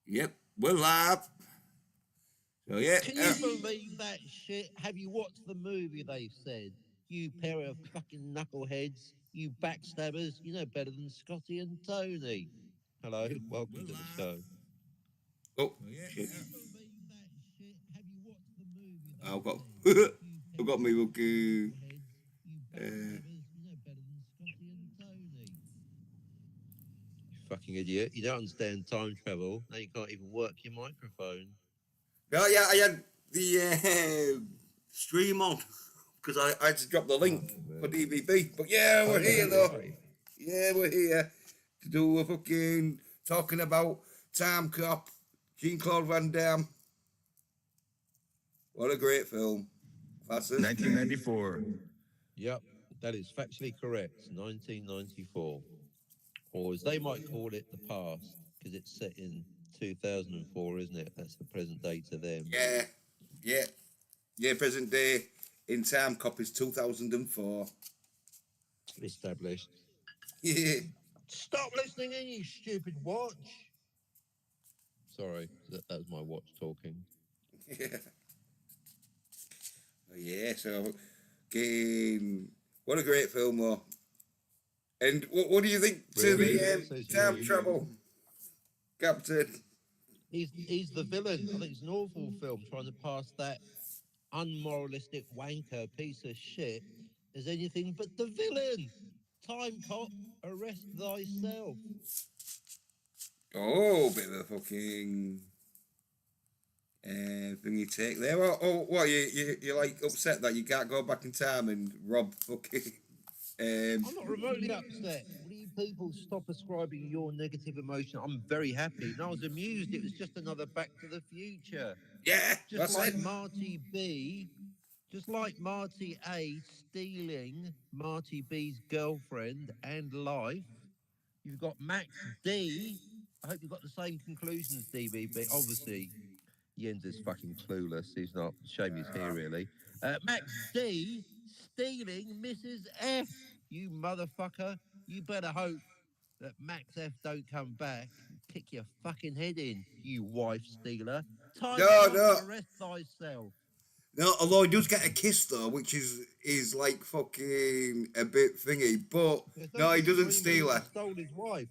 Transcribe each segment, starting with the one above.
Yep, we're live. So yeah, Can you believe that shit? Have you watched the movie they've said? You pair of fucking knuckleheads, you backstabbers, you know better than Scotty and Tony. Hello, welcome to the show. oh Can shit, you believe that shit? Have you watched the movie I've they've got said? You I've pair got of me fucking looking. knuckleheads, you Uh, backstabbers, you know better than Scotty and Tony. You fucking idiot. You don't understand time travel. Now you can't even work your microphone. no, yeah, I had the stream on because I just dropped the Oh, link for man. DVB. But yeah, Oh, we're is here that though. right? Yeah, we're here to do a fucking talking about Time Cop, Jean Claude Van Damme. What a great film. Classic. 1994. Yep, that is factually correct. 1994. Or as they might call it, the past, because it's set in 2004, isn't it? That's the present day to them. Yeah, yeah, yeah. Present day in Time Cop is 2004. Established. Yeah. Stop listening in, you stupid watch. Sorry, that was my watch talking. Yeah. Oh, yeah, so what a great film, though. And what do you think to Really? the Says time you. travel, Captain? He's the villain. I think it's an awful film trying to pass that unmoralistic wanker piece of shit as anything but the villain. Time cop, arrest thyself. Oh, bit of a fucking thing you take there. What you're like upset that you can't go back in time and rob fucking. I'm not remotely upset. Will you people stop ascribing your negative emotion? I'm very happy. And I was amused. It was just another Back to the Future. Yeah, Just that's like it. Marty B, just like Marty A stealing Marty B's girlfriend and life. You've got Max D. I hope you've got the same conclusions, DBB. Obviously, Jens is fucking clueless. He's not. Shame he's here, really. Max D stealing Mrs. F. You motherfucker. You better hope that Max F don't come back and kick your fucking head in, you wife stealer. Time No, cop, no, arrest thyself. no. Although he does get a kiss though, which is like fucking a bit thingy. But There's no no, he doesn't disagreement. steal He her. stole his wife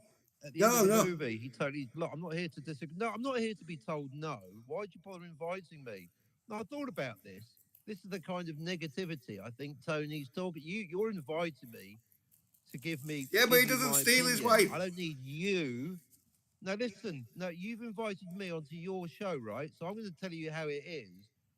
at the end of No, the no. movie. He totally. Look, I'm not here to disagree. No, I'm not here to be told no. Why'd you bother inviting me? No, I thought about this. This is the kind of negativity I think Tony's talking. You're inviting me to give me Yeah, but give he you doesn't my steal his opinion. wife. I don't need you. No, listen. No, you've invited me onto your show, right? So I'm going to tell you how it is.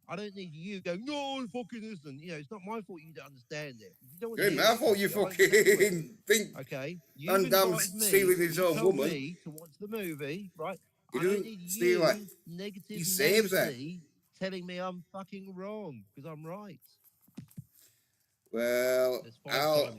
I don't need you going, no, it fucking isn't. You know, it's not my fault you don't understand it. If you don't want to Good hear man, I it from thought you me, I won't tell you it. fucking think Okay, you've Van invited Damme's me. stealing his You own told woman. me to watch the movie, right? He I don't doesn't need steal her. you, He negative saves her. Nancy, telling me I'm fucking wrong because I'm right. Well, There's five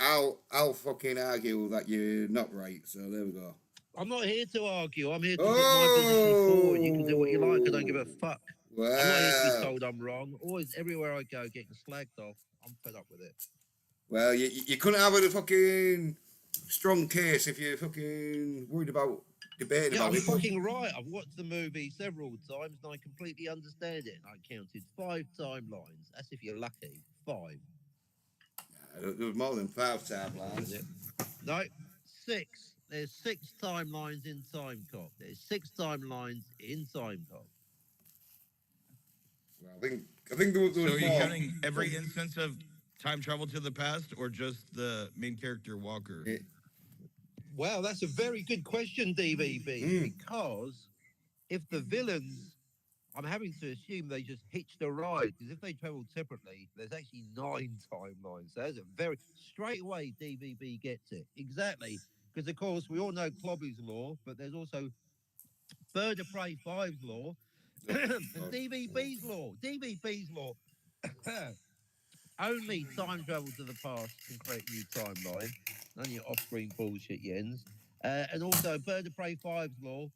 timelines. I'll fucking argue that you're not right. So there we go. I'm not here to argue. I'm here to put my position forward. You can do what you like. I don't give a Oh, fuck. I'm not here to be well, told I'm wrong. Always, everywhere I go, getting slagged off. I'm fed up with it. well, you couldn't have a fucking strong case if you're fucking worried about debating Yeah, about I'm it. fucking right. I've watched the movie several times and I completely understand it. I counted 5 timelines. That's if you're lucky. 5. There was more than 5 Hang on a timelines. minute. No, 6. There's 6 timelines in Time Cop. There's 6 timelines in Time Cop. Well, I think there was So are you more. counting every instance of time travel to the past or just the main character Walker? Yeah. Well, that's a very good question, DVB, because if the villains, I'm having to assume they just hitched a ride, because if they travelled separately, there's actually 9 timelines. So that's a very, straight away, DVB gets it. Exactly. Because, of course, we all know Clobby's law, but there's also Bird of Prey 5's law and DVB's law. DVB's law. Only time travel to the past can create a new timeline. None of your off-screen bullshit, Jens. And also, Bird of Prey 5's law,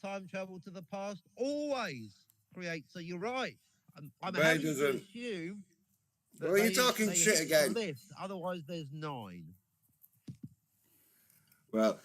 time travel to the past always creates. So you're right. I'm But having it to doesn't. assume that Well, you're talking they shit hit again. the lift. Otherwise, there's 9. Well,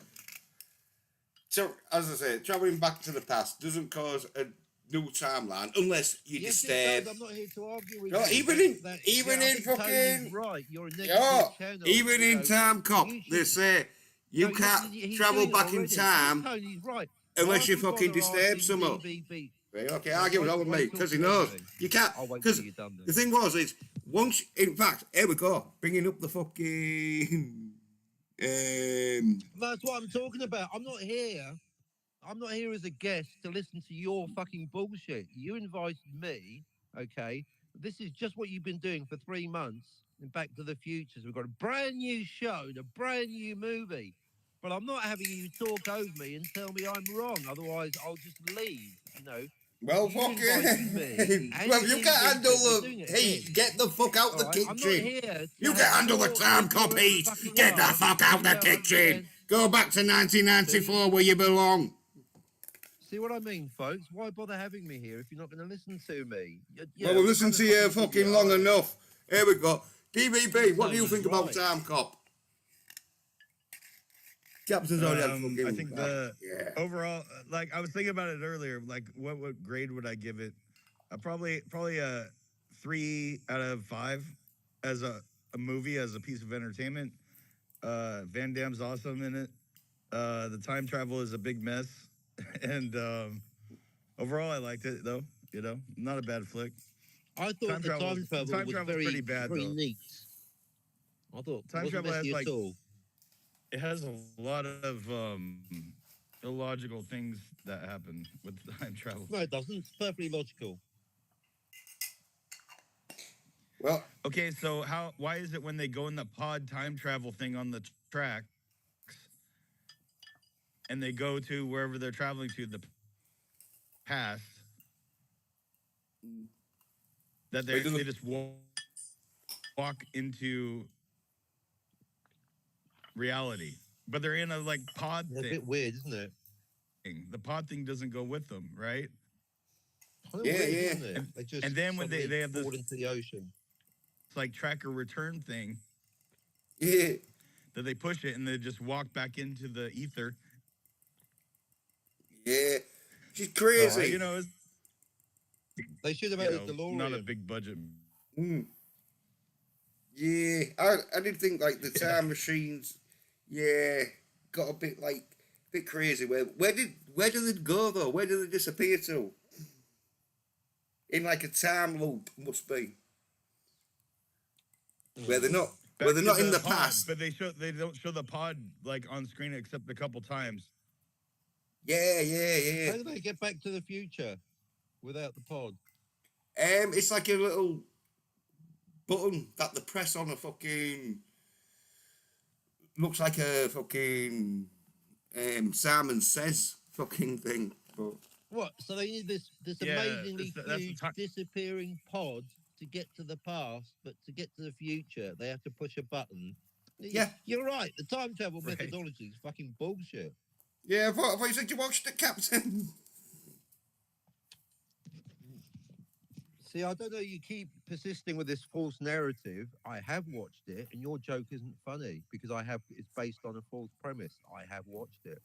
So, as I say, traveling back to the past doesn't cause a new timeline unless you Yes, it disturb. does. I'm not here to argue with No, you. even That- even I in think Tony's fucking right. You're a negative yeah, channel. even you in know. Time Cop, You they should- say you No, can't he's travel doing it back in already. time Tony's right. unless Why you don't fucking bother disturb asking someone. DVB? Right, okay, No, argue with wait- with wait me till because he Ken knows then. you can't. I'll wait Because till you're done the then. thing was, is once in fact, here we go, bringing up the fucking That's what I'm talking about. I'm not here as a guest to listen to your fucking bullshit. You invited me, okay? This is just what you've been doing for 3 months in Back to the Future. So we've got a brand new show and a brand new movie. But I'm not having you talk over me and tell me I'm wrong. Otherwise, I'll just leave, you know. well, You invited me fucking and well, you can't handle You're the doing it heat. again. Get the fuck out All the right, I'm not kitchen. here to You have can handle the your Time Cop ignorant heat. fucking Get the laugh. fuck out You the don't kitchen. understand. Go back to 1994 See? where you belong. See what I mean, folks? Why bother having me here if you're not going to listen to me? Well, we've listened to you fucking long enough. Here we go. DVB, what do you Tony's think about right. Time Cop? Captain's already had fucking. I think the yeah. overall, like I was thinking about it earlier, like what grade would I give it? Probably a 3 out of 5 as a movie, as a piece of entertainment. Van Damme's awesome in it. The time travel is a big mess, and overall I liked it though. You know, not a bad flick. I thought the time travel was travel's pretty bad, very though. neat. I thought Time it wasn't travel has, messy like, at all. It has a lot of illogical things that happen with time travel. No, it doesn't. It's perfectly logical. Well, Okay, so why is it when they go in the pod time travel thing on the tracks and they go to wherever they're traveling to, the past, that they just walk into reality, but they're in a like pod It's a thing. bit weird, isn't it? The pod thing doesn't go with them, right? Kind of Yeah, weird, yeah. Isn't it? They just And then when they suddenly have this- fall into the ocean. It's like tracker return thing yeah. that they push it and they just walk back into the ether. Yeah. She's crazy. You know, it's They should have had a DeLorean. not a big budget. Mm. Yeah. I did think like the time machines, yeah, got a bit crazy. Where did they go though? Where did they disappear to? In like a time loop, must be. Where they're not Back to in the pod, past. but they don't show the pod like on screen except a couple times. Yeah. How do they get back to the future without the pod? It's like a little button that they press on a fucking. Looks like a fucking Simon Says fucking thing. But What? So they need this Yeah, amazingly that's the huge ti- disappearing pod to get to the past, but to get to the future, they have to push a button. Yeah. You're right. The time travel Right. methodology is fucking bullshit. yeah, I thought you said you watched it, Captain. See, I don't know. You keep persisting with this false narrative. I have watched it, and your joke isn't funny because it's based on a false premise. I have watched it.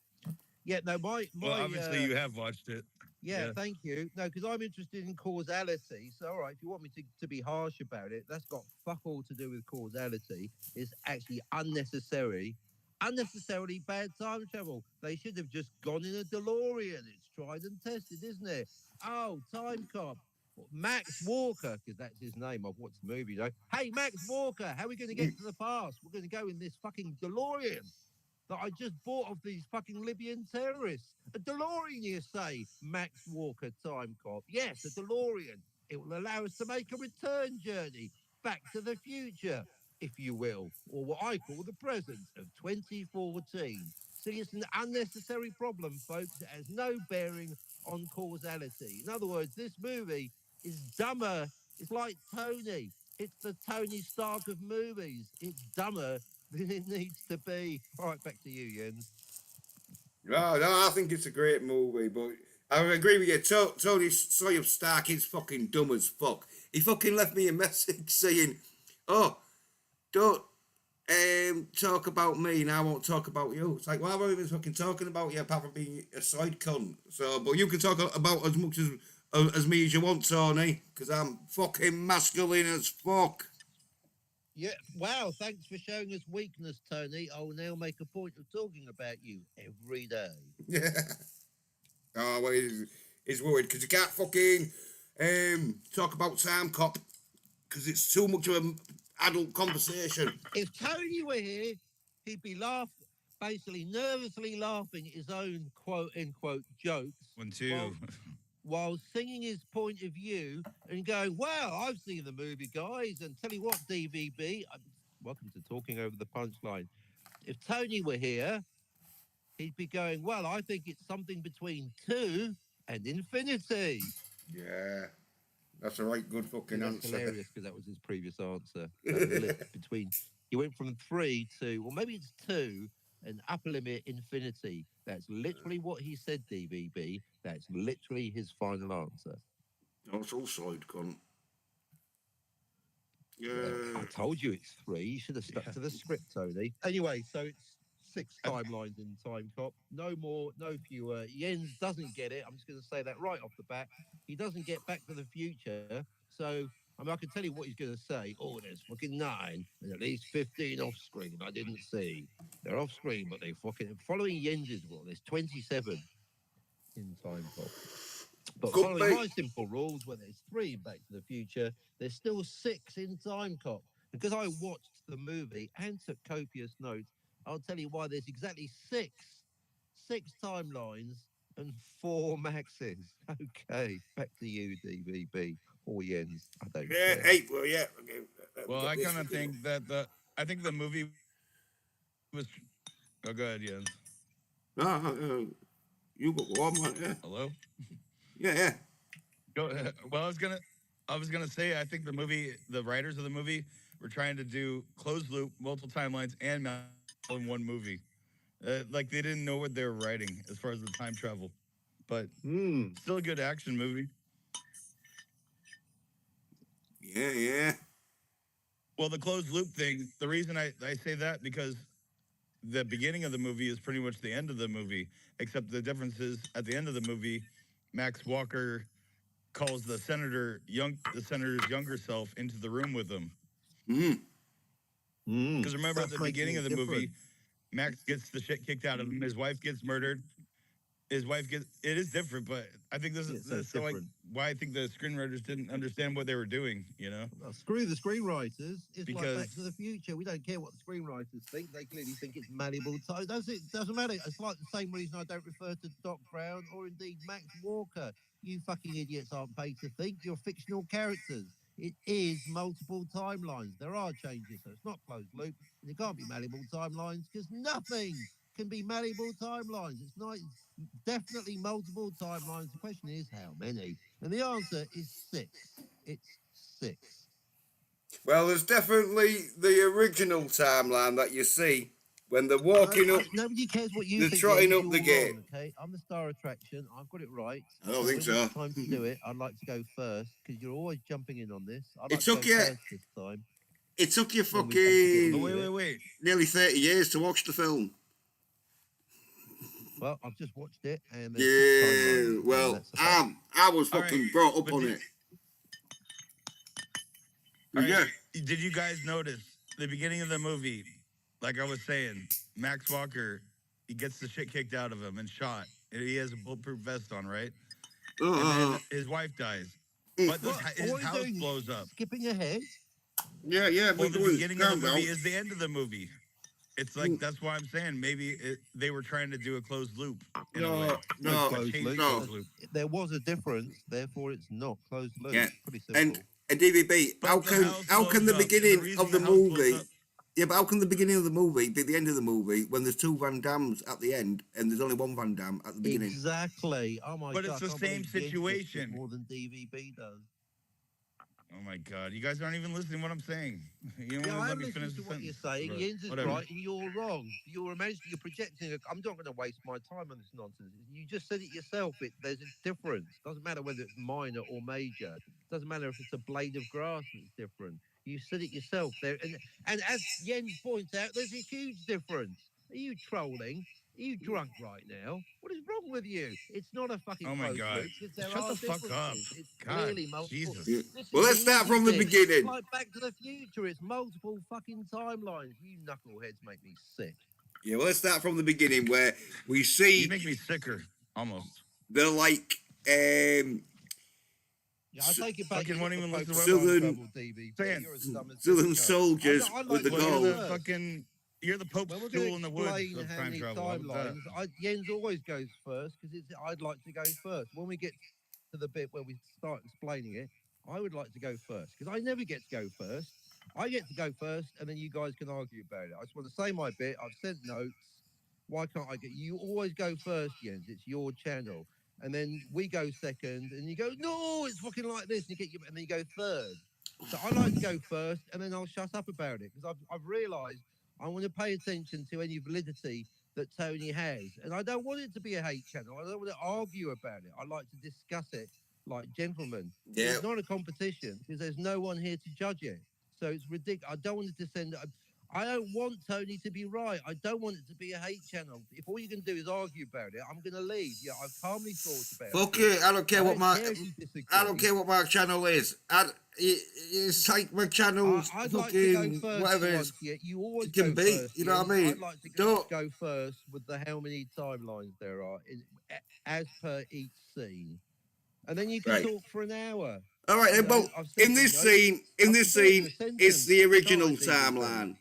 Yeah, no, my Well, obviously you have watched it. Yeah, Yeah. thank you. No, because I'm interested in causality. So, all right, if you want me to be harsh about it, that's got fuck all to do with causality. It's actually unnecessarily bad time travel. They should have just gone in a DeLorean. It's tried and tested, isn't it? Oh, Time Cop. Max Walker, because that's his name. I've watched the movie, though. Hey, Max Walker, how are we going to get to the past? We're going to go in this fucking DeLorean that I just bought off these fucking Libyan terrorists. A DeLorean, you say, Max Walker, Time Cop. Yes, a DeLorean. It will allow us to make a return journey back to the future, if you will, or what I call the present of 2014. See, it's an unnecessary problem, folks. It has no bearing on causality. In other words, this movie is dumber. It's like Tony. It's the Tony Stark of movies. It's dumber than it needs to be. All right, back to you, Jens. No, I think it's a great movie, but I agree with you. Tony Sawyer Stark is fucking dumb as fuck. He fucking left me a message saying, "Oh, don't talk about me and I won't talk about you. It's like, why am I even fucking talking about you apart from being a side cunt? So, but you can talk about as much as me as you want, Tony, because I'm fucking masculine as fuck. Yeah. Wow. Thanks for showing us weakness, Tony. I will now make a point of talking about you every day. Yeah. Oh, well, he's worried because you can't fucking talk about Time Cop because it's too much of an adult conversation. If Tony were here, he'd be basically nervously laughing at his own quote unquote jokes 1, 2. while singing his point of view and going, "Well, I've seen the movie, guys, and tell you what, DVB, welcome to Talking Over the Punchline." If Tony were here, he'd be going, "Well, I think it's something between 2 and infinity." Yeah. That's a right good fucking That's answer. hilarious because that was his previous answer. Between he went from 3 to, well, maybe it's 2, and upper limit infinity. That's literally what he said, DVB. That's literally his final answer. That's all side cunt. Yeah. I told you it's 3. You should have stuck to the script, Tony. Anyway, so it's 6 timelines in Time Cop. No more, no fewer. Jens doesn't get it. I'm just going to say that right off the bat. He doesn't get Back to the Future. So, I mean, I can tell you what he's going to say. Oh, there's fucking 9 and at least 15 off screen I didn't see. They're off screen, but they fucking following Jens's rule. There's 27 in Time Cop. But Good following mate. my simple rules, where there's 3 in Back to the Future, there's still 6 in Time Cop. Because I watched the movie and took copious notes, I'll tell you why there's exactly 6 timelines and 4 maxes. Okay, back to you, DVB or Jens. I don't Yeah, care. hey, well, yeah. Okay. Well, I kind of think that I think the movie was. Oh, go ahead, Jens. You got one, man. Yeah. Hello. Yeah. Go ahead. Well, I was gonna say, I think the writers of the movie were trying to do closed loop, multiple timelines, and all in one movie. Like they didn't know what they were writing as far as the time travel, but still a good action movie. Yeah. Well, the closed loop thing, the reason I say that because the beginning of the movie is pretty much the end of the movie, except the difference is at the end of the movie, Max Walker calls the senator's younger self into the room with him. Because remember, at the beginning of the movie, Max gets the shit kicked out of him. His wife gets murdered. It is different, but I think this is why I think the screenwriters didn't understand what they were doing, you know? Well, screw the screenwriters. It's Because- like Back to the Future. We don't care what the screenwriters think. They clearly think it's malleable time. Doesn't matter. It's like the same reason I don't refer to Doc Brown or indeed Max Walker. You fucking idiots aren't paid to think. You're fictional characters. It is multiple timelines. There are changes, so it's not closed loop. And it can't be malleable timelines because nothing can be malleable timelines. It's definitely multiple timelines. The question is how many? And the answer is 6. It's 6. Well, there's definitely the original timeline that you see when they're walking up. Nobody cares what you they're think. trotting Jens, up the you're gate. wrong, okay, I'm the star attraction. I've got it right. I don't think when so. it's time to do it, I'd like to go first because you're always jumping in on this. I'd It like to took go you- first this time. It took you When we come together. fucking Wait. nearly 30 years to watch the film. Well, I've just watched it, and Yeah, there's 6 timelines, and well, that's a fact. I was All right, fucking brought up but on did- it. All right, Yeah. Did you guys notice the beginning of the movie? Like I was saying, Max Walker, he gets the shit kicked out of him and shot. And he has a bulletproof vest on, right? And then his wife dies. But his What are you house doing? blows up. Skipping ahead. Yeah, Well, but the doing beginning of the countdown. movie is the end of the movie. It's like that's why I'm saying maybe they were trying to do a closed loop. In a way. No, closed Change loop. the closed loop. There was a difference, therefore it's not closed loop. Yeah, Pretty simple. And DVB, But how the can house how can blows the up, and beginning reason of the house blows movie? up- Yeah, but how can the beginning of the movie be the end of the movie when there's 2 Van Dams at the end and there's only 1 Van Dam at the beginning? Exactly. Oh my But god. it's the I can't same believe Jens gets it situation. more than DVB does. Oh my god, you guys aren't even listening to what I'm saying. You don't Yeah, even I let am me listening finish to the what you're sentence. saying. Right, Jens is whatever. right and you're wrong. You're projecting. I'm not going to waste my time on this nonsense. You just said it yourself. There's a difference. Doesn't matter whether it's minor or major. Doesn't matter if it's a blade of grass that's different. You said it yourself there, and as Jens points out, there's a huge difference. Are you trolling? Are you drunk right now? What is wrong with you? It's not a fucking Oh my closed God. loop because there Shut are the fuck up. differences. It's God, clearly multiple. Jesus. Yeah. This Well, is let's start easy from the bit. beginning. Like Back to the Future, it's multiple fucking timelines. You knuckleheads make me sick. Yeah, well, let's start from the beginning where we You see make me sicker, almost. the like Yeah, I take it back. Fucking You won't got the even listen Pokemon to Southern- trouble, DB. Saying You're as dumb as Southern this cunt. soldiers I'd with the to Well, go you're the first. fucking, you're the Pope's When we're going tool to in the woods explain of how time many travel. How about that? timelines, Jens always goes first because I'd like to go first. When we get to the bit where we start explaining it, I would like to go first because I never get to go first. I get to go first, and then you guys can argue about it. I just want to say my bit. I've sent notes. Why can't I get? You always go first, Jens. It's your channel, and then we go second, and you go, no, it's fucking like this, and you get and then you go third. So I like to go first, and then I'll shut up about it because I've realised I want to pay attention to any validity that Tony has, and I don't want it to be a hate channel. I don't want to argue about it. I like to discuss it like gentlemen. Yeah. It's not a competition because there's no one here to judge it. So it's ridiculous. I don't want it to send. I don't want Tony to be right. I don't want it to be a hate channel. If all you can do is argue about it, I'm going to leave. Yeah, I've calmly thought about fuck it. it. I don't care what my care if you disagree. I don't care what my channel is. It's like my channel's I'd like to go fucking first whatever for it's once, yeah. You always it can go be, first. you know what I Jens. mean? I'd like to Don't- go first with the how many timelines there are as per each scene, and then you can Right. talk for an hour. All right, then, You know, well, I've said in the this notes. scene, I can do it in a it's sentence. the original Can't I, DB? timeline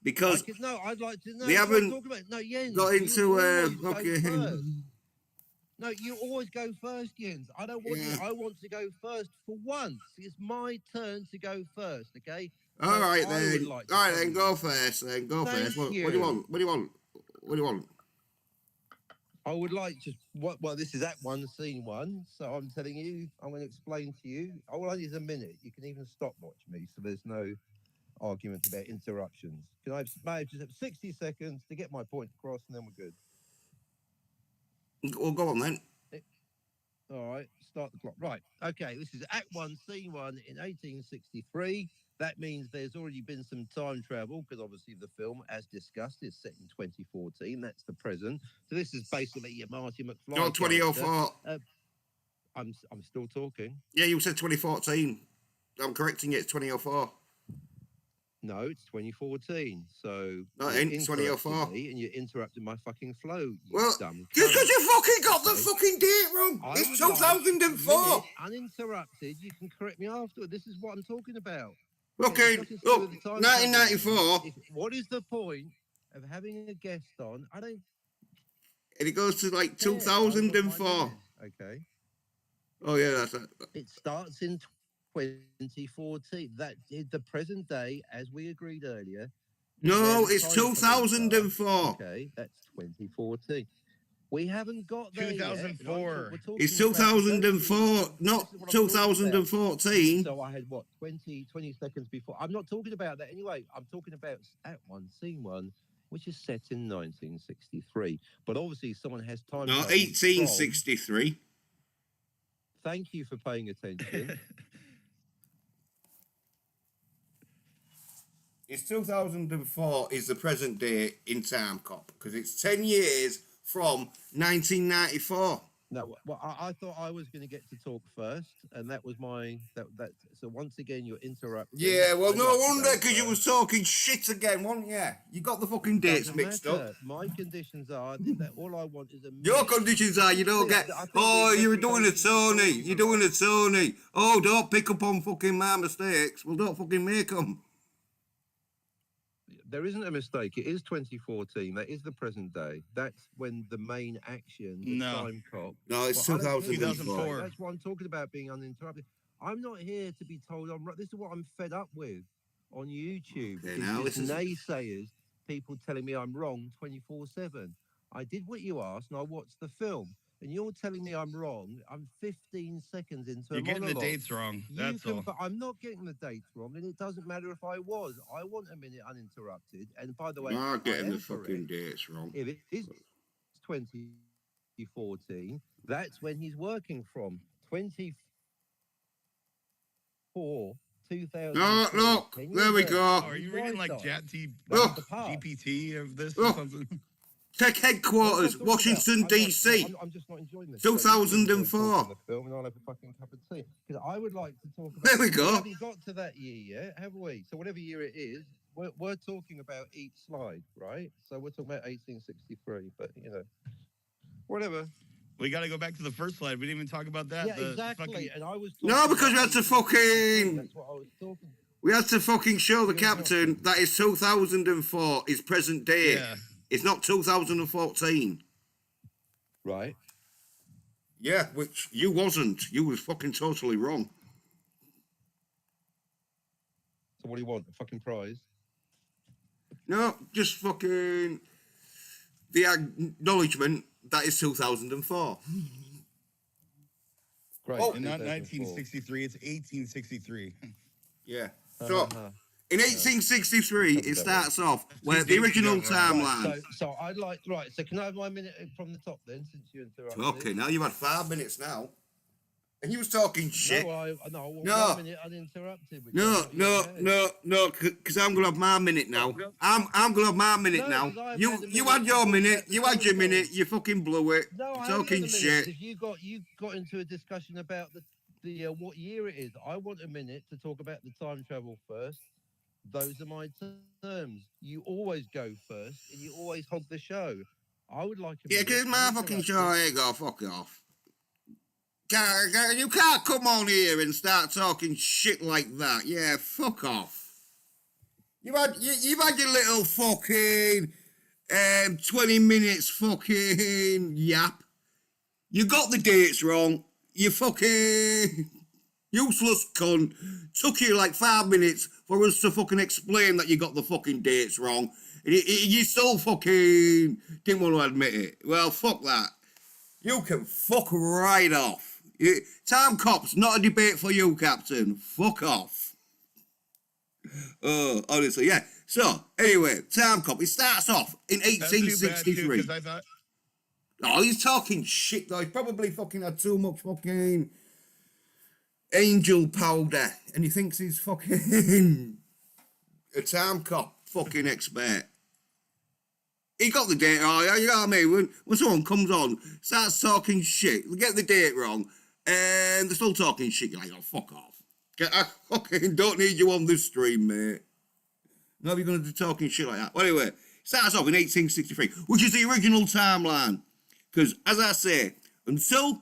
because No, I'd like to know. they That's what I'm haven't talking about. No, Jens, got you into always go fucking. first. No, you always go first, Jens. I don't want Yeah. you. I want to go first for once. It's my turn to go first. Okay. All So right I would then. like to All right tell then. you- Go first. Then go Thank first. What do you you. want? What do you want? What do you want? I would like to. What? Well, this is Act 1, Scene 1. So I'm telling you. I'm going to explain to you. All I need is a minute. You can even stop watch me, so there's no argument about interruptions. Can I may just have 60 seconds to get my point across, and then we're good. Well, go on then. All right, start the clock. Right. Okay, this is Act 1, Scene 1 in 1863. That means there's already been some time travel because obviously the film, as discussed, is set in 2014. That's the present. So this is basically your Marty McFly. You're 2004. character. I'm still talking. Yeah, you said 2014. I'm correcting it. It's 2004. No, it's 2014. So No, it you're ain't, it's 2004. interrupting me and you're interrupting my fucking flow. You Well, dumb just cunt. because you fucking got the Okay. fucking date wrong. I It's would like a 2004. minute uninterrupted. You can correct me afterward. This is what I'm talking about. Okay, It's nothing to do look, with the time 1994, travel. What is the point of having a guest on? I don't and it goes to like care. I want my 2004. minute, okay. Oh yeah, that's it. It starts in 2014. That is the present day, as we agreed earlier. No, where the it's time travel 2004. starts. Okay, that's 2014. We haven't got there yet, and I'm 2004. we're talking It's about 2004, versus- not this is what I'm talking about. 2014. So I had what 20 seconds before. I'm not talking about that anyway. I'm talking about Act 1, Scene 1, which is set in 1963. But obviously, someone has time. No, travel 1863. from- Thank you for paying attention. It's 2004 is the present day in Time Cop because it's 10 years from 1994. No, well, I thought I was going to get to talk first, and that was my that. So once again, you're interrupting. Yeah, well, I'd no like to wonder go because you first. was talking shit again, weren't you? You got the fucking dates Doesn't mixed matter. up. My conditions are that all I want is a Your minute. conditions are you don't get. I think Oh, the you're doing a reputation of Tony. talking You're a doing lot. a Tony. Oh, don't pick up on fucking my mistakes. Well, don't fucking make them. There isn't a mistake. It is 2014. That is the present day. That's when the main action, the No. time cop. No, it's Well, I don't care what you 2004. say. That's what I'm talking about, being uninterrupted. I'm not here to be told I'm right. This is what I'm fed up with on YouTube. Okay, is now this this is- naysayers, people telling me I'm wrong 24/7. I did what you asked, and I watched the film. And you're telling me I'm wrong. I'm 15 seconds into You're a getting the monologue. dates wrong. You That's can, all. but I'm not getting the dates wrong, and it doesn't matter if I was. I want a minute uninterrupted. And by the way, You are I getting am the fucking correct. dates wrong. If it is 2014, that's when he's working from. 24 2000. Look, there we go. Oh, are you reading like Look. GPT of this Look. or something? Tech headquarters, Washington, D.C. I'm just not enjoying this. 2004. The film, and I'll have a fucking cup of tea. Because I would like to talk about. There we go. We haven't got to that year yet, have we? So whatever year it is, we're talking about each slide, right? So we're talking about 1863, but you know, whatever. We got to go back to the first slide. We didn't even talk about that. Yeah, exactly. Fucking... And I was. No, because we had to fucking. That's what I was talking. We had to fucking show the captain that is 2004 is present day. Yeah. It's not 2014. Right. Yeah, which you wasn't. You was fucking totally wrong. So what do you want? A fucking prize? No, just fucking the acknowledgement that is 2004. Great. Oh. And not 1963, it's 1863. Yeah. So, in 1863, it starts off where the Right. original Right. timeline. So I'd like So can I have my minute from the top then, since you interrupted? Okay, now you've had 5 minutes now. And he was talking shit. No, No. 1 minute uninterrupted. which I No, thought you no, had. because I'm gonna have my minute now. I'm gonna have my minute No, now. 'cause I've You had a you minute had your to minute. talk You about had your the minute. film. You fucking blew it. No, I Talking haven't had a shit. minute, 'cause you got into a discussion about the what year it is. I want a minute to talk about the time travel first. Those are my terms. You always go first, and you always hog the show. I would like a Yeah, minute because my fucking uninterrupted. show. Here you go. Fuck off. You can't come on here and start talking shit like that. Yeah, fuck off. You've had your little fucking 20 minutes fucking yap. You got the dates wrong. You fucking useless cunt. Took you like 5 minutes for us to fucking explain that you got the fucking dates wrong. And you still fucking didn't want to admit it. Well, fuck that. You can fuck right off. Time Cop's not a debate for you, Captain. Fuck off. Honestly, yeah. So, anyway, Time Cop. It starts off in That's too bad, too, 1863. 'cause I thought... Oh, he's talking shit though. He probably fucking had too much fucking angel powder, and he thinks he's fucking a Time Cop fucking expert. He got the date right, you know what I mean? When someone comes on, starts talking shit, they get the date wrong, and they're still talking shit, you're like, oh, fuck off. I fucking don't need you on this stream, mate. No, you're going to be talking shit like that. Well, anyway, starts off in 1863, which is the original timeline. Because, as I say, until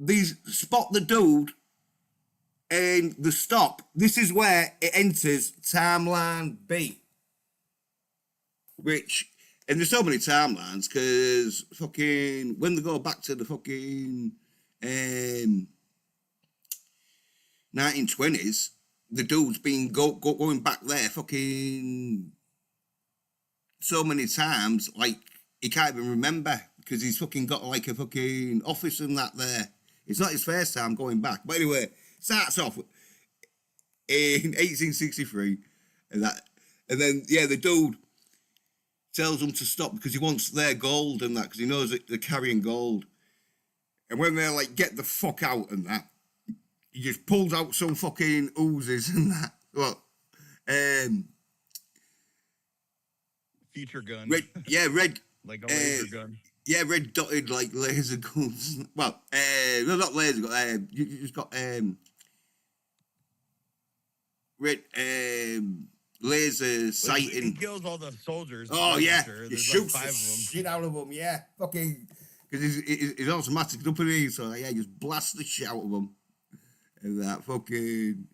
these spot the dude and the stop, this is where it enters timeline B. Which, and there's so many timelines, because fucking, when they go back to the fucking 1920s, the dude's been going back there fucking so many times, like, he can't even remember, because he's fucking got like a fucking office and that there. It's not his first time going back. But anyway, starts off in 1863, and then, yeah, the dude tells them to stop because he wants their gold and that, because he knows that they're carrying gold. And when they're like, get the fuck out and that, he just pulls out some fucking oozes and that. Well, Feature gun. red, Like a laser gun. yeah, red dotted like laser guns. Well, no, not laser gun. You just got red laser sighting. He kills all the soldiers. Oh yeah, Sure. he There's shoots like 5 the of them. shit out of them. Yeah, fucking, because he's automatic up in here, so yeah, just blast the shit out of them, and that fucking,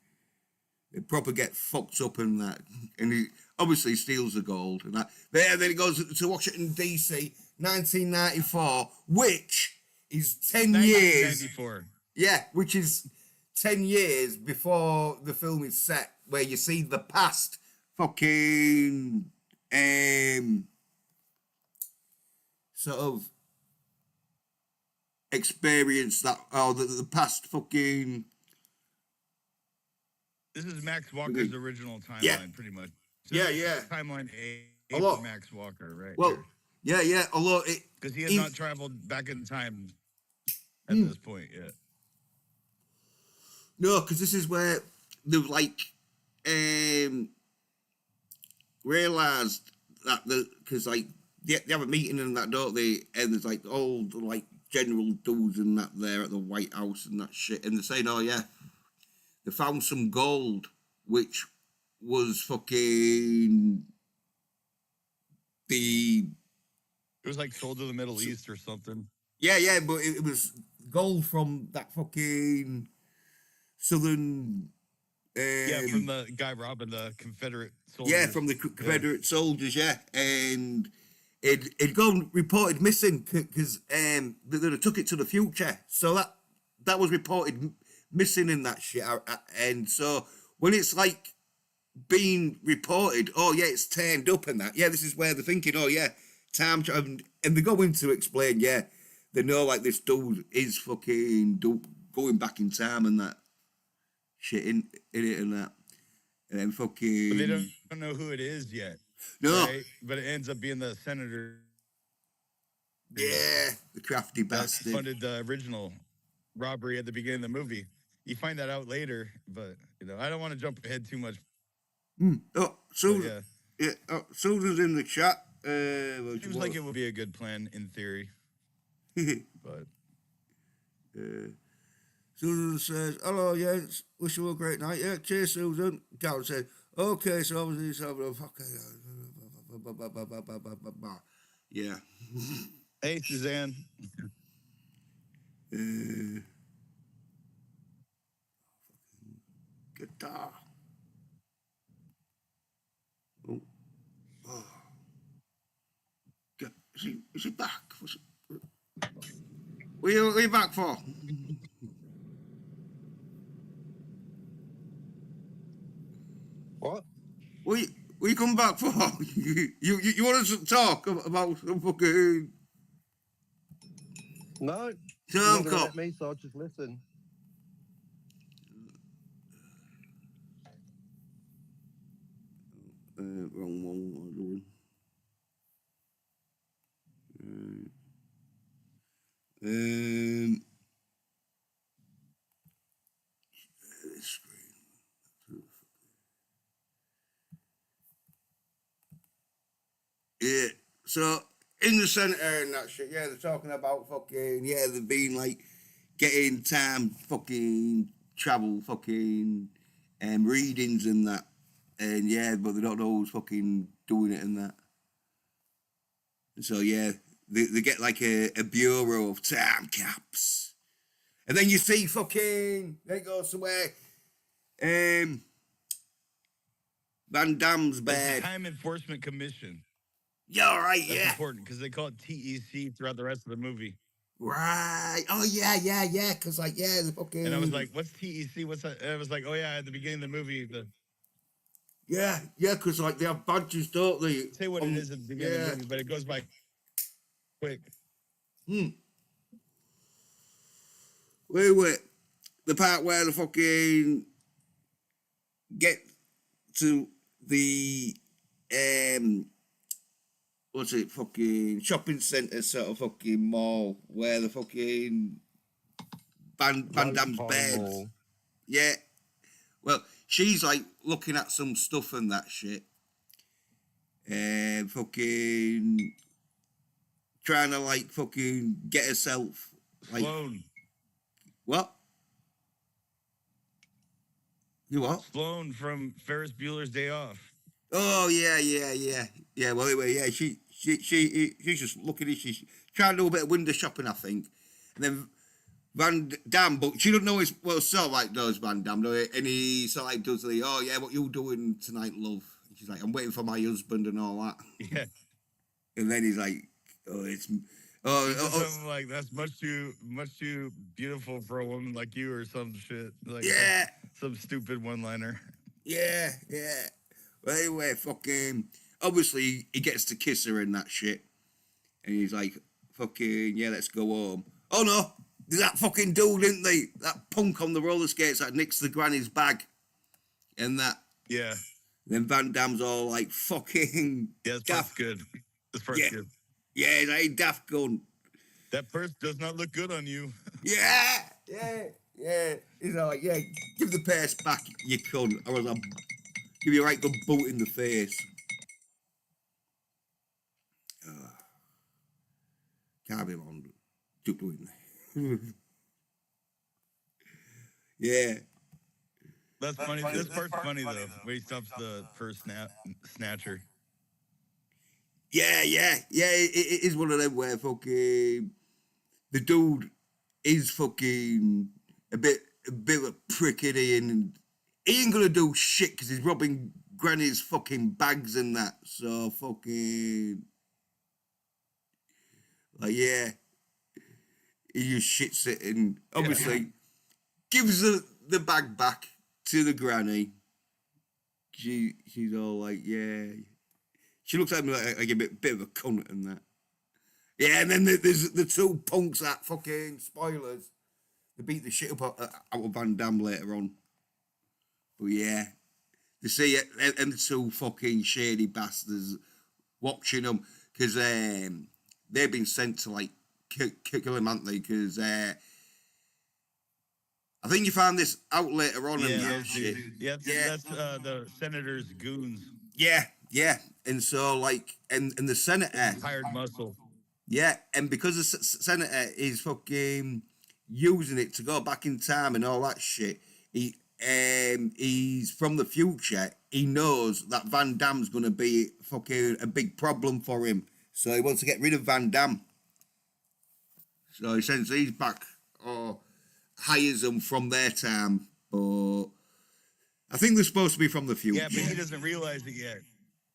they proper get fucked up and that, and he obviously steals the gold and that. Then he goes to Washington DC, 1994, which is 10 years. 1994. Yeah, which is 10 years before the film is set, where you see the past fucking sort of experience that, or the past fucking. This is Max Walker's original timeline, Yeah. pretty much. Yeah, This is yeah. Timeline A A lot. for Max Walker, right? Well, yeah, although it. Because he has he- not traveled back in time at Hmm. this point yet. No, because this is where they've like realised that because like they have a meeting and that, don't they? And there's like all the like general dudes and that there at the White House and that shit, and they're saying, oh yeah, they found some gold which was fucking the It was like sold to the Middle East or something. yeah, but it was gold from that fucking southern. Yeah, from the guy robbing the Confederate soldiers. Yeah, from the Confederate soldiers, yeah. And it'd gone reported missing because they took it to the future. So that was reported missing in that shit. And so when it's like being reported, oh yeah, it's turned up and that. Yeah, this is where they're thinking, oh yeah, time travel. And they go in to explain, yeah, they know like this dude is fucking going back in time and that shit in it and that. And then fucking. But they don't know who it is yet. No. Right? But it ends up being the senator. Yeah, the crafty that bastard. funded the original robbery at the beginning of the movie. You find that out later, but I don't want to jump ahead too much. Oh, Susan. Yeah. Susan's in the chat. Seems like it would be a good plan in theory. But Susan says, hello, yeah, wish you a great night. Yeah, cheers, Susan. Darren said, okay, so obviously it's having a fucking. Yeah. Hey, Suzanne. Guitar. Oh. Oh. Is he back? What are you back for? What? What you come back for? you want us to talk about some fucking No. term Not cop? let me, so I'll just listen. Wrong one. What am I doing? This screen. Yeah. So in the centre and that shit, yeah, they're talking about fucking they've been like getting time fucking travel fucking readings and that. And yeah, but they don't know who's fucking doing it and that. And so yeah, they get like a bureau of time caps. And then you see fucking they go somewhere Van Damme's It's the bed. Time Enforcement Commission. Yeah, right, That's yeah. important because they call it TEC throughout the rest of the movie. Right. Oh yeah. Because like the fucking. And I was like, "What's TEC? What's that?" And I was like, "Oh yeah, at the beginning of the movie, Yeah, because like they have badges, don't they? say what it is at the beginning of the movie, but it goes by quick." Wait. The part where the fucking get to the what's it fucking shopping centre sort of fucking mall where the fucking Van Damme's bed. Yeah. Well, she's like looking at some stuff and that shit. And fucking trying to like fucking get herself like Sloane. What? You what? Sloane from Ferris Bueller's Day Off. Oh yeah. Well anyway, yeah, she's just looking at she's trying to do a bit of window shopping, I think. And then Van Damme, but she doesn't know it's sort of like does Van Damme, and he sort of like does the oh yeah, what you doing tonight, love? And she's like, I'm waiting for my husband and all that. Yeah. And then he's like, oh it's something like that's much too beautiful for a woman like you or some shit. Like some stupid one-liner. Yeah. Well, anyway, fucking obviously he gets to kiss her and that shit. And he's like, fucking yeah, let's go home. Oh no, there's that fucking dude, isn't they? That punk on the roller skates that nicks the granny's bag. And that. Yeah. Then Van Damme's all like fucking yeah, this part's good. This part's good. Yeah, he's like Daft Gun. That purse does not look good on you. Yeah. Yeah, he's like, yeah, give the purse back, you cunt, or else I'll give you a right good boot in the face. Can't be on doing that. Yeah. That's funny. This part's funny though. Where he stops the first snatcher. Yeah, it is one of them where fucking the dude is fucking a bit of a prick, and he ain't gonna do shit because he's robbing Granny's fucking bags and that. So fucking like yeah, he just shits it and obviously gives the bag back to the granny. She's all like yeah. She looks at me like a bit of a cunt and that. Yeah, and then there's the two punks that fucking spoilers. They beat the shit up out of Van Damme later on. But yeah, they see it, and the two fucking shady bastards watching them because they've been sent to like kill him, haven't they? Because I think you found this out later on. Yeah, and shit. that's the senator's goons. Yeah, and so like, and the senator Hired muscle. Yeah, and because the senator is fucking using it to go back in time and all that shit, he's from the future. He knows that Van Damme's gonna be fucking a big problem for him, so he wants to get rid of Van Damme. So he sends these back or hires them from their time, but I think they're supposed to be from the future. Yeah, but he doesn't realize it yet.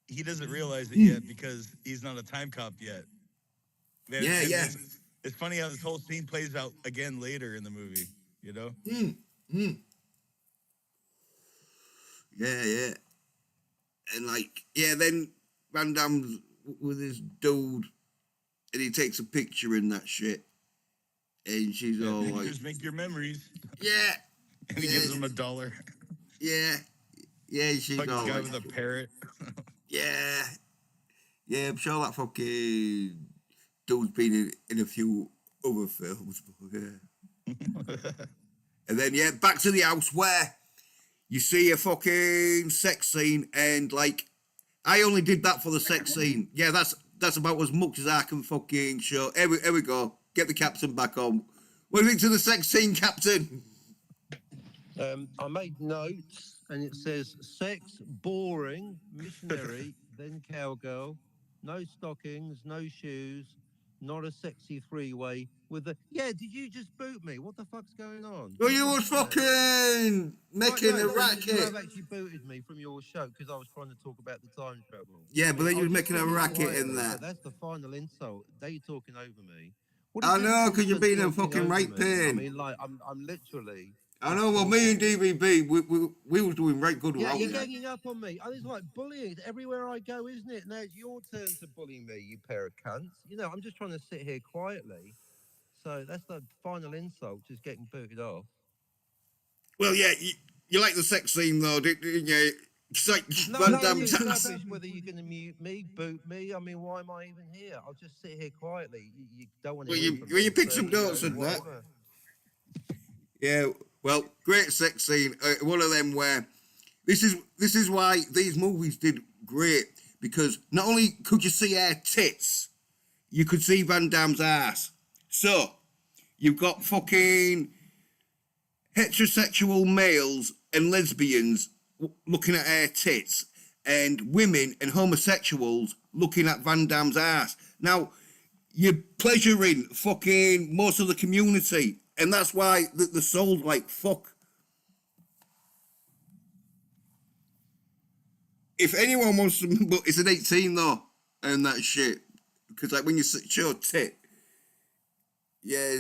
He doesn't realize it yet because he's not a time cop yet. Yeah. It's funny how this whole scene plays out again later in the movie, you know? Yeah. And like, yeah, then Van Damme's with his dude and he takes a picture in that shit. And she's all like, just make your memories. Yeah. And he gives him $1. Yeah, she's Like all the guy like, with a parrot. Yeah, I'm sure that fucking dude's been in a few other films, but yeah. And then yeah, back to the house where you see a fucking sex scene, and like, I only did that for the sex scene. Yeah, that's about as much as I can fucking show. Here we go. Get the captain back on. What do you think to the sex scene, Captain? I made notes, and it says sex boring, missionary, then cowgirl, no stockings, no shoes, not a sexy three-way with a. Yeah, did you just boot me? What the fuck's going on? Well, you was fucking making a racket. You have actually booted me from your show because I was trying to talk about the time travel. Yeah, but then you were making a sitting racket quietly, in that. That's the final insult. They talking over me. I know, because you're being a fucking right I pain. mean, like, I'm literally. I know. Well, me and DVB, we was doing right good Yeah, without you're you. ganging up on me. It's like bullying. It's everywhere I go, isn't it? Now it's your turn to bully me, you pair of cunts. You know, I'm just trying to sit here quietly. So that's the final insult, just getting booted off. Well, yeah, you like the sex scene though, didn't you? It's like No, Van no, Damme. it's rubbish whether you're going to mute me, boot me. I mean, why am I even here? I'll just sit here quietly. You don't want to. Well, you pick some notes and that. Yeah, well, great sex scene. One of them where this is why these movies did great, because not only could you see her tits, you could see Van Damme's ass. So you've got fucking heterosexual males and lesbians looking at her tits, and women and homosexuals looking at Van Damme's ass. Now, you're pleasuring fucking most of the community, and that's why the soul's like, fuck. If anyone wants to, but it's an 18 though, and that shit. Because like when you show tit, yeah,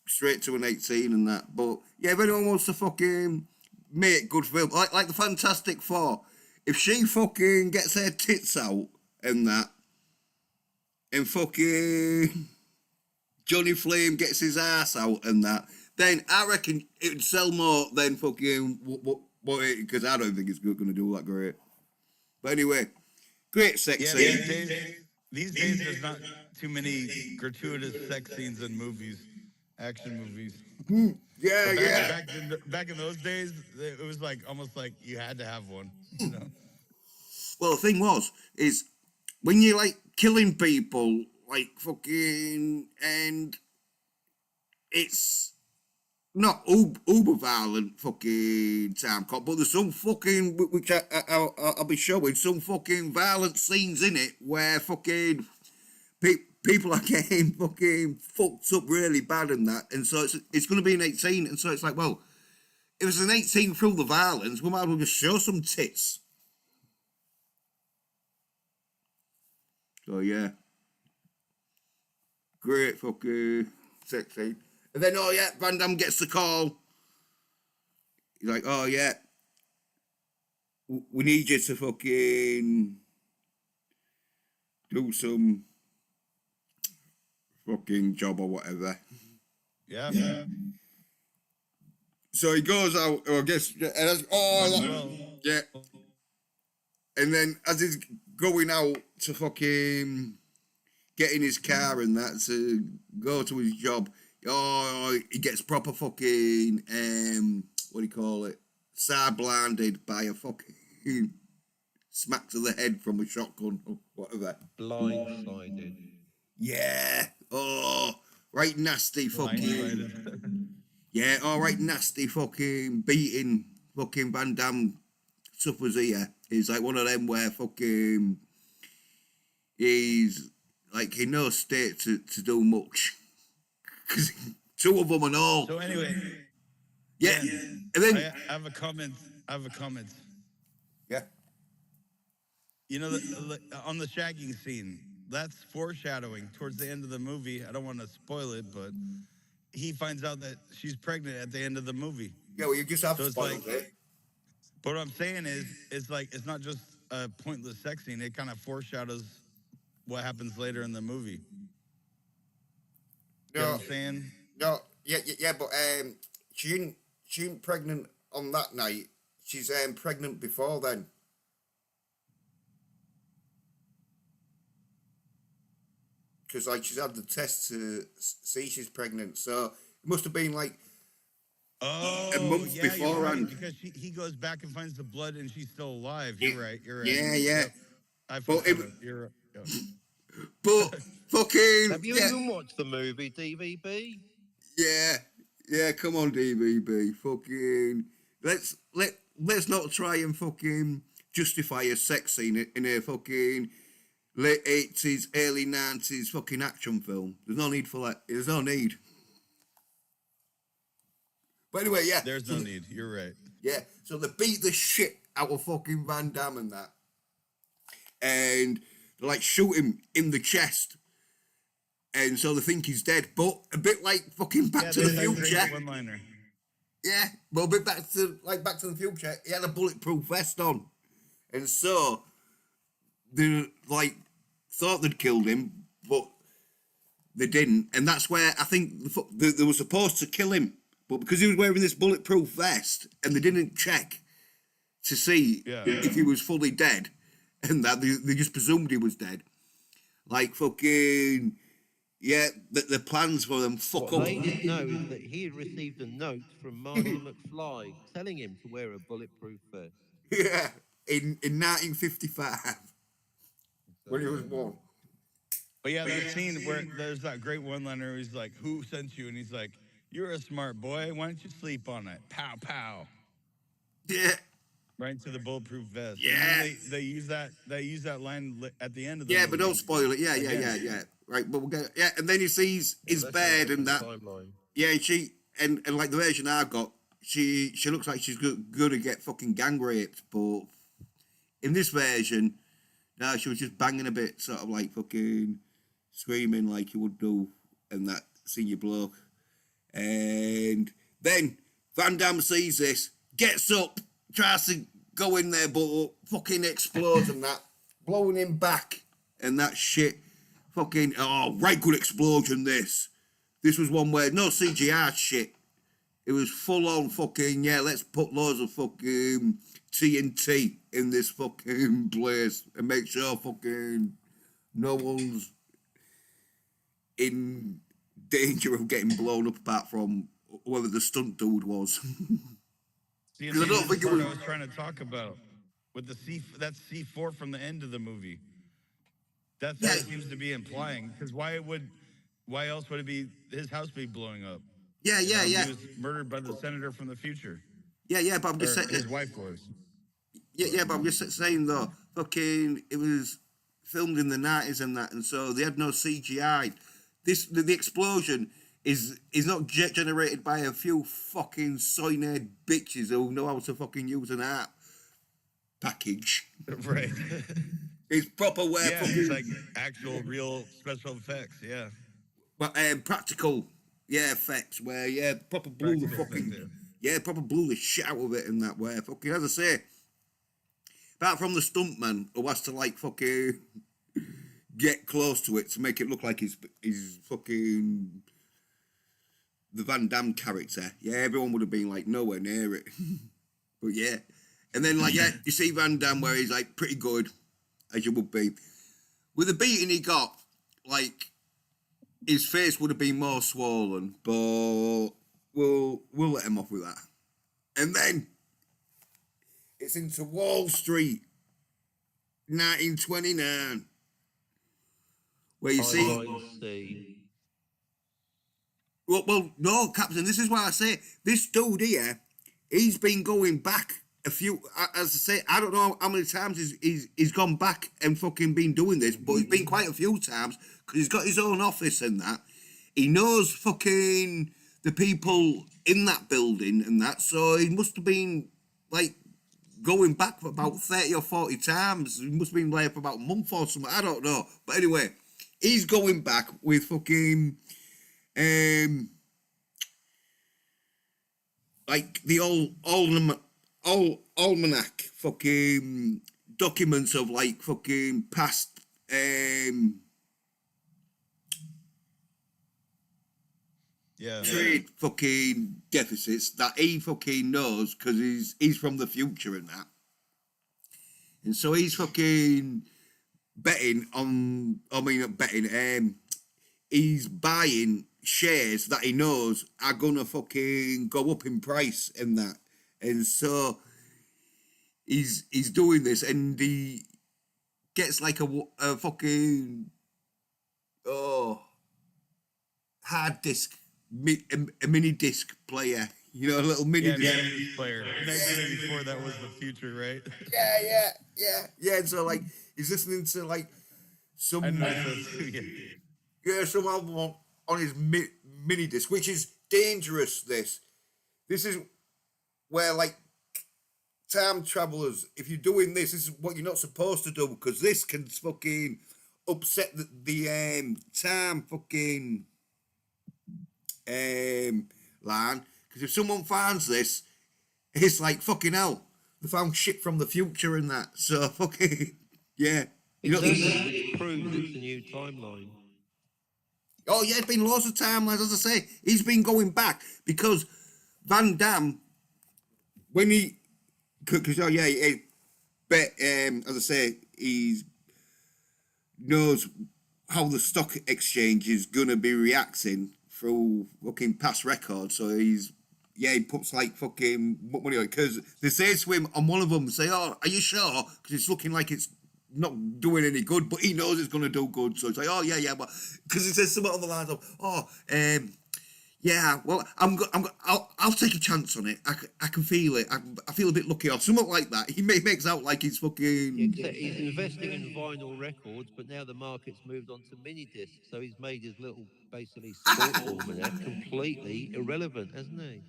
straight to an 18 and that. But yeah, if anyone wants to fucking make good film, like the Fantastic Four, if she fucking gets her tits out and that, and fucking Johnny Flame gets his ass out and that, then I reckon it would sell more than fucking what because I don't think it's going to do that great. But anyway, great sex scene. These days there's not too many gratuitous sex scenes in movies, action movies. Yeah, But yeah. back in those days, it was like almost like you had to have one. You know? Well, the thing is when you're like killing people, like fucking, and it's not uber violent fucking time cop, but there's some fucking, which I'll be showing, some fucking violent scenes in it where fucking people are getting fucking fucked up really bad and that, and so it's going to be an 18, and so it's like, well, if it's an 18 through the violence, we might as well just show some tits. So yeah, great fucking sex scene. And then, oh yeah, Van Damme gets the call. He's like, oh yeah, we need you to fucking do some fucking job or whatever. Yeah. So he goes out, or I guess, yeah. And then as he's going out to fucking get in his car and that to go to his job, he gets proper fucking, what do you call it? Side blinded by a fucking smack to the head from a shotgun or whatever. Blindsided. Yeah. Oh, right nasty fucking. Yeah, all right nasty fucking beating fucking Van Damme suffers here. It's like one of them where fucking he's like in no state to do much. Because two of them and all. So anyway, Yeah. Ben, And then. I have a comment. Yeah. You know, on the shagging scene, that's foreshadowing towards the end of the movie. I don't want to spoil it, but he finds out that she's pregnant at the end of the movie. Yeah, well, you just have So to it's spoil like- it. But what I'm saying is, it's like it's not just a pointless sex scene. It kind of foreshadows what happens later in the movie. You know No, what I'm saying? no, yeah, but she ain't pregnant on that night. She's pregnant before then. Because like she's had the test to see she's pregnant, so it must have been like Oh, a month yeah, you're right, beforehand. because he goes back and finds the blood and she's still alive. You're right. Yeah. Yep. I But fucked up. You're right. Yeah. But fucking Have you even watched the movie DVB? yeah. Come on, DVB. Fucking let's not try and fucking justify a sex scene in a fucking late 80s, early 90s fucking action film. There's no need for that. There's no need. But anyway, yeah. There's no need. You're right. Yeah, so they beat the shit out of fucking Van Damme and that. And they like shoot him in the chest. And so they think he's dead. But a bit like fucking Back to the Future. One-liner. Yeah, but a bit Back to the Future, he had a bulletproof vest on. And so they like thought they'd killed him, but they didn't. And that's where I think they were supposed to kill him. But because he was wearing this bulletproof vest and they didn't check to see if he was fully dead, and that they just presumed he was dead. Like fucking, yeah, the plans for them fuck What up. they didn't know is that he had received a note from Marty McFly telling him to wear a bulletproof vest. Yeah, in 1955 when he was born. But yeah, that scene where there's that great one-liner. He's like, "Who sent you?" And he's like, "You're a smart boy. Why don't you sleep on it?" Pow, pow. Yeah. Right into the bulletproof vest. Yeah. And they use that. They use that line at the end of the Yeah, movie. but don't spoil it. Yeah. Right, but we'll get and then he sees his That's bed a and that. timeline. Yeah, and like the version I got, she looks like she's gonna get fucking gang raped, but in this version, no, she was just banging a bit, sort of like fucking screaming like you would do, and that senior bloke. And then Van Damme sees this, gets up, tries to go in there, but fucking explodes and that, blowing him back and that shit. Fucking, right good explosion this. This was one where, no CGI shit. It was full on fucking, let's put loads of fucking TNT in this fucking place and make sure fucking no one's in danger of getting blown up apart from whoever the stunt dude was. See, and 'Cause I this don't is think the it part was. I was trying to talk about with the that's C4 from the end of the movie. That's Yeah. what it seems to be implying. Because why else would it be his house be blowing up? Yeah, You yeah, know, yeah, he was murdered by the senator from the future, yeah. But I'm just or saying. his wife was. Yeah. But I'm just saying though, fucking, it was filmed in the 90s and that, and so they had no CGI. The explosion is not generated by a few fucking soy-nerd bitches who know how to fucking use an art package. Right. It's proper where Yeah, fucking it's like actual, real special effects. Yeah, practical, yeah, effects where proper blew the practical fucking effects. Yeah. proper blew the shit out of it in that way. Fucking, as I say, apart from the stuntman who has to like fucking get close to it to make it look like he's fucking the Van Damme character. Yeah, everyone would have been like nowhere near it. But yeah, and then like you see Van Damme where he's like pretty good, as you would be. With the beating he got, like his face would have been more swollen, but we'll let him off with that. And then it's into Wall Street, 1929, where you see. see. Well, no, Captain. This is why I say this dude here. He's been going back a few. As I say, I don't know how many times he's gone back and fucking been doing this, but it's been quite a few times because he's got his own office and that. He knows fucking the people in that building and that, so he must have been like going back for about 30 or 40 times. He must have been there for about a month or something. I don't know, but anyway, he's going back with fucking. Like the almanac fucking documents of like fucking past Yeah. trade fucking deficits that he fucking knows because he's from the future and that, and so he's fucking betting on. I mean, not betting. He's buying shares that he knows are gonna fucking go up in price and that, and so he's doing this, and he gets like a fucking hard disk, a mini disc player, you know, a little mini Yeah, disc. DVD player. In 1984, that was the future, right? Yeah. And so like he's listening to like some I noticed that too. Yeah. some album on his mini disc, which is dangerous. This is where like time travelers, if you're doing this is what you're not supposed to do because this can fucking upset the time fucking line. Because if someone finds this, it's like fucking hell. They found shit from the future and that. So fucking yeah. You know, Exactly, which proves it's a new timeline. oh yeah, it's been lots of timelines. As I say, he's been going back because Van Damme, when he, because but as I say, he knows how the stock exchange is gonna be reacting through fucking past records. So he puts like fucking money on it because they say to him on one of them, say, "Oh, are you sure?" Because it's looking like it's not doing any good, but he knows it's gonna do good. So it's like, "Oh yeah, but," because he says something on the lines of, yeah, well, I'll take a chance on it. I can feel it. I feel a bit lucky or something like that. He makes out like he's fucking. Except he's investing in vinyl records, but now the market's moved on to mini discs, so he's made his little, basically, sports almanac completely irrelevant, hasn't he?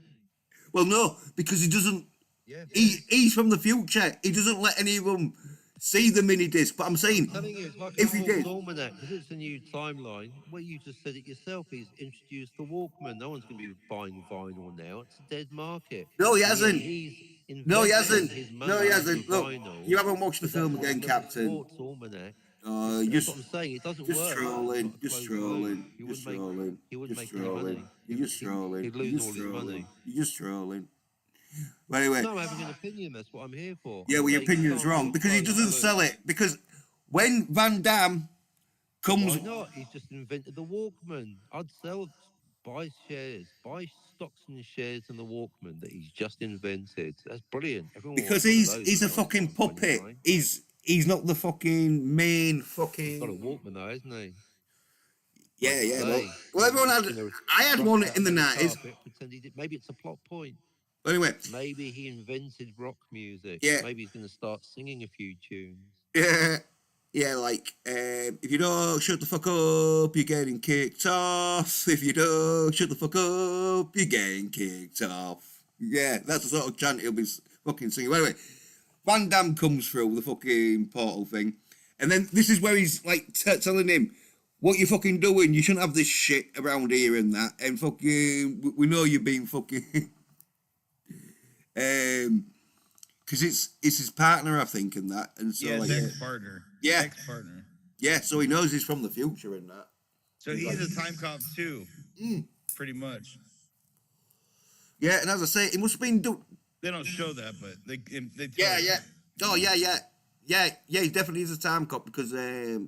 Well, no, because he doesn't. Yeah. He's from the future. He doesn't let any of them see the mini disc. But I'm saying, I'm telling you, it's like if a he sports did, almanac, because it's a new timeline. Well, you just said it yourself. He's introduced the Walkman. No one's going to be buying vinyl now. It's a dead market. no, he And yet hasn't. he's No, he investing hasn't. his No, money he into hasn't. Look, vinyl. you haven't watched the But film that's again, like a Captain. sports almanac. You That's just, what I'm saying. It doesn't just work. trolling, It's not a just closed loop. trolling, He just wouldn't make. trolling, He wouldn't just make any money. trolling. You're just trolling. He'd You're lose just all his money. trolling. You're just trolling. But anyway, No, I'm having an opinion. That's what I'm here for. yeah, I'm well, your saying you opinion's can't wrong have a because he closed doesn't loop. sell it. Because when Van Damme comes, Why not? He's just invented the Walkman. I'd sell buy shares, buy stocks and shares in the Walkman that he's just invented. That's brilliant. Everyone Because wants one of those he's at a some fucking point when you're puppet. dying. He's not the fucking main He's got a fucking. Walkman though, hasn't he? Yeah, Like you yeah. say, Well, everyone he's had. gonna I had strut one out in the onto the nineties. carpet, pretend he did. Maybe it's a plot point. Anyway, Maybe he invented rock music. yeah, Maybe he's going to start singing a few tunes. yeah, yeah. Like, if you don't shut the fuck up, you're getting kicked off. If you don't shut the fuck up, you're getting kicked off. Yeah, that's the sort of chant he'll be fucking singing. Anyway, Van Damme comes through the fucking portal thing, and then this is where he's like telling him, "What you fucking doing? You shouldn't have this shit around here and that." And fucking, we know you've been fucking, because it's his partner, I think, and that, and so Yeah, like, his ex-partner. Yeah. Ex-partner. yeah, so he knows he's from the future and that. So he's a time cop too, Mm. pretty much. Yeah, and as I say, it must have been done. They don't show that, but they tell Yeah, you. yeah. Oh, yeah. He definitely is a time cop because, yeah,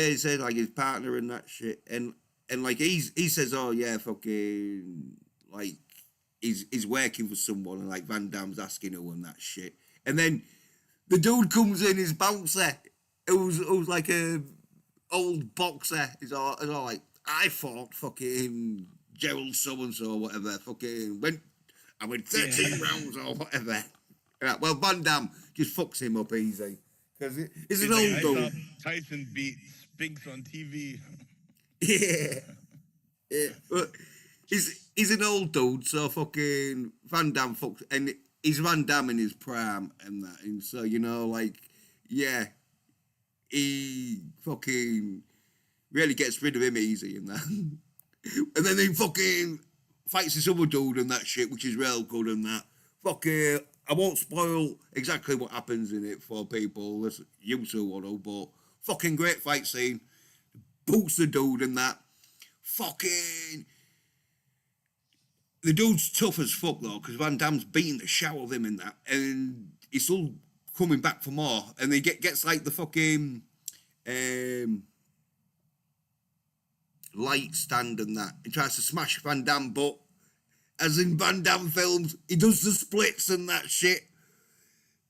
he said like his partner and that shit, and like he says, oh yeah, fucking like he's working for someone, and like Van Damme's asking who and that shit, and then the dude comes in, his bouncer, it was like a old boxer, is all like, I fought fucking Gerald so and so or whatever, fucking I went 13 rounds or whatever. Yeah, well, Van Damme just fucks him up easy. Because it's an old I dude. saw Tyson beat Spinks on TV. Yeah. Yeah. But he's an old dude, so fucking Van Damme fucks, and he's Van Damme in his prime and that. And so, you know, like, yeah, he fucking really gets rid of him easy and that. And then he fucking fights this other dude and that shit, which is real good and that. Fucking, I won't spoil exactly what happens in it for people, unless you two want to, but fucking great fight scene. Boots the dude and that. Fucking. The dude's tough as fuck though, because Van Damme's beating the shit out of him in that, and he's still coming back for more. And he gets like the fucking light stand and that. He tries to smash Van Damme, but as in Van Damme films, he does the splits and that shit.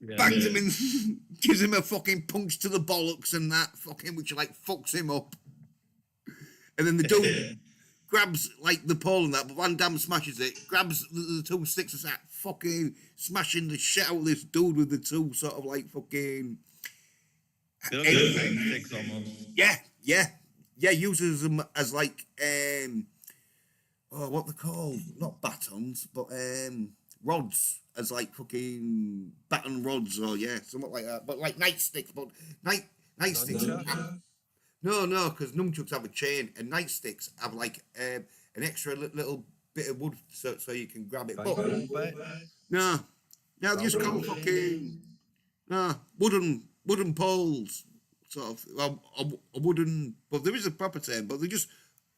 Yeah, Bangs him in, gives him a fucking punch to the bollocks and that, fucking, which like fucks him up. And then the dude grabs like the pole and that, but Van Damme smashes it, grabs the two sticks and that, fucking smashing the shit out of this dude with the two sort of like fucking. They look like sticks almost. Yeah, uses them as like what they're called, not batons, but rods, as like fucking baton rods or something like that. But like nightsticks, but nightsticks. No, because nunchucks have a chain, and nightsticks have like an extra little bit of wood so you can grab it. But no, they just call fucking wooden poles, sort of a wooden. Well, there is a proper term, but they're just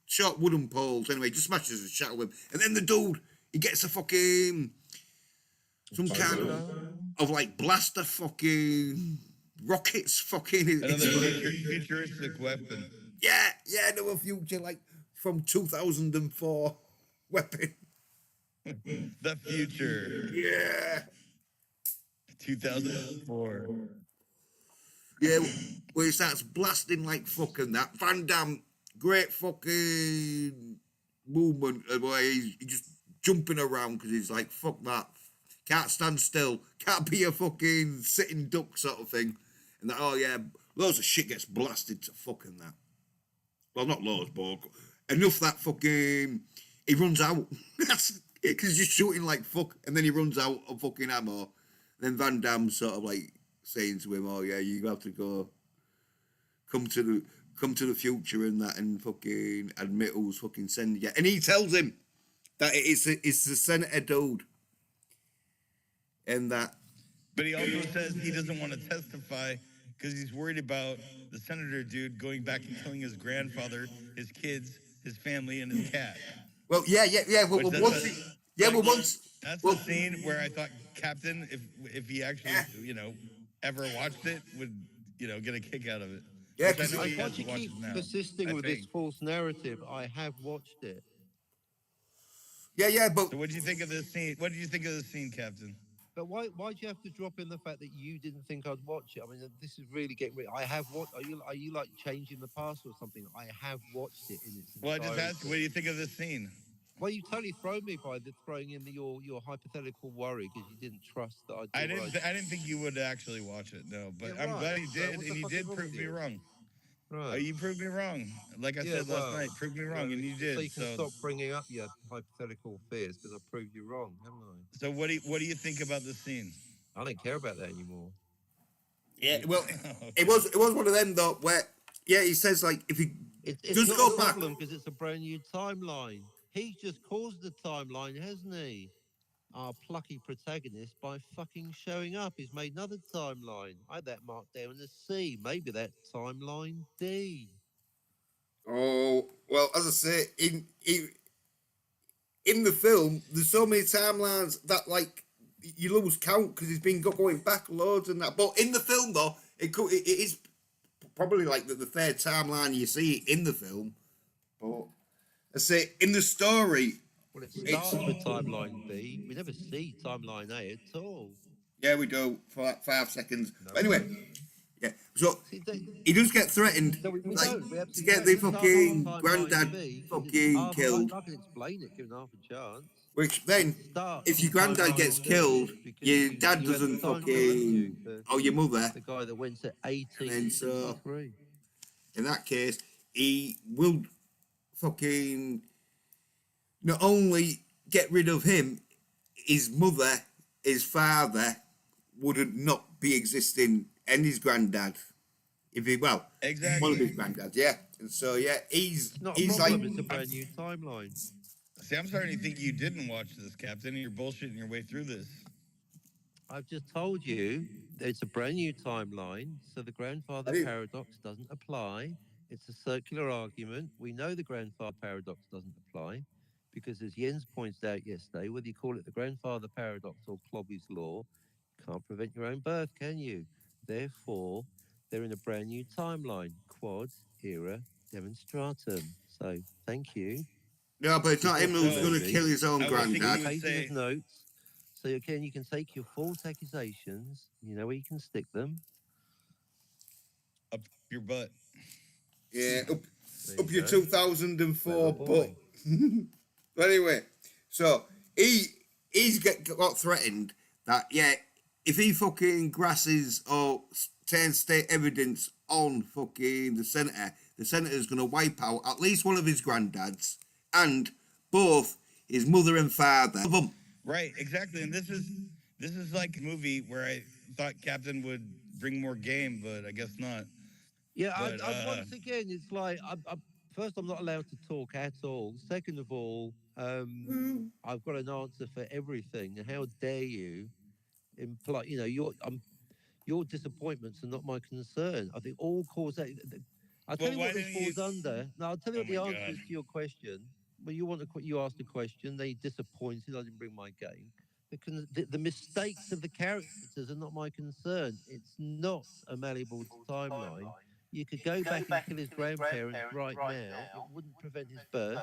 short wooden poles. Anyway, just smashes the shit out of him, and then the dude he gets a fucking some kind of like blaster fucking rockets fucking. Another futuristic weapon. Yeah, no future like from 2004 weapon. The future. Yeah. 2004. Yeah, where he starts blasting like fucking that. Van Damme, great fucking movement where he's just jumping around because he's like, fuck that. Can't stand still. Can't be a fucking sitting duck sort of thing. And that, oh yeah, loads of shit gets blasted to fucking that. Well, not loads, but enough that fucking he runs out. Because he's just shooting like fuck, and then he runs out of fucking ammo. Then Van Damme sort of like saying to him, "Oh yeah, you have to go, come to the future and that, and fucking admit who's fucking sending you." And he tells him that it's the Senator dude, and that. But he also says he doesn't want to testify because he's worried about the senator dude going back and killing his grandfather, his kids, his family, and his cat. Well, yeah. Well, once. That's the scene where I thought Captain, if he actually, ever watched it, would, get a kick out of it. Yeah, Which I know I he thought has you to watch keep it now, persisting I with this think. false narrative. I have watched it. Yeah, but So what do you think of this scene? What did you think of this scene, Captain? But why do you have to drop in the fact that you didn't think I'd watch it? I mean, this is really getting. I have watched. Are you like changing the past or something? I have watched it in its Well, I just entirety. asked, what do you think of this scene? Well, you totally thrown me by throwing in your hypothetical worry because you didn't trust that I'd I do what didn't. I didn't think you would actually watch it. No, but Yeah, I'm right. glad you So did, what and the you fuck is did wrong prove with me you? wrong. Right. You proved me wrong. Like I said last night, proved me wrong, and you did. So you can stop bringing up your hypothetical fears because I proved you wrong, haven't I? So what do you think about this scene? I don't care about that anymore. yeah, well, Okay. it was one of them though where he says like if he It's just not go a back. problem because it's a brand new timeline. He's just caused the timeline, hasn't he? Our plucky protagonist by fucking showing up. He's made another timeline. I had that marked down in the C. Maybe that timeline D. Oh well, as I say, in the film, there's so many timelines that like you lose count because he's been going back loads and that. But in the film, though, it is probably like the third timeline you see in the film. But I say in the story, Well, it starts with timeline B. We never see timeline A at all. yeah, we do for like 5 seconds. No, But anyway, yeah. So See, he does get threatened, we like don't. We to absolutely get don't. the It starts with fucking timeline granddad B 'cause fucking killed. I can explain it, given half a chance. Which then, It starts if your with granddad timeline gets B killed, because your dad you had the doesn't time to, didn't you? fucking. Oh, your mother. The guy that went to And then so 1863. in that case, he will fucking not only get rid of him, his mother, his father wouldn't not be existing, and his granddad. If he Exactly. one of his granddads, yeah. And so he's It's not a he's problem. like It's a brand new timeline. See, I'm starting to think you didn't watch this, Captain, and you're bullshitting your way through this. I've just told you that it's a brand new timeline, so the grandfather I didn't- paradox doesn't apply. It's a circular argument. We know the grandfather paradox doesn't apply because, as Jens pointed out yesterday, whether you call it the grandfather paradox or Clobby's law, you can't prevent your own birth, can you? Therefore, they're in a brand new timeline, quad era demonstratum. So, thank you. no, but it's not him who's going to kill his own I was thinking granddad. you would Page say- of notes. So again, you can take your false accusations. You know where you can stick them. Up your butt. Yeah, There up you your go. 2004 Clever butt. boy. But anyway, so he's got threatened that if he fucking grasses or turns state evidence on fucking the senator's gonna wipe out at least one of his granddads and both his mother and father of them. Right, exactly. And this is like a movie where I thought Captain would bring more game, but I guess not. Yeah, But, once again, it's like first, I'm not allowed to talk at all. Second of all, I've got an answer for everything. And how dare you imply? You know, your disappointments are not my concern. I think all cause that. I'll tell Well, you why what this didn't you- falls under. No, I'll tell you Oh what the my answer God. is to your question. Well, you asked a question. They disappointed. I didn't bring my game. The mistakes of the characters are not my concern. It's not a malleable timeline. You could go back and kill his grandparents right now. It wouldn't prevent his birth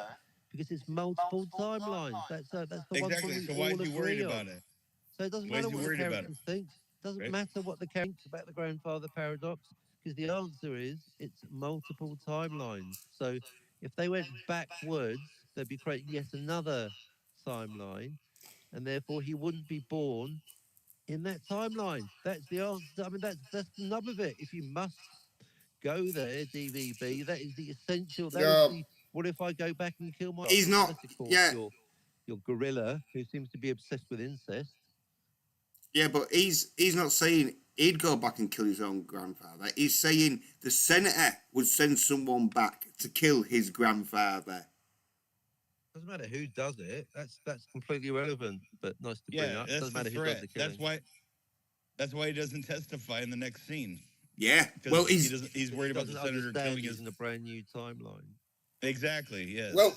because it's multiple timelines. That's the one Exactly. thing So we why all are you worried agree about on. it? So it doesn't Why is matter he what the worried about characters think. Doesn't Right. matter what the character thinks about the grandfather paradox because the answer is it's multiple timelines. So if they went backwards, they'd be creating yet another timeline, and therefore he wouldn't be born in that timeline. That's the answer. I mean, that's the nub of it. If you must go there, DVB, that is the essential. That Yeah. is the. What if I go back and kill my? He's not- unless, of course, yeah. Your gorilla who seems to be obsessed with incest. Yeah, but he's not saying he'd go back and kill his own grandfather. He's saying the senator would send someone back to kill his grandfather. Doesn't matter who does it. That's completely irrelevant. But nice to bring Yeah, up. that's Doesn't the matter who threat. does the killing. That's why he doesn't testify in the next scene. Yeah, 'Cause well, he's worried about the Doesn't senator understand killing he's his. in a brand new timeline. Exactly. Yes. well,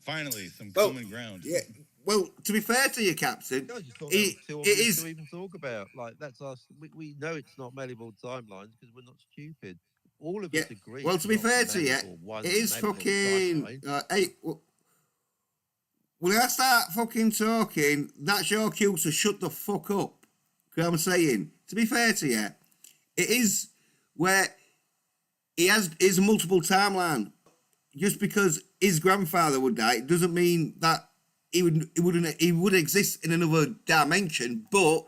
finally, some well, common ground. yeah. Well, to be fair to you, Captain, I just thought It- there was it too is- to even talk about. Like that's us. We know it's not malleable timelines because we're not stupid. All of us Yeah, agree. well, it's to be not fair to you, malleable, one it is malleable fucking. timeline. when I start fucking talking, that's your cue to shut the fuck up. Because I'm saying, to be fair to you, it is where he has is a multiple timeline. Just because his grandfather would die, it doesn't mean that he would exist in another dimension, but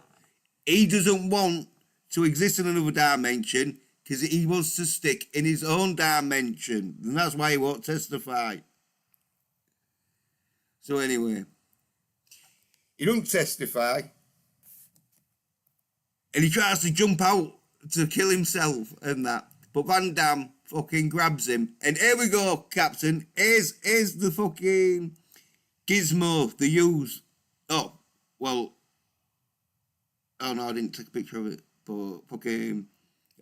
he doesn't want to exist in another dimension because he wants to stick in his own dimension, and that's why he won't testify. So anyway, he don't testify, and he tries to jump out to kill himself and that, but Van Damme fucking grabs him, and here we go, Captain. Here's the fucking gizmo they use. Oh, well. Oh no, I didn't take a picture of it, but fucking.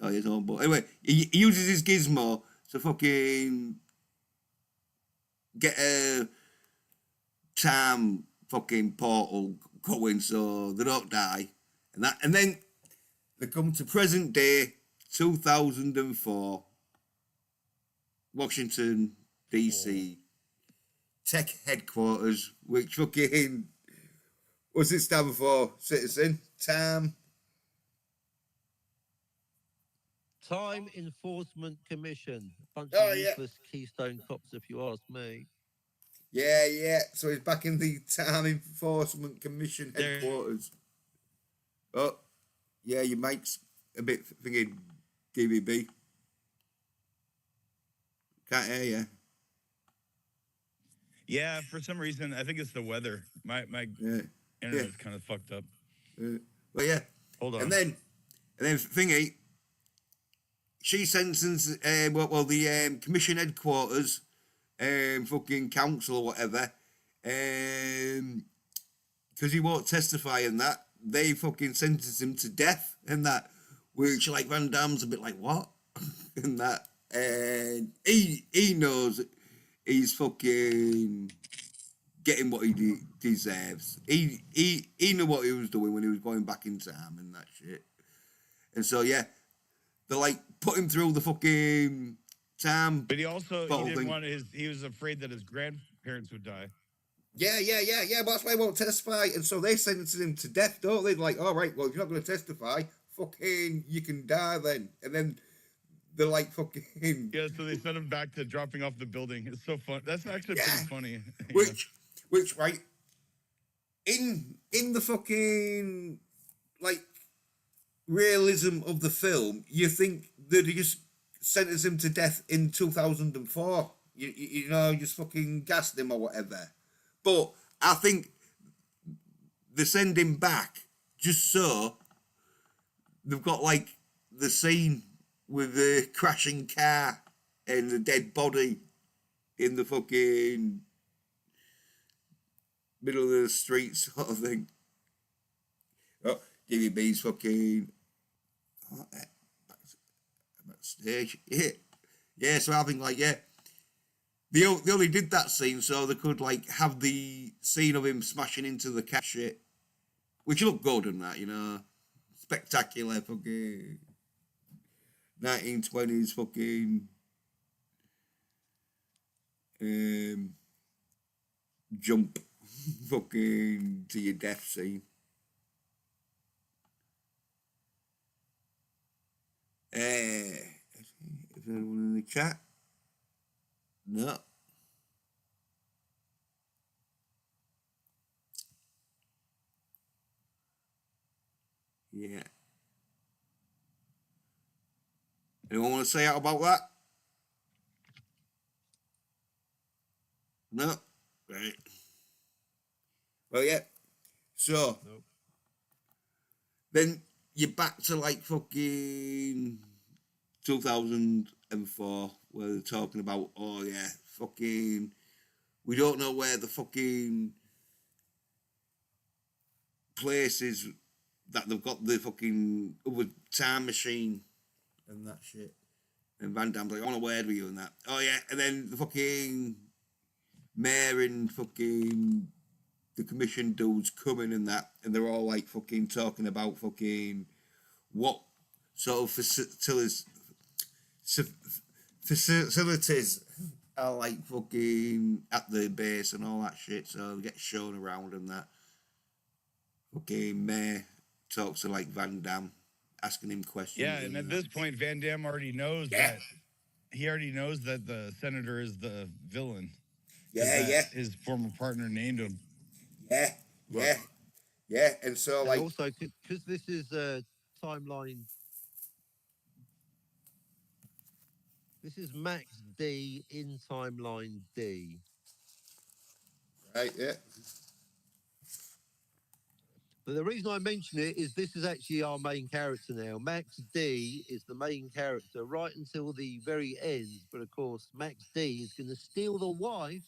Oh, he's on. But anyway, he uses his gizmo to fucking get a time fucking portal going so they don't die. And then they come to present day 2004. Washington, D.C. Tech headquarters, which fucking, what's it stand for, citizen? Time Enforcement Commission. Bunch Oh, of yeah. useless Keystone cops, if you ask me. Yeah. So he's back in the Time Enforcement Commission headquarters. Oh, yeah, your mic's a bit thinking DVB. Can't hear you. Yeah, for some reason, I think it's the weather. My Yeah. internet's kind of fucked up. Well, yeah. Hold on. And then thingy, she sentences the commission headquarters, fucking council or whatever, because he won't testify in that. They fucking sentence him to death and that, which like Van Damme's a bit like what, and that, and he knows he's fucking getting what he deserves. He knew what he was doing when he was going back in time and that shit. And so yeah, they're like put him through the fucking time. But he didn't thing. want he was afraid that his grandparents would die. Yeah. But that's why he won't testify. And so they sentence him to death, don't they? Like, all right, well, if you're not going to testify, fucking, you can die then. And then they're like, fucking. Yeah, so they sent him back to dropping off the building. It's so fun. That's actually pretty funny. Which, right, in the fucking, like, realism of the film, you think that he just sentenced him to death in 2004. You know, just fucking gassed him or whatever. But I think they send him back just so they've got, like, the scene with the crashing car and the dead body in the fucking middle of the street sort of thing. Oh, DVB's fucking backstage. Yeah, so I think like, yeah, they only did that scene so they could like have the scene of him smashing into the cat shit, which looked good and that, you know, spectacular fucking 1920s fucking jump fucking to your death scene. Is there anyone in the chat? No. Yeah. Anyone want to say out about that? No? Right. Well, yeah. So, Nope. then you're back to like fucking 2004 where they're talking about, oh yeah, fucking, we don't know where the fucking place is that they've got the fucking other time machine and that shit. And Van Damme's like, I want a word with you and that. Oh yeah, and then the fucking mayor and fucking the commission dudes coming and that, and they're all like fucking talking about fucking what sort of facilities are like fucking at the base and all that shit, so they get shown around and that. Fucking May talks to like Van Damme, asking him questions. Yeah, and at that. this point, Van Damme already knows Yeah. that he already knows that the senator is the villain. 'cause Yeah, that yeah, His former partner named him. yeah, yeah, yeah, and so And like, also, because this is a timeline, this is Max D in timeline D. right, yeah, But the reason I mention it is this is actually our main character now. Max D is the main character right until the very end. But of course, Max D is going to steal the wife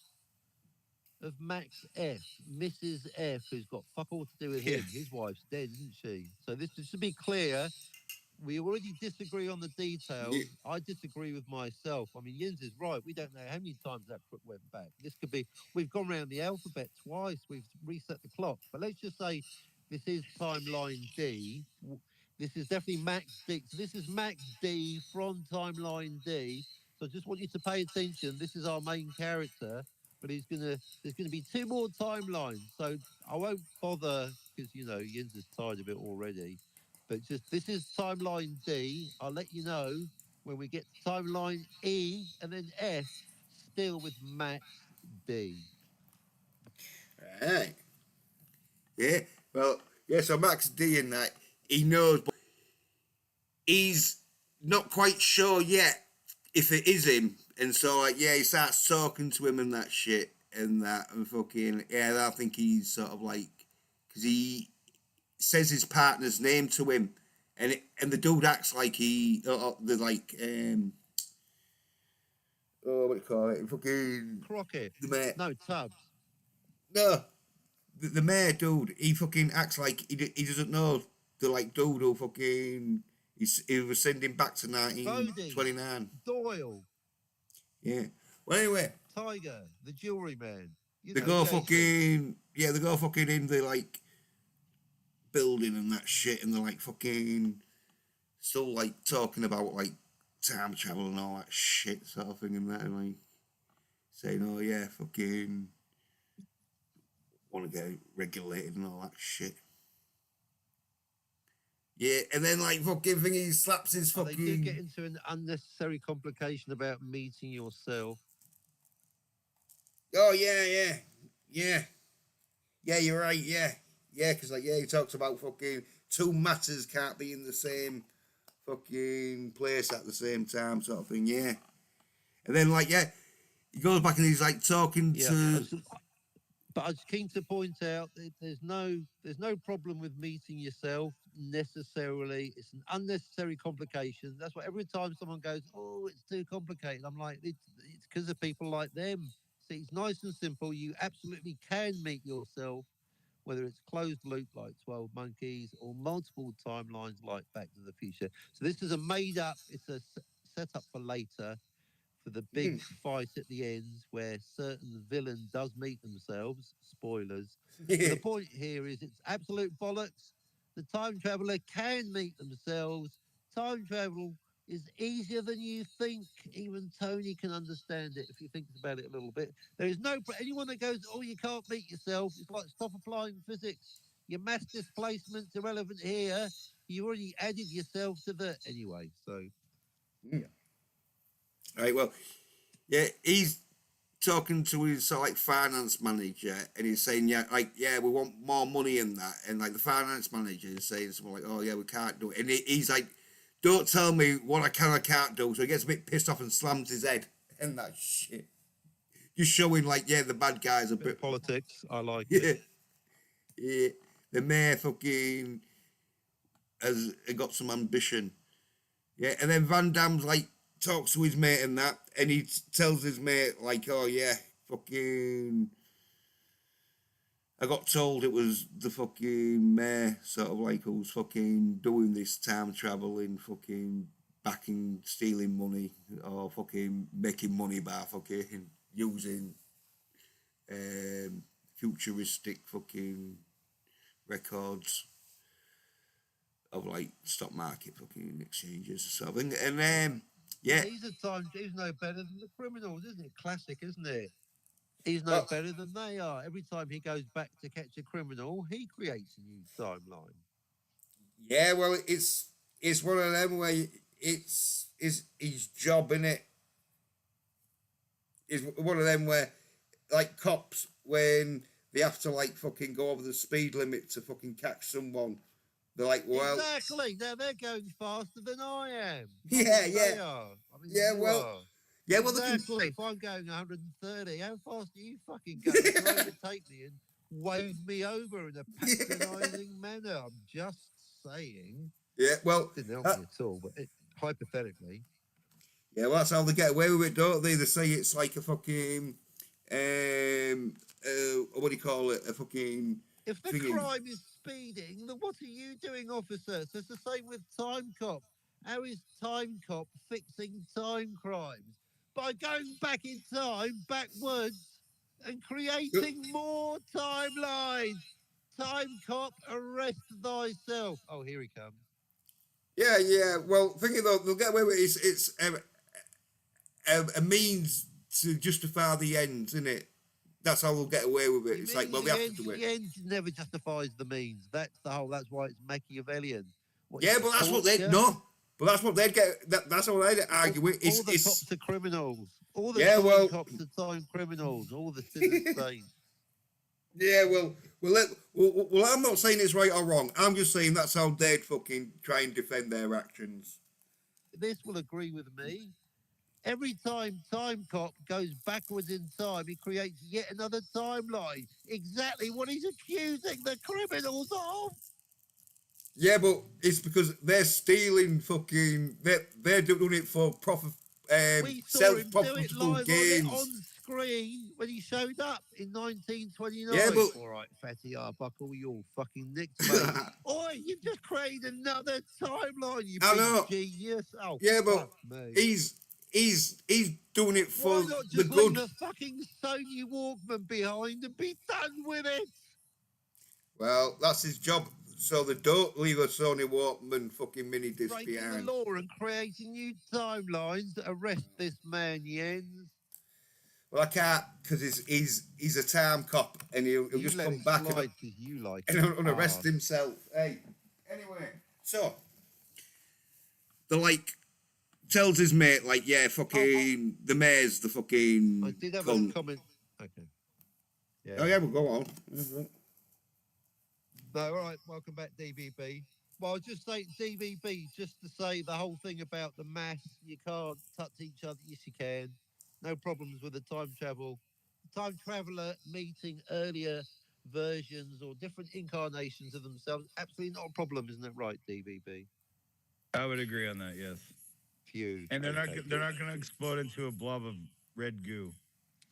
of Max F, Mrs. F, who's got fuck all to do with him. Yeah. His wife's dead, isn't she? So this, just to be clear, we already disagree on the details. Yeah. I disagree with myself. I mean, Jens is right. We don't know how many times that crook went back. This could be, we've gone around the alphabet twice. We've reset the clock. But let's just say this is timeline D. This is definitely Max D. So this is Max D from timeline D. So I just want you to pay attention. This is our main character, but there's gonna be 2 more timelines. So I won't bother because Jens is tired of it already. But just this is timeline D. I'll let you know when we get to timeline E and then F, still with Max D. right, yeah. Well, yeah. So Max D and that he knows, but he's not quite sure yet if it is him, and so like, yeah, he starts talking to him and that shit and that and fucking yeah. I think he's sort of like because he says his partner's name to him, and the dude acts like he the like oh what do you call it fucking Crockett. the mayor No, Tubbs. no the mayor dude he fucking acts like he doesn't know the like dude who fucking he was sending back to 1929. Doyle. Yeah. Well anyway, Tiger. The jewelry man. they go Jason. fucking yeah they go fucking in the like building and that shit and they're like fucking still like talking about like time travel and all that shit sort of thing and that and like saying oh yeah fucking want to get regulated and all that shit. Yeah, and then like fucking thing he slaps his They do fucking get into an unnecessary complication about meeting yourself. oh yeah you're right yeah because like yeah he talks about fucking 2 matters can't be in the same fucking place at the same time sort of thing yeah and then like yeah he goes back and he's like talking to But I was keen to point out that there's no problem with meeting yourself necessarily. It's an unnecessary complication. That's why every time someone goes, "Oh, it's too complicated," I'm like, it's because of people like them. See, it's nice and simple. You absolutely can meet yourself, whether it's closed loop like 12 Monkeys or multiple timelines like Back to the Future. So this is a made up. It's a setup for later. For the big fight at the end where certain villain does meet themselves. Spoilers. yeah. The point here is it's absolute bollocks. The time traveler can meet themselves. Time travel is easier than you think. Even Tony can understand it if he thinks about it a little bit. There is no anyone that goes, "Oh, you can't meet yourself." It's like stop applying physics. Your mass displacement's irrelevant here. You already added yourself to the anyway. So Right, well, yeah, he's talking to his like finance manager, and he's saying, yeah, like, yeah, we want more money in that, and like the finance manager is saying something like, oh yeah, we can't do it, and he's like, don't tell me what I can or can't do, so he gets a bit pissed off and slams his head, and that shit, just showing like, yeah, the bad guys a bit politics. I like yeah, it. yeah, the mayor fucking has got some ambition, yeah, and then Van Damme's like. Talks to his mate and that, and he tells his mate like, "Oh yeah, fucking." I got told it was the fucking mayor, sort of like who's fucking doing this time traveling, fucking backing, stealing money, or fucking making money by fucking using futuristic fucking records of like stock market fucking exchanges or something, and Yeah. He's no better than the criminals, isn't it? Classic, isn't it? He's no Well, better than they are. Every time he goes back to catch a criminal, he creates a new timeline. yeah. Well, it's one of them where it's his job in it. Is one of them where like cops when they have to like fucking go over the speed limit to fucking catch someone. They're like, well, Exactly. Now they're going faster than I am. yeah, They yeah, are. I mean, yeah. you Well, are. yeah. Well, they can. Exactly. If I'm going 130, how fast are you fucking going? You can overtake me and wave me over in a patronising manner. I'm just saying. Yeah. Well, Didn't help me at all, but hypothetically. yeah. Well, that's how they get away with it, don't they? They say it's like a fucking what do you call it? A fucking If the thingy. crime is speeding, then what are you doing, officer? So it's the same with Time Cop. How is Time Cop fixing time crimes? By going back in time, backwards, and creating more timelines. Time Cop, arrest thyself. Oh, here he comes. Yeah, yeah. Well, thinking though, they'll get away with it. It's a means to justify the ends, isn't it? That's how they'll get away with it. You It's like, mean well, they have to do the it. end never justifies the means. That's the whole. That's why it's Machiavellian. What, Yeah, it's but that's what they torture? no. But that's what they'd get. That's how they'd argue it. All the It's cops are criminals. All the Yeah, time well- cops are time criminals. All the sinners saints. yeah. Well, I'm not saying it's right or wrong. I'm just saying that's how they'd fucking try and defend their actions. This will agree with me. Every time Time Cop goes backwards in time, he creates yet another timeline. Exactly what he's accusing the criminals of. Yeah, but it's because they're stealing fucking. They're doing it for profit. We saw him do it Self-profitable live gains. on screen when he showed up in 1929. Yeah, but- All right, Fatty Arbuckle, you're fucking nicked, mate. Oi, you've just created another timeline, you I big know. genius. Oh, Yeah, but fuck me. he's doing it for Why not the just good. leave a fucking Sony Walkman behind and be done with it? Well, that's his job. So they don't leave a Sony Walkman fucking mini disc Breaking the behind. law and creating new timelines. Arrest this man, Jens. Well, I can't because he's a time cop and he'll You just let come it back slide 'cause you like and, it. and arrest Ah. himself. Hey, anyway, so the like tells his mate like, yeah, fucking the mayor's the fucking. I did have cunt. a comment. Okay. Yeah. Oh yeah, well go on. No, all right. Welcome back, DVB. Well, I'll just say DVB, just to say the whole thing about the mass. You can't touch each other. Yes, you can. No problems with the time travel. Time traveler meeting earlier versions or different incarnations of themselves. Absolutely not a problem, isn't it right, DVB? I would agree on that. Yes, Phew. and they're Okay, not going to explode into a blob of red goo.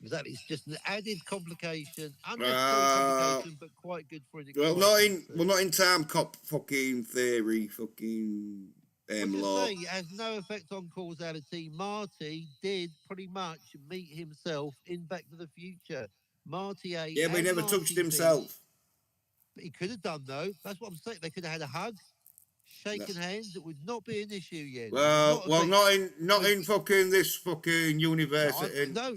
Exactly. It's just an added complication, unnecessary complication, but quite good for an Well, exciting not in time cop fucking theory, fucking law. Saying it has no effect on causality. Marty did pretty much meet himself in Back to the Future. Marty A. Yeah, but he and never Marty touched B. himself. But he could have done though. That's what I'm saying. They could have had a hug, shaken hands. It would not be an issue yet. Not in fucking this fucking universe. No,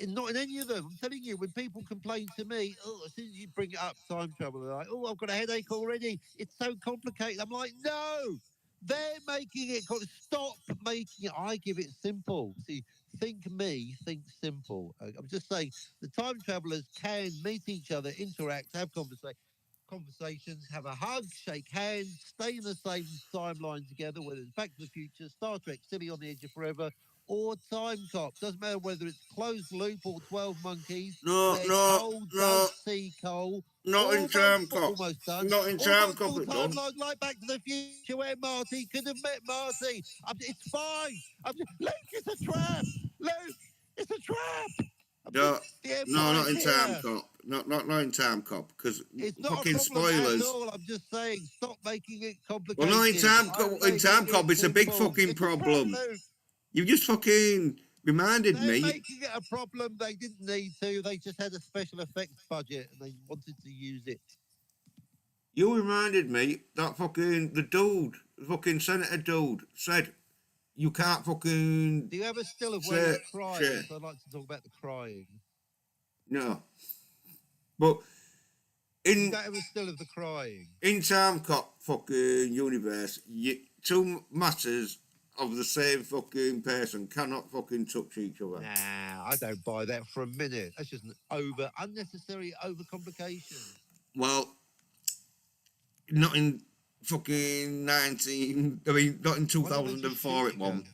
not in any of them. I'm telling you, when people complain to me, oh, as soon as you bring it up, time travel, they're like, oh, I've got a headache already. It's so complicated. I'm like, no, they're making it. Stop making it. I give it simple. See, think me, think simple. I'm just saying, the time travelers can meet each other, interact, have conversations, have a hug, shake hands, stay in the same timeline together, whether it's Back to the Future, Star Trek, Silly on the Edge of Forever, or Time Cop. Doesn't matter whether it's Closed Loop or 12 Monkeys. No, Doug C. Cole. not in time cop. Almost done. Not in time cop. It done. Timeline like Back to the Future where Marty could have met Marty. It's fine. Luke, it's a trap. Luke, it's a trap. No, not in Empire's time here. cop. Not in time cop because It's not fucking a problem spoilers. at all. I'm just saying, stop making it complicated. Well, not in time I'm cop. In making time it cop, it's a big simple. fucking It's a trap, problem. Luke. You just fucking reminded They're me. making it a problem. They didn't need to. They just had a special effects budget and they wanted to use it. You reminded me that fucking the dude, the fucking senator dude, said, you can't fucking Do you have a still of where he's Shit, crying? shit. So I'd like to talk about the crying. no. But You in don't have a still of the crying. Time Cop fucking universe, two matters of the same fucking person cannot fucking touch each other. Nah, I don't buy that for a minute. That's just an unnecessary overcomplication. Well, not in fucking 19. I mean, not in Why don't they just 2004. shoot It won. again?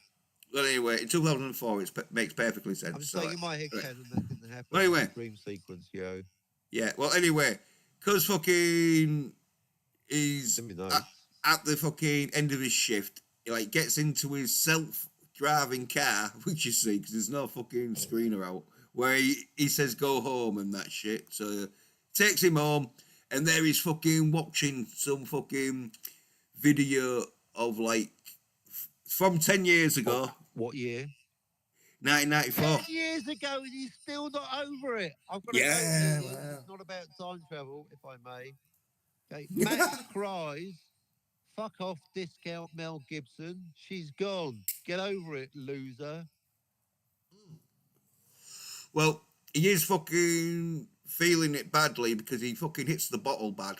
Well, anyway, in 2004, it makes perfectly sense. I'm so, saying in my head right. canon that didn't happen. Well, anyway. It's a dream sequence, yo. Yeah. Well, anyway, because fucking he's Let me know. at the fucking end of his shift, he like gets into his self-driving car, which you see because there's no fucking screener out, where he says go home and that shit. So takes him home, and there he's fucking watching some fucking video of like from 10 years ago, What year? 1994. 10 years ago, and he's still not over it. I've got to Yeah, go to this. wow. It's not about time travel, if I may. Okay, Max cries. Fuck off, discount Mel Gibson. She's gone. Get over it, loser. Well, he is fucking feeling it badly because he fucking hits the bottle bad.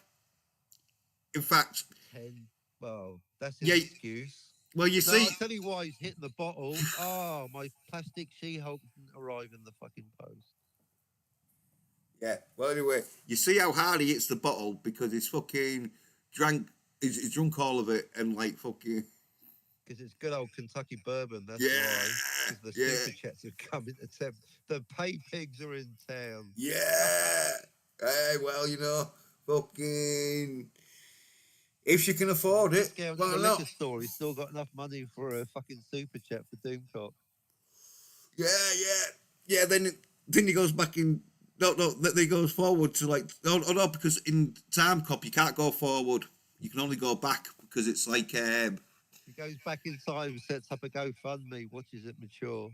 In fact, 10. Well, that's his Yeah, excuse. well, you No, see, I'll tell you why he's hitting the bottle. Oh, my plastic She-Hulk didn't arrive in the fucking post. yeah. Well, anyway, you see how hard he hits the bottle because he's fucking drank. He's drunk all of it and like fucking. Because it's good old Kentucky bourbon, that's Yeah, why. Because the yeah. super chats have come into town. The pay pigs are in town. Yeah. Hey, well, you know, fucking. If she can afford it, Discount why at the not? liquor store. He's still got enough money for a fucking super chat for Doomcock. Yeah. Then he goes back in. No. Then he goes forward to like. No, because in Time Cop you can't go forward. You can only go back because it's like. He goes back in time and sets up a GoFundMe, watches it mature.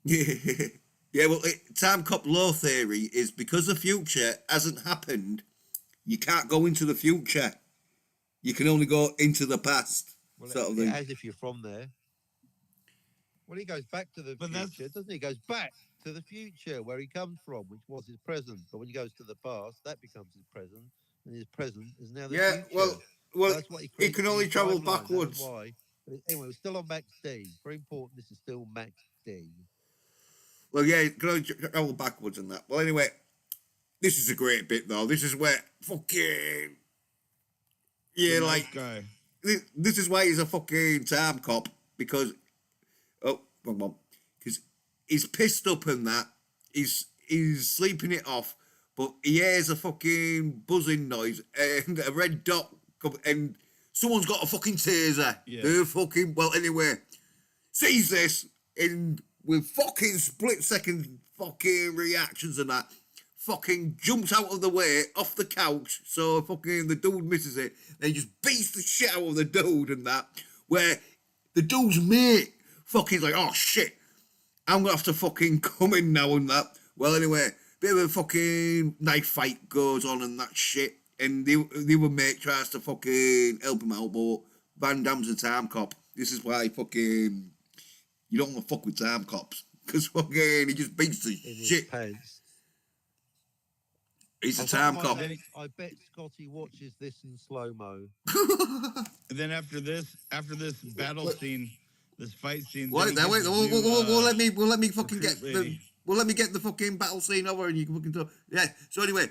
Yeah. Well, Time Cop law theory is because the future hasn't happened. You can't go into the future. You can only go into the past. Well, Sort of thing. as if you're from there. Well, he goes back to the But that's- future, doesn't he? He goes back to the future where he comes from, which was his present. But when he goes to the past, that becomes his present, and his present is now the Yeah. future. Well, That's what he creates can in only his travel timeline, that's backwards. why. But anyway, we're still on Max D. Very important. This is still Max D. Well, yeah, you can only travel backwards and that. Well, anyway, this is a great bit though. This is where fucking yeah, The like nice guy. this is why he's a fucking Time Cop because wrong one. Because he's pissed up and that he's sleeping it off, but he hears a fucking buzzing noise and a red dot come and someone's got a fucking taser. Yeah. They're fucking well anyway. Sees this and with fucking split second fucking reactions and that. Fucking jumps out of the way off the couch, so fucking the dude misses it. Then he just beats the shit out of the dude and that. Where the dude's mate fucking like, oh shit, I'm gonna have to fucking come in now and that. Well, anyway, bit of a fucking knife fight goes on and that shit. And the other mate tries to fucking help him out, but Van Damme's a Time Cop. This is why fucking you don't want to fuck with Time Cops because fucking he just beats the In his shit. pants. He's a I've got Time my Cop. notes. I bet Scotty watches this in slow mo. And then after this battle scene, this fight scene. Wait, then he wait, gets we'll, to do, we'll let me fucking recruit get the lady. let me get the fucking battle scene over and you can fucking talk. Yeah. So anyway,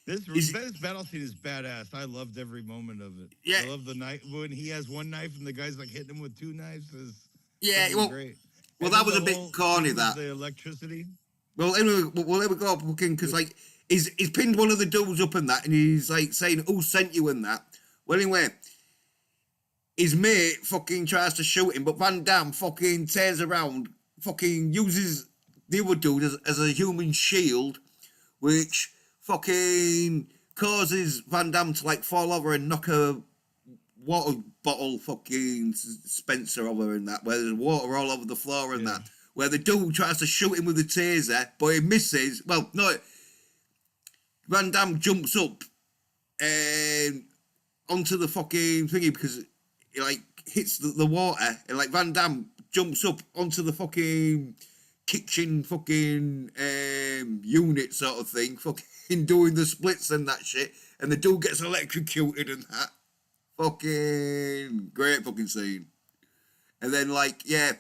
This Is- battle scene is badass. I loved every moment of it. Yeah. I love the knife when he has one knife and the guy's like hitting him with two knives. Is yeah. fucking Well, great. well, And that then was the a bit whole corny. scene with That. the electricity. Well, anyway, well, there we go, fucking, because like he's pinned one of the dudes up and that, and he's like saying, "Who sent you?" and that. Well, anyway, his mate fucking tries to shoot him, but Van Damme fucking turns around, fucking uses the other dude as a human shield, which fucking causes Van Damme to like fall over and knock a water bottle fucking Spencer over and that, where there's water all over the floor and Yeah. that. Where the dude tries to shoot him with a taser, but he misses. Well, no, Van Damme jumps up onto the fucking thingy because, like, hits the water, and like Van Damme jumps up onto the fucking kitchen fucking unit sort of thing, fucking doing the splits and that shit, and the dude gets electrocuted and that. Fucking great fucking scene. And then like, yeah,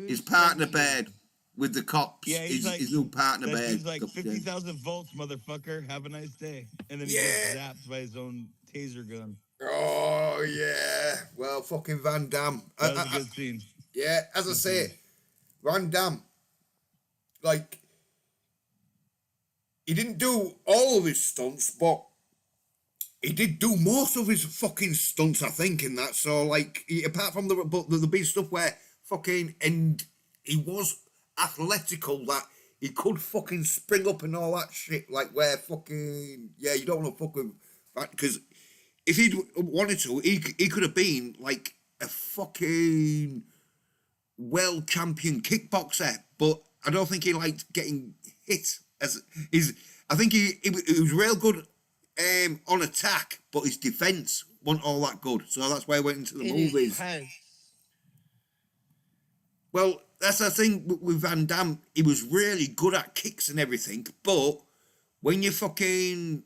his partner bed with the cops. Yeah, he's like, his new partner that bed. dude's like 50,000 volts, motherfucker. Have a nice day. And then he gets zapped by his own taser gun. Oh yeah, well, fucking Van Damme. That was a good scene. Yeah, as I say, Van Damme, like, he didn't do all of his stunts, but he did do most of his fucking stunts, I think, in that. So, like, apart from the big stuff where fucking, and he was athletical, that he could fucking spring up and all that shit, like, where fucking, yeah, you don't want to fuck with that, because if he'd wanted to, he could have been, like, a fucking world champion kickboxer, but I don't think he liked getting hit. I think he was real good on attack, but his defense wasn't all that good. So that's why he went into the movies. Well, that's the thing with Van Damme. He was really good at kicks and everything, but when you're fucking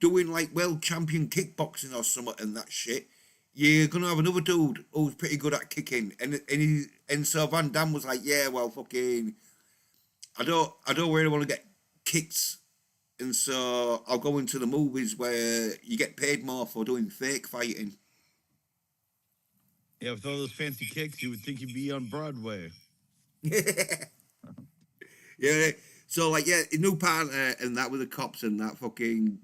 doing like world champion kickboxing or something and that shit, you're gonna have another dude who's pretty good at kicking, and so Van Damme was like, yeah, well, fucking, I don't really want to get kicked, and so I'll go into the movies where you get paid more for doing fake fighting. Yeah, with all those fancy kicks, you would think you'd be on Broadway. Yeah, so like, yeah, his new partner and that with the cops and that fucking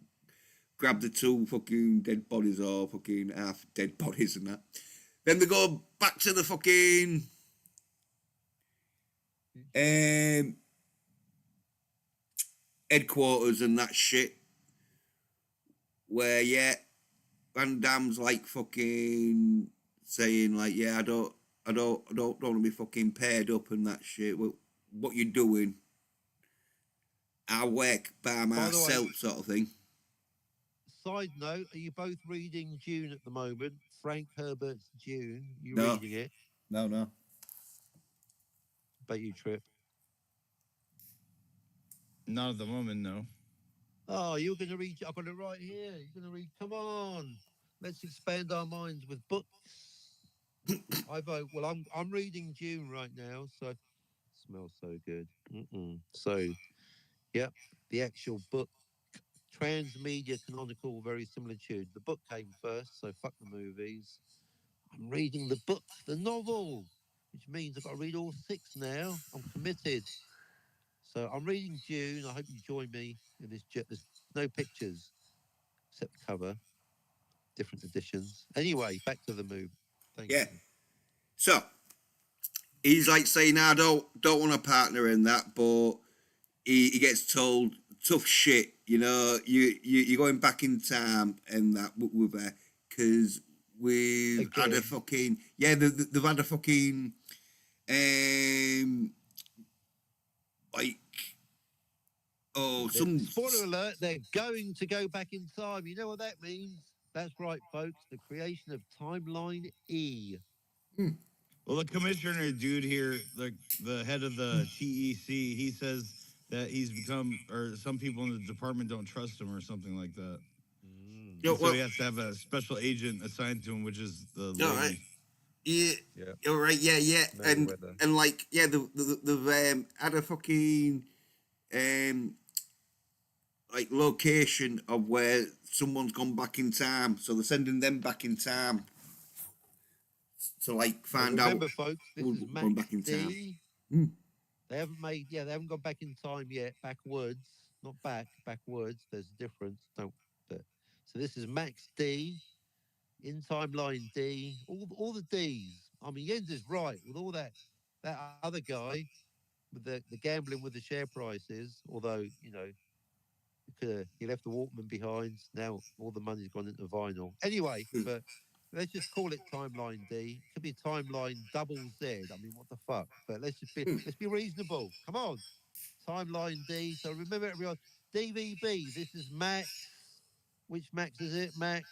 grab the two fucking dead bodies or fucking half dead bodies and that. Then they go back to the fucking headquarters and that shit. Where, yeah, Van Damme's like fucking saying like, yeah, I don't want to be fucking paired up and that shit. What you doing? I work by myself, sort of thing. Side note, are you both reading Dune at the moment? Frank Herbert's Dune. You No. reading it? No. Bet you trip. Not at the moment, no. Oh, you're going to read. I've got it right here. You're going to read. Come on, let's expand our minds with books. I vote. Well, I'm reading Dune right now, so it smells so good. So, yep, the actual book, Transmedia Canonical, very similar tune. The book came first, so fuck the movies. I'm reading the book, the novel, which means I've got to read all 6 now. I'm committed. So I'm reading Dune. I hope you join me in this. There's no pictures except the cover, different editions. Anyway, back to the movie. Thank you. So he's like saying, I don't want a partner in that, but he gets told tough shit. You know, you're going back in time and that with her because we've had a fucking they've had a fucking like, some spoiler alert, they're going to go back in time. You know what that means? That's right, folks. The creation of Timeline E. Well, the commissioner dude here, the head of the TEC, he says that he's become, or some people in the department don't trust him or something like that. So he has to have a special agent assigned to him, which is the lady. Right. Yeah. All right. Yeah. And like, yeah, the had a fucking like location of where someone's gone back in time, so they're sending them back in time to like find out. Remember, folks, this is Max back in time. They haven't gone back in time yet. Backwards, not backwards. There's a difference. So this is Max D in Timeline D. All the D's. I mean, Jens is right with all that other guy with the gambling with the share prices. Although he left the Walkman behind. Now all the money's gone into vinyl. Anyway, but let's just call it Timeline D. It could be Timeline double Z. I mean, what the fuck? But let's be reasonable. Come on, Timeline D. So remember, everyone, DVB. This is Max. Which Max is it? Max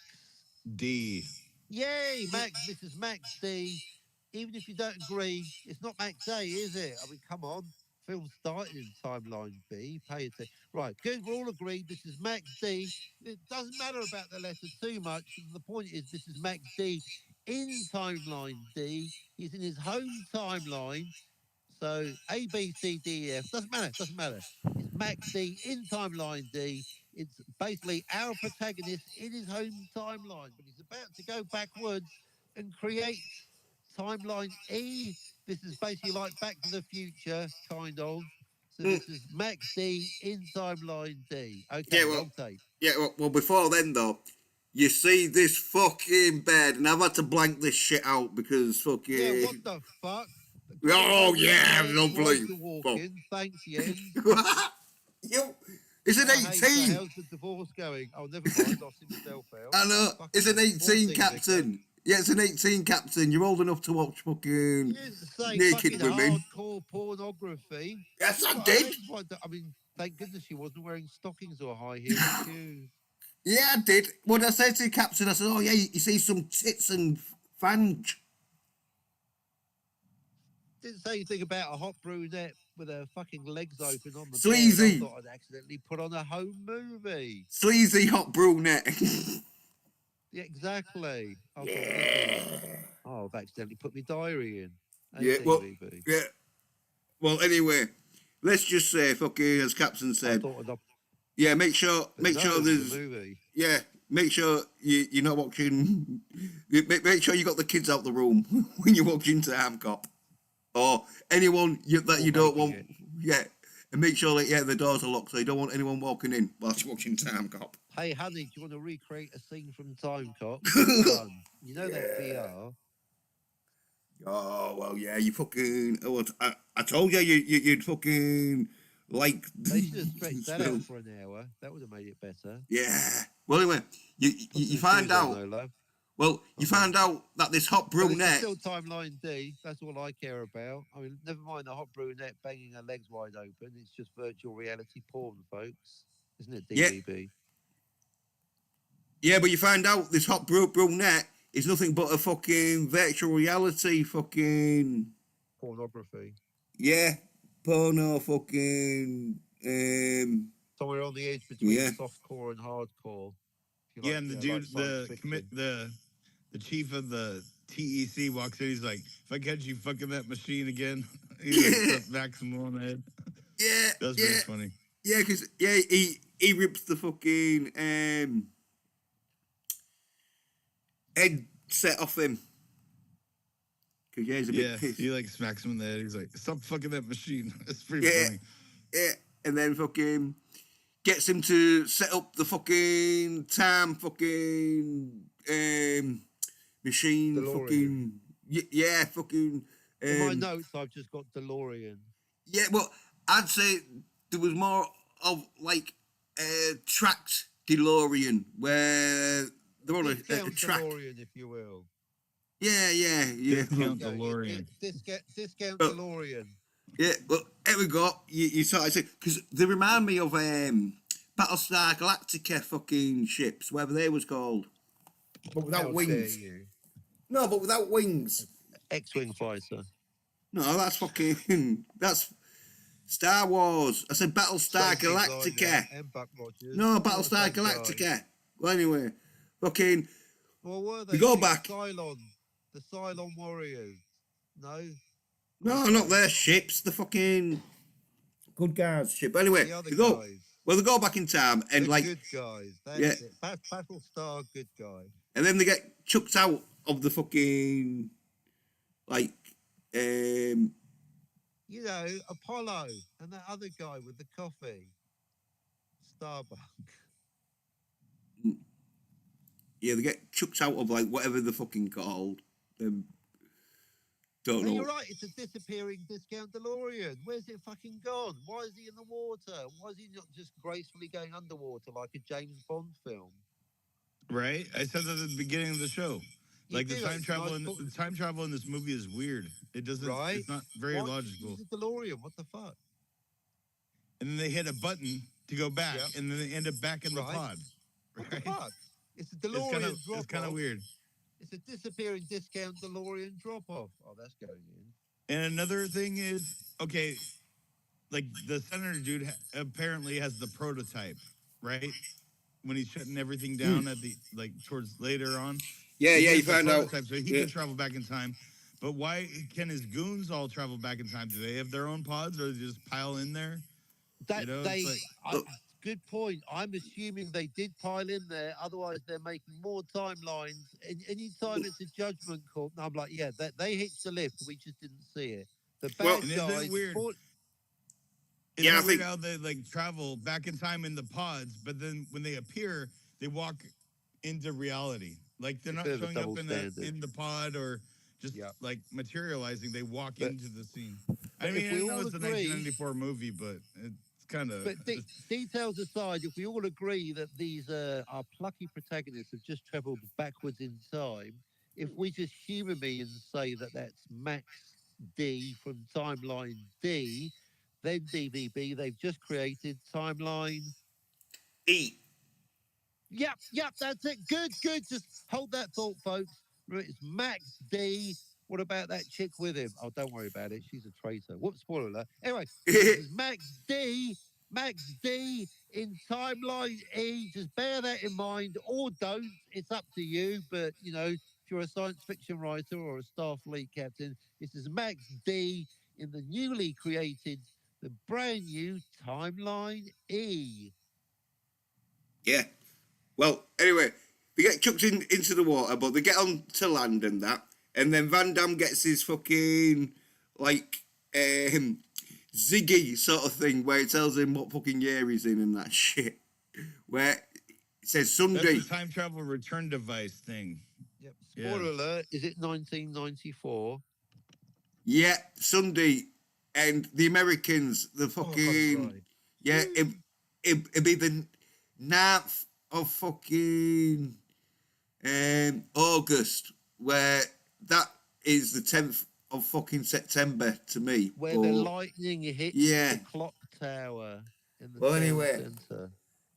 D. Yay, Max! This is Max D. Even if you don't agree, it's not Max A, is it? I mean, come on. Film started in timeline B. Pay attention. Right, good. We're all agreed. This is Max D. It doesn't matter about the letter too much. The point is, this is Max D in timeline D. He's in his home timeline. So A, B, C, D, E, F. Doesn't matter. Doesn't matter. It's Max D in timeline D. It's basically our protagonist in his home timeline, but he's about to go backwards and create timeline E. This is basically like Back to the Future, kind of. So Mm. this is Max D in timeline D. Okay, Yeah, well- roll tape. Yeah, well, before then though, you see this fucking bed, and I've had to blank this shit out because fucking. Yeah, what the fuck? Oh, yeah, Yen, lovely. right to walk Fuck. in. Thanks, Yen. Yo, it's an Oh, hey, so 18. how's the divorce going? Oh, never mind. I'll see myself out. I know. Fucking It's an 18, divorcing, Captain. Yeah, it's an 18, Captain. You're old enough to watch You fucking. didn't say Naked fucking women. hardcore pornography. Yes, I But did. I mean, thank goodness she wasn't wearing stockings or high heeled shoes. Yeah, I did. When I said to the Captain, I said, "Oh yeah, you see some tits and fange." Didn't say anything about a hot brunette with her fucking legs open on the Sleazy. bed. I thought I'd accidentally put on a home movie. Sleazy hot brunette. Yeah, exactly. I thought, Yeah. oh, I've accidentally put my diary in. Yeah, well, ATVB. yeah. Well, anyway, let's just say, fucking, as Captain I said, thought I'd yeah, make sure no, it's a there's, movie. yeah, make sure you're not watching. Make sure you got the kids out the room when you're watching Time Cop, or anyone that Or you don't making want. Yeah, and make sure that the doors are locked so you don't want anyone walking in whilst you're watching Time Cop. Hey, honey, do you want to recreate a scene from Time Cop? Done. You know that VR. Oh well, yeah, you fucking. Oh, I told you you'd fucking like. They should have stretched that film. out for an hour. That would have made it better. Yeah. Well, anyway, you Put some find shoes on, out. though, love. Well, you Okay. found out that this hot But it's brunette. still timeline D. That's all I care about. I mean, never mind the hot brunette banging her legs wide open. It's just virtual reality porn, folks. Isn't it, Yeah. DVB? Yeah, but you find out this hot brunette is nothing but a fucking virtual reality fucking. Pornography. Yeah, porno fucking. Somewhere on the edge between Yeah. softcore and hardcore. If you Yeah, like, and the like dude, science fiction. the chief of the TEC walks in. He's like, "If I catch you fucking that machine again," he like smacks him on the head. Yeah. That's yeah. very funny. Yeah, because he rips the fucking headset off him. Because he's a Yeah, bit pissed. he like smacks him in the head. He's like, "Stop fucking that machine." It's pretty Yeah. funny. Yeah, and then fucking gets him to set up the fucking time fucking machine. DeLorean. Fucking yeah, fucking. In my notes, I've just got DeLorean. Yeah, well, I'd say there was more of like a tracked DeLorean where they're on a Discount track. DeLorean, if you will. Yeah. Discount Okay, DeLorean. Discount Oh. DeLorean. Yeah, well, here we go. You sort of say, because they remind me of Battlestar Galactica fucking ships, whatever they was called. But without How wings. dare you. No, but without wings. X-Wing fighter. No, that's fucking, that's Star Wars. I said Battlestar Safety Galactica. Glider and Buck Rogers. No, All the Battlestar same guy. Galactica. Well, anyway, fucking, Well, were they? We go The back. Cylon. The Cylon Warriors. No? no, not their ships, the fucking good guys ship. But anyway, The other they go, guys. well, they go back in time and The like, good guys. That's Yeah. it. Battlestar good guy. and then they get chucked out of the fucking, like, You know, Apollo and that other guy with the coffee. Starbuck. yeah, they get chucked out of like whatever they're fucking called. Don't No, know. you're right. It's a disappearing discount DeLorean. Where's it fucking gone? Why is he in the water? Why is he not just gracefully going underwater like a James Bond film? Right? I said that at the beginning of the show. You Like the did, time travel I in thought- the time travel in this movie is weird. It doesn't. Right? It's not very What? logical. It's a DeLorean. What the fuck? And then they hit a button to go back, Yep. and then they end up back in the Right. pod. What the Right? fuck? It's a It's DeLorean kind of drop it's kind of weird. It's a disappearing discount DeLorean drop off. Oh, that's going in. And another thing is, okay, like the senator dude apparently has the prototype, right? When he's shutting everything down at the like towards later on. Yeah, He yeah, you has the found out. prototype, so he Yeah. can travel back in time. But why can his goons all travel back in time? Do they have their own pods, or they just pile in there? That You know, they, it's like, good point. I'm assuming they did pile in there. Otherwise, they're making more timelines. And anytime it's a judgment call, I'm like, yeah, they hitched the lift. We just didn't see it. The Well- bad and isn't guys. it weird? Isn't Yeah, I it weird think- how they like travel back in time in the pods, but then when they appear, they walk into reality. Like they're It's a not bit of a showing up double standard. in the pod or just Yep. like materializing. They walk But- into the scene. but I mean, if I we know all it's a agree- 1994 movie, but it's kind of. But details aside, if we all agree that these our plucky protagonists have just travelled backwards in time, if we just humour me and say that that's Max D from Timeline D, then DVB, they've just created Timeline. Eat. Yep, that's it. Good. Just hold that thought, folks. Right, it's Max D. What about that chick with him? Oh, don't worry about it. She's a traitor. Whoops, spoiler alert. Anyway, this is Max D in Timeline E. Just bear that in mind or don't. It's up to you. But, you know, if you're a science fiction writer or a Starfleet captain, this is Max D in the newly created, the brand new Timeline E. Yeah. Well, anyway, they get chucked into the water, but they get on to land and that. And then Van Damme gets his fucking, like, Ziggy sort of thing where it tells him what fucking year he's in and that shit. Where it says Sunday. That's the time travel return device thing. Yep. Yeah. Spoiler alert, is it 1994? Yeah, Sunday. And the Americans, the fucking. Right. Yeah, it'd be the 9th of fucking August, where that is the 10th of fucking September to me. Where But the lightning hits Yeah. the clock tower in the Well, town anyway, centre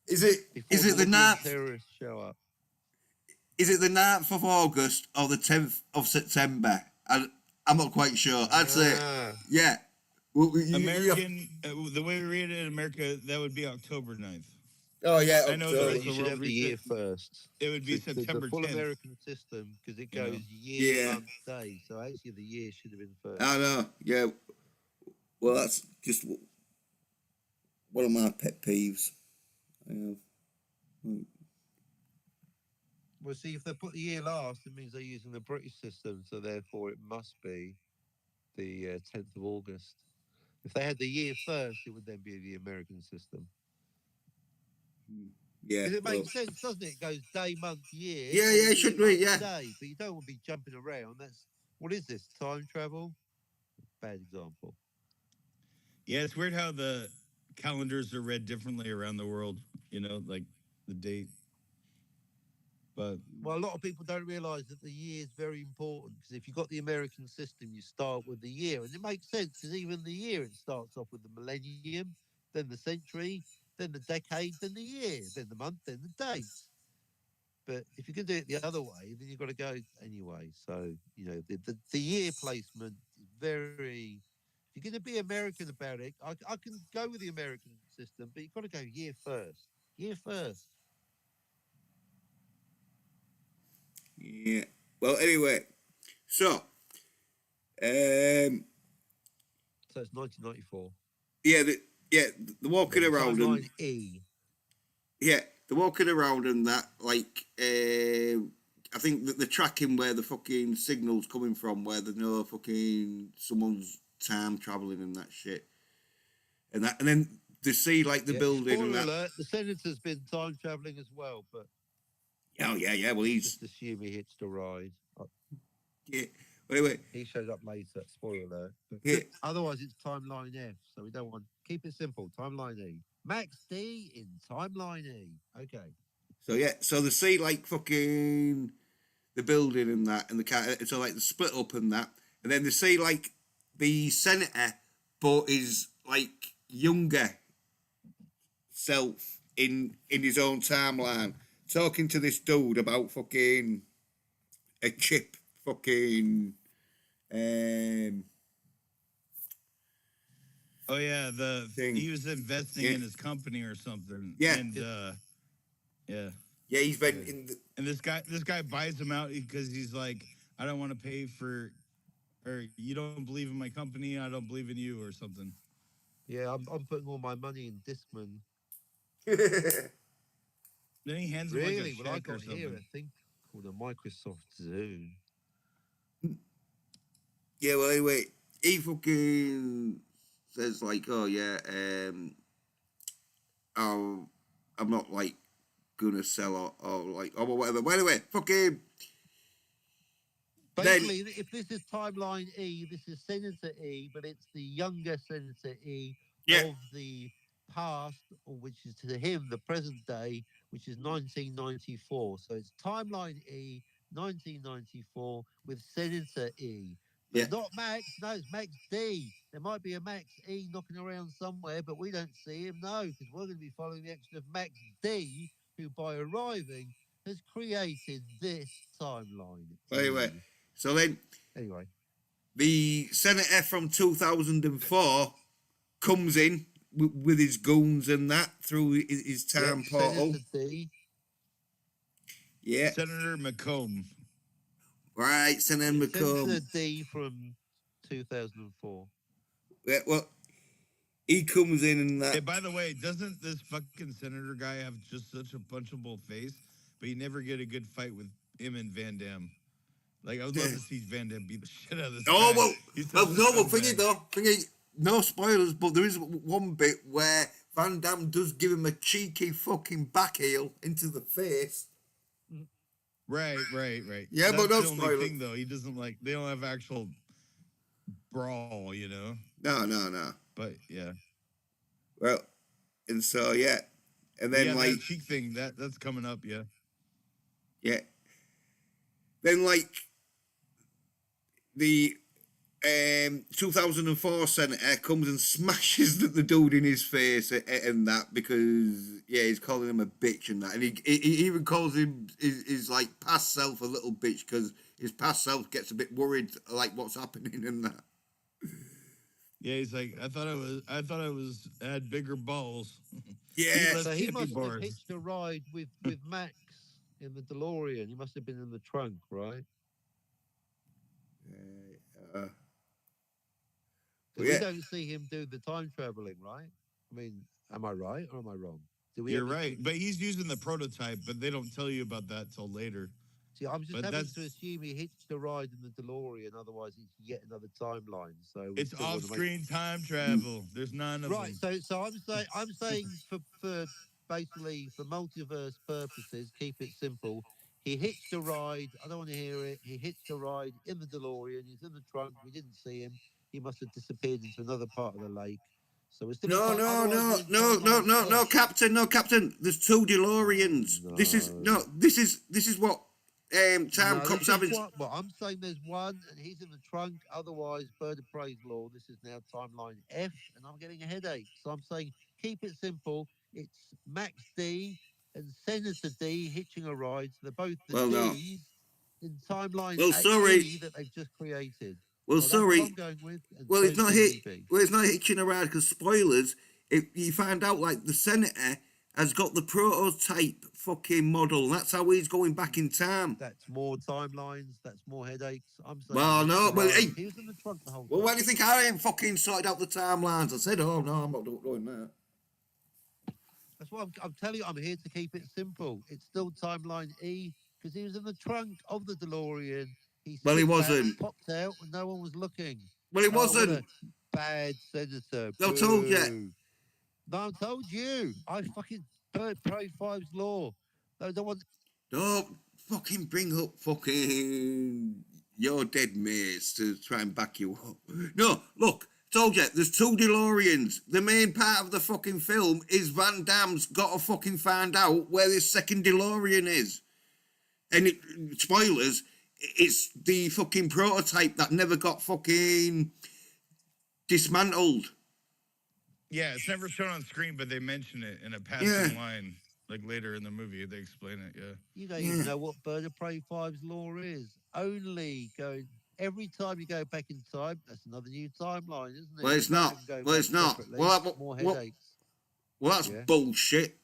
is it before is it the Muslim 9th? terrorists show up. Is it the 9th of August or the 10th of September? I'm not quite sure. I'd say Ah, yeah. Well, American, the way we read it in America, that would be October 9th. Oh yeah. I know so the October. rest you of should the have world the year reads first. It would be The September full 10th. American system, because it You know. goes year, Yeah. month, day. So actually the year should have been first. I know. Yeah. Well, that's just one of my pet peeves. Well, see, if they put the year last, it means they're using the British system, so therefore it must be the 10th of August. If they had the year first, it would then be the American system. Yeah. 'Cause it well, makes sense, doesn't it? It goes day, month, year. Yeah, or yeah, it year, should be, month, yeah. Day, but you don't want to be jumping around. That's what is this? Time travel? Bad example. Yeah, it's weird how the calendars are read differently around the world, you know, like the date. But Well, a lot of people don't realise that the year is very important, because if you've got the American system, you start with the year, and it makes sense because even the year it starts off with the millennium, then the century, then the decade, then the year, then the month, then the date. But if you can do it the other way, then you've got to go anyway. So you know the year placement is very. If you're going to be American about it, I can go with the American system, but you've got to go year first. Year first. yeah. Well, anyway, so So it's 1994. yeah, the walking around and Timeline E. yeah, the walking around and that, like, I think that the tracking where the fucking signal's coming from, where there's no fucking someone's time traveling and that shit, and then to see like the Yeah, building spoiler and that. alert, the senator's been time traveling as well, but Oh yeah. Well, he's just assume he hitched a ride. yeah. Anyway, He showed up later. Spoiler alert. But yeah. otherwise, it's timeline F, so we don't want keep it simple. Timeline E. Max D in timeline E. Okay. So yeah, so they see like fucking the building and that, and the car. So like the split up and that, and then they see like the senator, but is like younger self in his own timeline, talking to this dude about fucking a chip fucking Oh yeah, thing. he was investing Yeah. in his company or something. Yeah. And yeah. Yeah, he's been Yeah. in the. And this guy buys him out because he's like, I don't want to pay for, or you don't believe in my company, I don't believe in you, or something. Yeah, I'm putting all my money in Discman. Then he hands him like a Really? Well, I check or got here a something. thing called a Microsoft Zoom. Yeah, well, anyway, he fucking says like, "Oh yeah, I'm not like gonna sell or like or whatever." By the way, fucking then Basically, if this is timeline E, this is Senator E, but it's the younger Senator E yeah, of the past, or which is to him the present day, which is 1994. So it's timeline E, 1994, with Senator E. But yeah. not Max, no, it's Max D. There might be a Max E knocking around somewhere, but we don't see him, no, because we're going to be following the action of Max D, who by arriving has created this timeline. Anyway, E. so then Anyway, the senator from 2004 comes in with his goons and that through his time portal. Senator D. Yeah, Senator McComb. right, Senator McComb. Senator D from 2004. Yeah, well, he comes in and that. Hey, by the way, doesn't this fucking senator guy have just such a punchable face, but you never get a good fight with him and Van Damme? Like, I would love to see Van Damme beat the shit out of this Oh guy. well, He's well such a no, well, scumbag. thingy, no spoilers, but there is one bit where Van Damme does give him a cheeky fucking back heel into the face. Right. Yeah, That's but no the only spoilers. thing, though. He doesn't like. They don't have actual brawl, you know. No. But yeah, Well, and so yeah, and then yeah, like that cheek thing that's coming up. Yeah. yeah, then like the 2004 senator comes and smashes the dude in his face and that because yeah he's calling him a bitch and that and he even calls him his like past self a little bitch because his past self gets a bit worried like what's happening and that. Yeah, he's like, I thought I had bigger balls. Yeah, Let's So he get must have bars. hitched a ride with Max in the DeLorean. He must have been in the trunk, right? well, Because yeah. we don't see him do the time traveling, right? I mean, am I right or am I wrong? Do we You're ever right, but he's using the prototype, but they don't tell you about that till later. See, I'm just But having to that's- assume he hitched a ride in the DeLorean, otherwise it's yet another timeline. So we It's still wanna make- off-screen time travel. There's none of Right. them. So I'm saying for basically for multiverse purposes, keep it simple. He hitched a ride. I don't want to hear it. He hitched a ride in the DeLorean. He's in the trunk. We didn't see him. He must have disappeared into another part of the lake. So we're still No, Captain. There's two DeLoreans. This is what time cops having. Well, I'm saying there's one, and he's in the trunk. Otherwise, Bird of Prey's law. This is now timeline F, and I'm getting a headache. So I'm saying keep it simple. It's Max D and Senator D hitching a ride. So they're both the Well, no. D's in timeline Well, sorry. E that they've just created. Well, That's what sorry. I'm going with. and Well, so it's not should hit. we be. Well, it's not hitching a ride because spoilers. If you find out like the senator has got the prototype fucking model, that's how he's going back in time. That's more timelines. That's more headaches. I'm saying. Well, he no, hitched a well, ride. hey. He was in the trunk the whole time. Well, why do you think I ain't fucking sorted out the timelines? I said, oh no, I'm not doing that. That's what I'm telling you. I'm here to keep it simple. It's still timeline E because he was in the trunk of the DeLorean. Well, he sit back, wasn't. popped out, and no one was looking. Well, it Oh, what wasn't. a bad senator. I told you. Boo. No, I told you. I fucking Prey 5's law. No, no one. Don't fucking bring up fucking your dead mates to try and back you up. No, look, told you, there's two DeLoreans. The main part of the fucking film is Van Damme's got to fucking find out where this second DeLorean is. And spoilers, it's the fucking prototype that never got fucking dismantled. Yeah, it's never shown on screen, but they mention it in a passing line. Like later in the movie, they explain it. Yeah. You don't even know what Bird of Prey 5's law is. Only going every time you go back in time, that's another new timeline, isn't it? Well, it's not. You can go Well, back it's not. separately. Well, More well, headaches. well, that's Yeah. bullshit.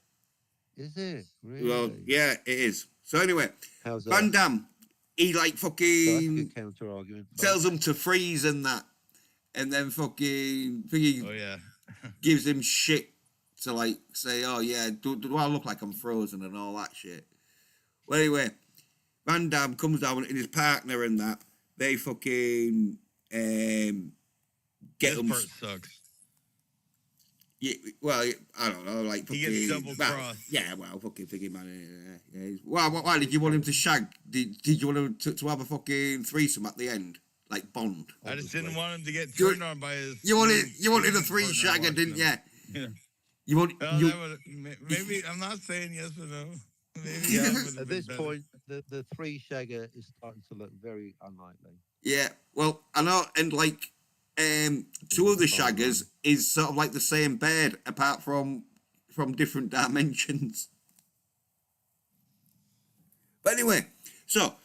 Is it? Really? Well, yeah, it is. So anyway, How's that? Van Damme, he like So that's a fucking good counter argument. tells them to freeze and that, and then fucking thingy Oh yeah. gives him shit to like say, oh yeah, do I look like I'm frozen and all that shit. Well, anyway, Van Damme comes down and his partner and that they fucking get This them. part sucks. Yeah, well, I don't know, like He fucking. gets double well, crossed. yeah, well, fucking thingy man. Yeah. Why did you want him to shag? Did you want him to have a fucking threesome at the end, like Bond? I just didn't want him to get You- turned on by his. You wanted a partner three shagger, watching didn't him. you? Yeah. You want Well, you. that would, maybe I'm not saying yes or no. Maybe Yeah, that would have at been this better. point, the three shagger is starting to look very unlikely. Yeah, well, I know, and like, two of the shaggers is sort of like the same bed, apart from different dimensions. But anyway, so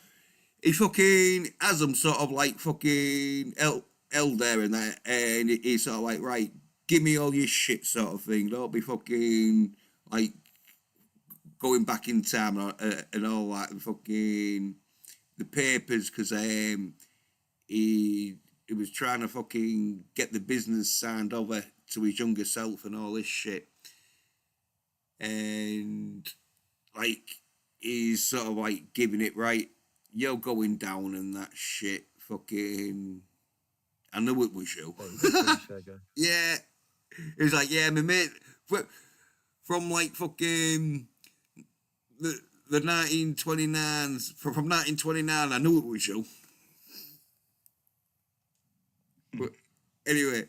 he fucking has them sort of like fucking held there and that, and he's sort of like, right, give me all your shit sort of thing. Don't be fucking like going back in time and all that, and fucking the papers, because he was trying to fucking get the business signed over to his younger self and all this shit. And like he's sort of like giving it right, you're going down and that shit. Fucking, I knew it was you. Three shagger. Yeah, it was like, yeah, my mate from like fucking the 1929s from 1929. I knew it was you. But anyway,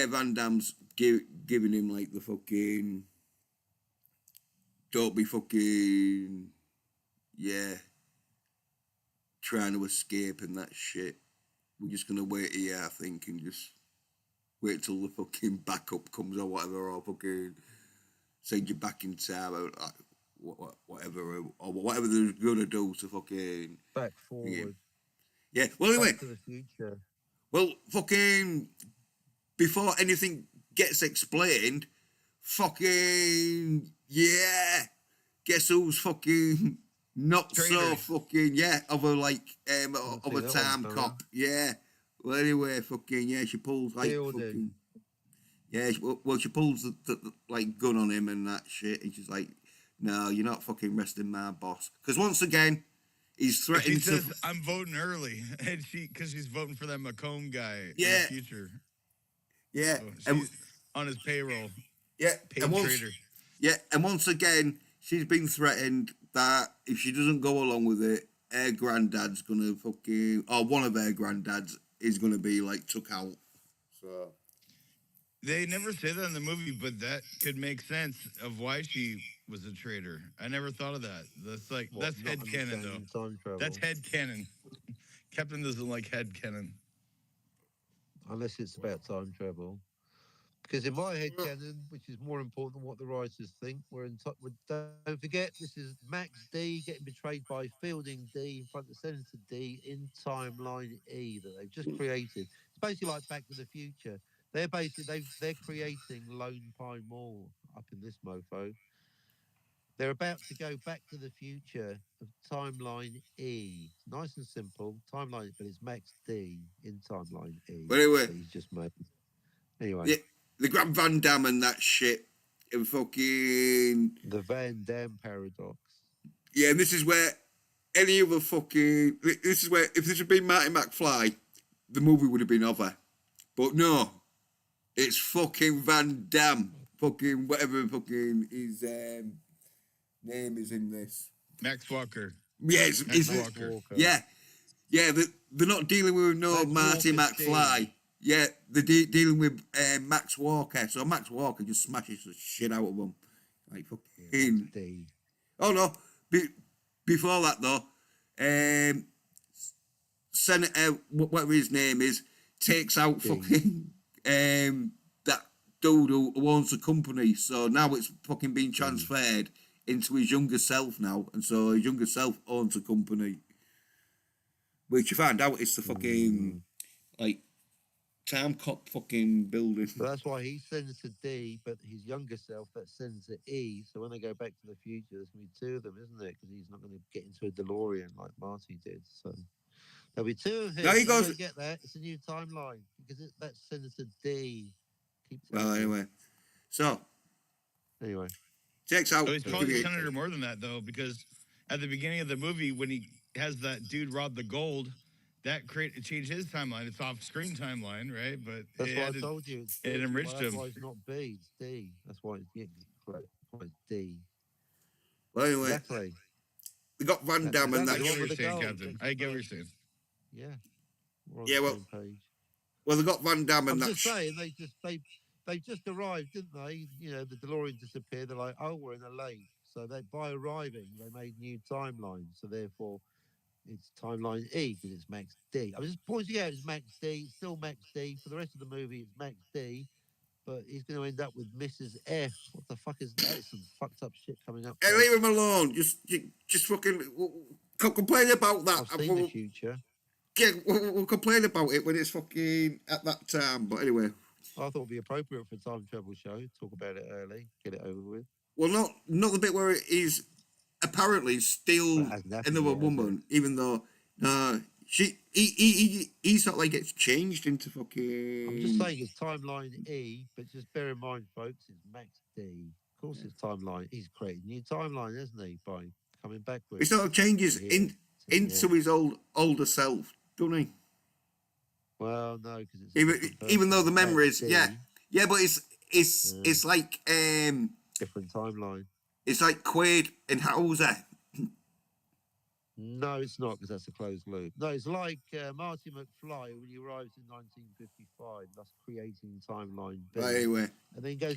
Van Damme's giving him like the fucking, don't be fucking, trying to escape and that shit. We're just gonna wait here, I think, and just wait till the fucking backup comes or whatever, or fucking send you back in time, or like, whatever they're gonna do to fucking. Back forward. Yeah. Well, anyway. Back to the future. Well, fucking, before anything gets explained, fucking, guess who's fucking not so Traitors. fucking, of a, like, of see a that time one cop, Well, anyway, fucking, she pulls, like, Fielding. fucking, she pulls the, like, gun on him and that shit, and she's like, no, you're not fucking arresting my boss. Because once again, he's She threatened says, to... "I'm voting early," and because she's voting for that Macomb guy Yeah. in the future. Yeah, So she's on his payroll. Paid and once, traitor. and once again, she's been threatened that if she doesn't go along with it, her granddad's gonna fucking, or one of her granddads is gonna be like took out. So They never say that in the movie, but that could make sense of why she was a traitor. I never thought of that. That's like What, that's not head canon though. understanding time travel. That's head canon. Captain doesn't like head canon. Unless it's about time travel. Because in my head canon, which is more important than what the writers think, don't forget, this is Max D getting betrayed by Fielding D in front of Senator D in Timeline E that they've just created. It's basically like Back to the Future. They're creating Lone Pine Mall up in this mofo. They're about to go back to the future of Timeline E. Nice and simple. Timeline, but it's Max D in Timeline E. But anyway. that he's just made. Anyway. yeah, they grab Van Damme and that shit, and fucking The Van Damme paradox. and this is where any other fucking, this is where if this had been Marty McFly, the movie would have been over, but no, it's fucking Van Damme, fucking whatever fucking his name is in this. Max Walker. Yeah, Max it's Walker. yeah, they're not dealing with no Max Marty Walker's McFly. team. Yeah, they're dealing with Max Walker. So Max Walker just smashes the shit out of them, like fucking. D. Oh no! Before that though, Senator whatever his name is takes out D. fucking that dude who owns the company. So now it's fucking being transferred into his younger self now, and so his younger self owns the company. Which you find out it's the fucking like time cop fucking building. So that's why he's Senator D, but his younger self, that's Senator E. So when they go back to the future, there's going to be two of them, isn't there? Because he's not going to get into a DeLorean like Marty did. So there'll be two of him. Now he You goes- don't get that. It's a new timeline because that's Senator D. Keep Well, telling me. anyway, so Anyway, checks out. Oh, he's give probably you- Senator more than that though, because at the beginning of the movie, when he has that dude rob the gold, that changed his timeline. It's off-screen timeline, right? But that's it what I had to- told you. It's it D. enriched That's him. why it's not B, it's D. That's why it's correct. That's why it's D. Well, anyway, Exactly. we got Van That's Damme and I exactly that. get what with you're the saying, gold, Captain. that's I get what you're correct. saying. Yeah. We're on Yeah, the well, same page. Well, they got Van Damme I'm and that. just saying they just arrived, didn't they? You know, the DeLorean disappeared. They're like, oh, we're in a lake. So by arriving, they made new timelines. So therefore, it's timeline E because it's Max D. I'm just pointing out it's Max D. It's still Max D. For the rest of the movie, it's Max D. But he's going to end up with Mrs. F. What the fuck is that? It's some fucked up shit coming up. Hey, folks. leave him alone. Just fucking complain about that. I've seen the future. Yeah, we'll complain about it when it's fucking at that time. But anyway, I thought it'd be appropriate for a time travel show. Talk about it early, get it over with. well, not the bit where it is apparently still Well, it hasn't happened another yet, has it? woman, even though he's not like gets changed into fucking. I'm just saying it's timeline E, but just bear in mind, folks, it's Max D. Of course, it's timeline. He's created a new timeline, hasn't he? By coming backwards. It sort of changes Yeah. into his older self, doesn't he? Well, no, because it's a different Even though the person. memories, Max yeah, D, yeah, but it's Yeah. it's like different timeline. it's like Quaid and Hauser. No, it's not because that's a closed loop. No, it's like Marty McFly when he arrives in 1955, thus creating timeline B. But anyway, And then goes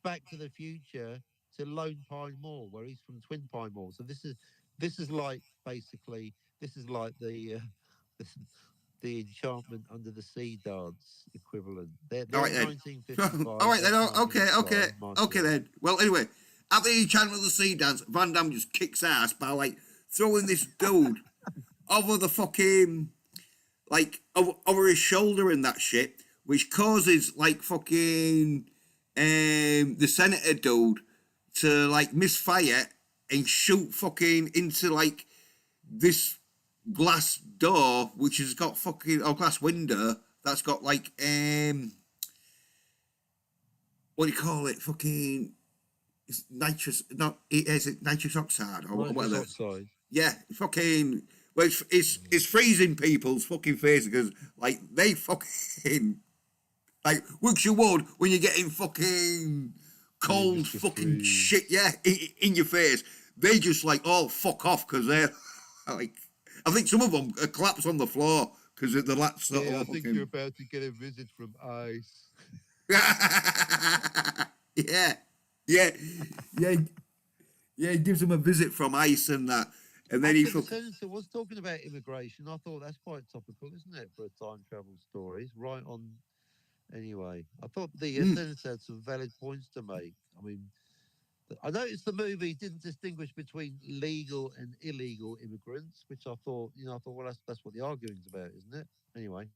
back to the future to Lone Pine Mall, where he's from Twin Pine Mall. So this is like basically the the Enchantment Under the Sea dance equivalent. They're All right in then. 1955. all right then. that's Okay, Marty okay, McFly, Marty okay then. Well, anyway, at the Enchantment of the Sea dance, Van Damme just kicks ass by like throwing this dude over the fucking like over his shoulder and that shit, which causes like fucking the senator dude to like misfire and shoot fucking into like this glass door which has got fucking or glass window that's got like what do you call it? Fucking it's nitrous, not is it nitrous oxide or Nitrous whatever? oxide. Yeah, fucking. Well, it's freezing people's fucking faces because like they fucking like which you would when you're getting fucking cold just get fucking freeze. shit, yeah, in your face. They just like oh fuck off because they're like I think some of them collapse on the floor because the lats sort Yeah, I of think fucking you're about to get a visit from ice. yeah, yeah, yeah, yeah. He gives them a visit from ice and that, and then he Actually, the fucking. senator was talking about immigration. I thought that's quite topical, isn't it, for a time travel story? It's right on. Anyway, I thought the senator had some valid points to make. I mean, I noticed the movie didn't distinguish between legal and illegal immigrants, which I thought, well, that's what the arguing's about, isn't it? Anyway,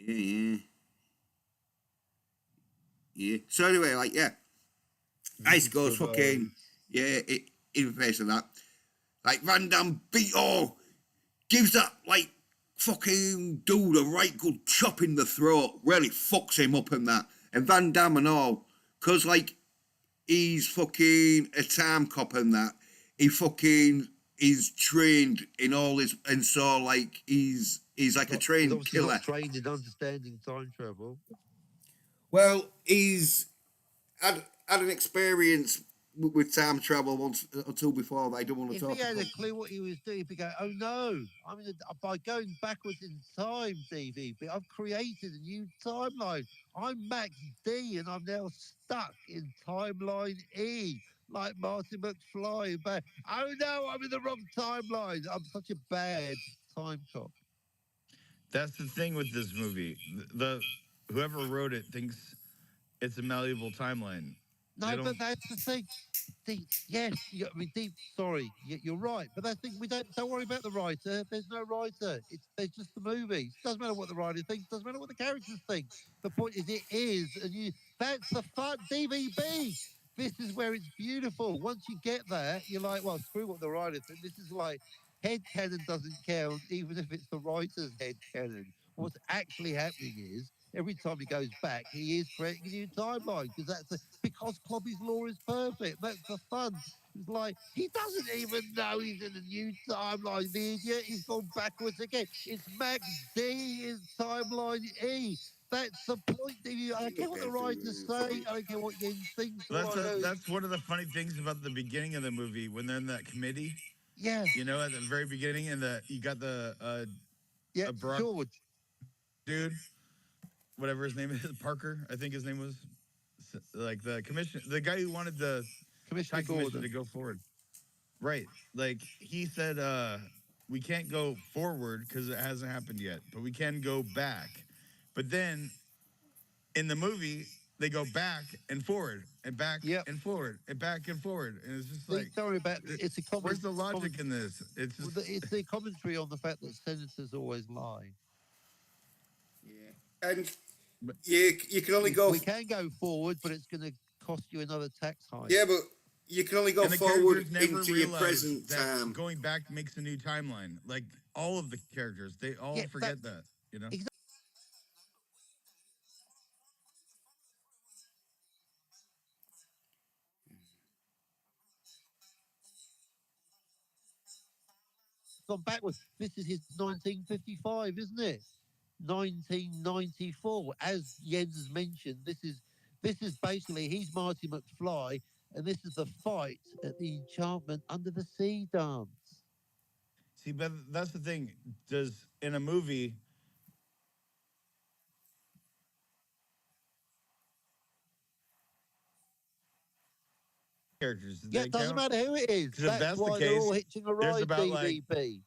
Yeah. Yeah. So anyway, like yeah, ice goes fucking yeah in the face of that. Like Van Damme gives that like fucking dude a right good chop in the throat. Really fucks him up and that. And Van Damme and all, cause like he's fucking a time cop and that. He fucking is trained in all his and so like he's like a he's trained obviously killer. not trained in understanding time travel. Well, he's had an experience with time travel once or two before that I don't want to If talk he had about. a clue what he was doing, he'd be going, "Oh no! By going backwards in time, DVB, I've created a new timeline. I'm Max D, and I'm now stuck in timeline E, like Marty McFly." But oh no, I'm in the wrong timeline. I'm such a bad time cop. That's the thing with this movie. whoever wrote it thinks it's a malleable timeline. No, They but don't. that's the thing. Deep, yes, I mean, deep. Sorry, you're right. But that's the thing. We don't worry about the writer. There's no writer. There's just the movie. Doesn't matter what the writer thinks. Doesn't matter what the characters think. The point is, it is, and you. That's the fun. DVB. This is where it's beautiful. Once you get that, you're like, well, screw what the writer thinks. This is like head canon doesn't count, even if it's the writer's head canon. What's actually happening is every time he goes back, he is creating a new timeline because Clobby's law is perfect. That's the fun. It's like he doesn't even know he's in a new timeline. The idiot, he's gone backwards again. It's Max D in timeline E. That's the point. I don't care what the writers say. I don't care what Jens thinks. That's one of the funny things about the beginning of the movie when they're in that committee. Yeah, You know, at the very beginning, and you got the yeah, Barack George. dude, whatever his name is, Parker, I think his name was, like the guy who wanted the Commissioner High Commission Gordon. to go forward. Right. Like he said, we can't go forward because it hasn't happened yet, but we can go back. But then in the movie, they go back and forward and back and forward and back and forward. And it's just like, don't worry about it's a where's the logic in this? It's just, it's the commentary on the fact that senators always lie. Yeah, and you can only go. We can go forward, but it's going to cost you another tax hike. Yeah, but you can only go and the forward characters never into your realize present that time. going back makes a new timeline. Like all of the characters, they all forget that. You know. Gone backwards. This is his 1955, isn't it? 1994. As Jens has mentioned, this is basically he's Marty McFly, and this is the fight at the Enchantment Under the Sea dance. See, but that's the thing. Does in a movie characters? Yeah, it doesn't matter who it is. That's why they're all hitching a ride, DVB.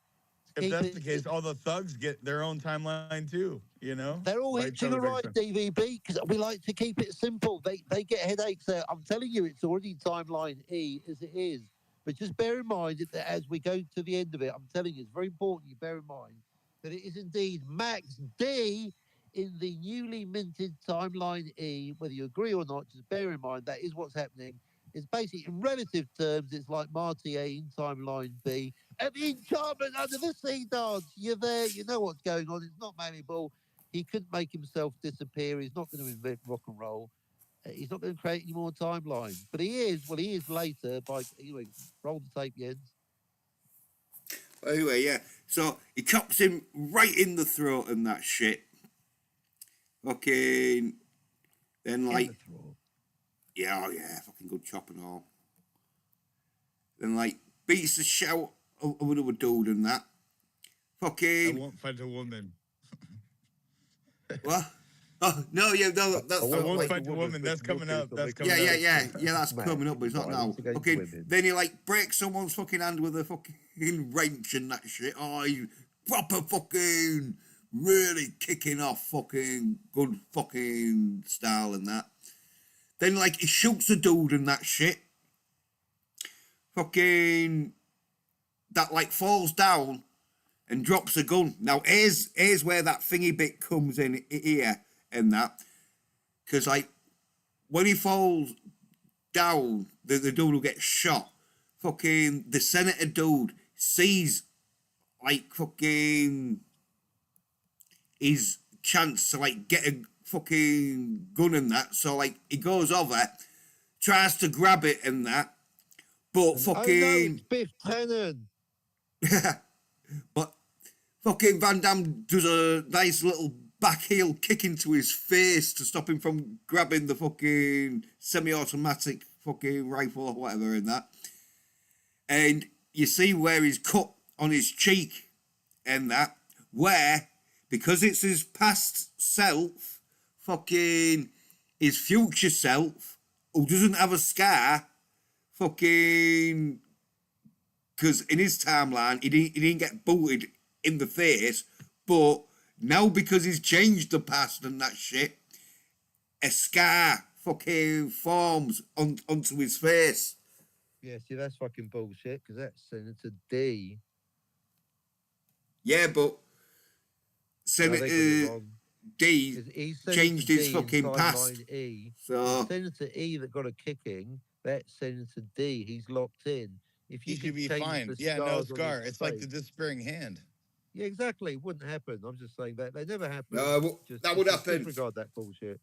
If that's the case, all the thugs get their own timeline too. You know, they're all hitching a ride, DVB, because we like to keep it simple. They get headaches there. I'm telling you, it's already timeline E as it is. But just bear in mind that as we go to the end of it, I'm telling you, it's very important you bear in mind that it is indeed Max D in the newly minted timeline E. Whether you agree or not, just bear in mind that is what's happening. It's basically, in relative terms, it's like Marty A in timeline B. And the Enchantment Under the Sea dance. You're there, you know what's going on. It's not malleable. He couldn't make himself disappear. He's not going to invent rock and roll. He's not going to create any more timelines. But he is later. Anyway, roll the tape, Jens. Anyway, yeah. So he chops him right in the throat and that shit. Fucking. Then, like. Yeah, oh yeah, fucking good chop and all. Then, like, beats the shit out of another dude and that. Fucking. I won't fight a woman. What? Oh, no, yeah, no, that's I won't fight a woman. That's coming up. That's coming up. Yeah, that's coming up, but it's not now. Okay, then he, like, breaks someone's fucking hand with a fucking wrench and that shit. Oh, he proper fucking really kicking off fucking good fucking style and that. Then, like, he shoots a dude and that shit. Fucking. That, like, falls down and drops a gun. Now, here's where that thingy bit comes in here and that. Because, like, when he falls down, the dude will get shot. Fucking. The senator dude sees, like, fucking. His chance to, like, get a fucking gun and that, so like he goes over, tries to grab it and that, but fucking oh, no, Biff Tannen. But fucking Van Damme does a nice little back heel kick into his face to stop him from grabbing the fucking semi-automatic fucking rifle or whatever in that, and you see where he's cut on his cheek and that, where because it's his past self, fucking his future self, who doesn't have a scar, fucking, because in his timeline, he didn't get booted in the face, but now because he's changed the past and that shit, a scar fucking forms onto his face. Yeah, see, that's fucking bullshit because that's Senator D. Yeah, but No, they got it Senator wrong. D 'Cause he's Senator changed his D in fucking past. timeline E. The So Senator E that got a kicking, that's Senator D. He's locked in. If He you should could be change fine. the Yeah, no scars on scar. his It's like the face, disappearing hand. yeah, exactly. It wouldn't happen. I'm just saying that they never happen. no, that would just happen. disregard that bullshit.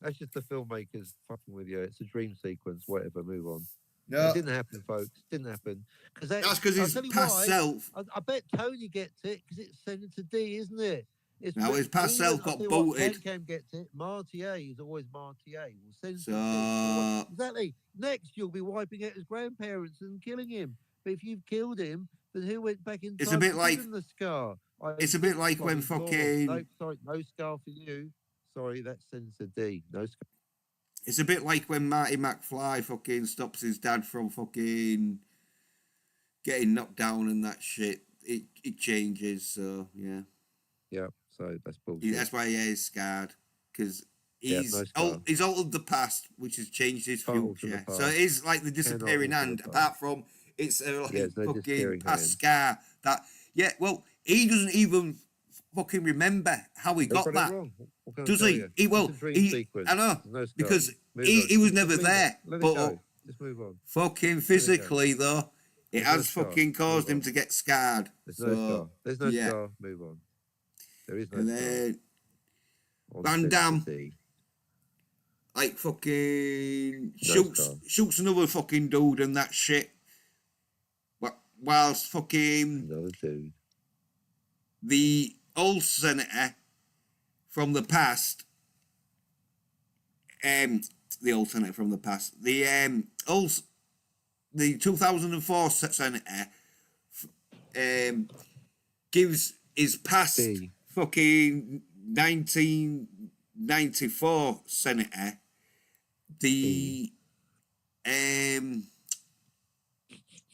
That's just the filmmakers fucking with you. It's a dream sequence. Whatever. Move on. No, It didn't happen, folks. Didn't happen. Because that's because I'll his tell you past why. self. I bet Tony gets it because it's Senator D, isn't it? It's Now his past even, self I'll got tell you what, bolted. Cam gets it. Marty A is always Marty A. Well, Senator So D is always, exactly. Next, you'll be wiping out his grandparents and killing him. But if you've killed him, then who went back in It's a time bit to like- give him the scar? it's a bit like when Sorry, fucking. No, sorry, no scar for you. Sorry, that's Senator D. No scar. It's a bit like when Marty McFly fucking stops his dad from fucking getting knocked down and that shit. It changes. So yeah. Yeah, so that's bullshit. That's why he is scarred, because Yeah, he's no scar. he's altered the past, which has changed his Altered the future. So past. it is like the disappearing alter the hand. past. Apart from it's a like Yeah, it's no fucking disappearing past hand. scar that. Yeah, well, he doesn't even fucking remember how he They got got it that. wrong. What can I Does tell he? you? He well, It's a dream he. sequence. I know There's no scar. because Move he on. was Just never leave it. there, Let it but go. Just move on. fucking physically though, it There's no has scar. fucking caused Move him on. to get scarred. There's So, no scar. There's no yeah. scar. Move on. There is no And scar. then on Van Senator Damme. D. like fucking No scar. shoots another fucking dude and that shit. Whilst fucking Another dude. the old senator from the past, the old senator from the past, the 2004 senator, gives his past D. fucking 1994 senator the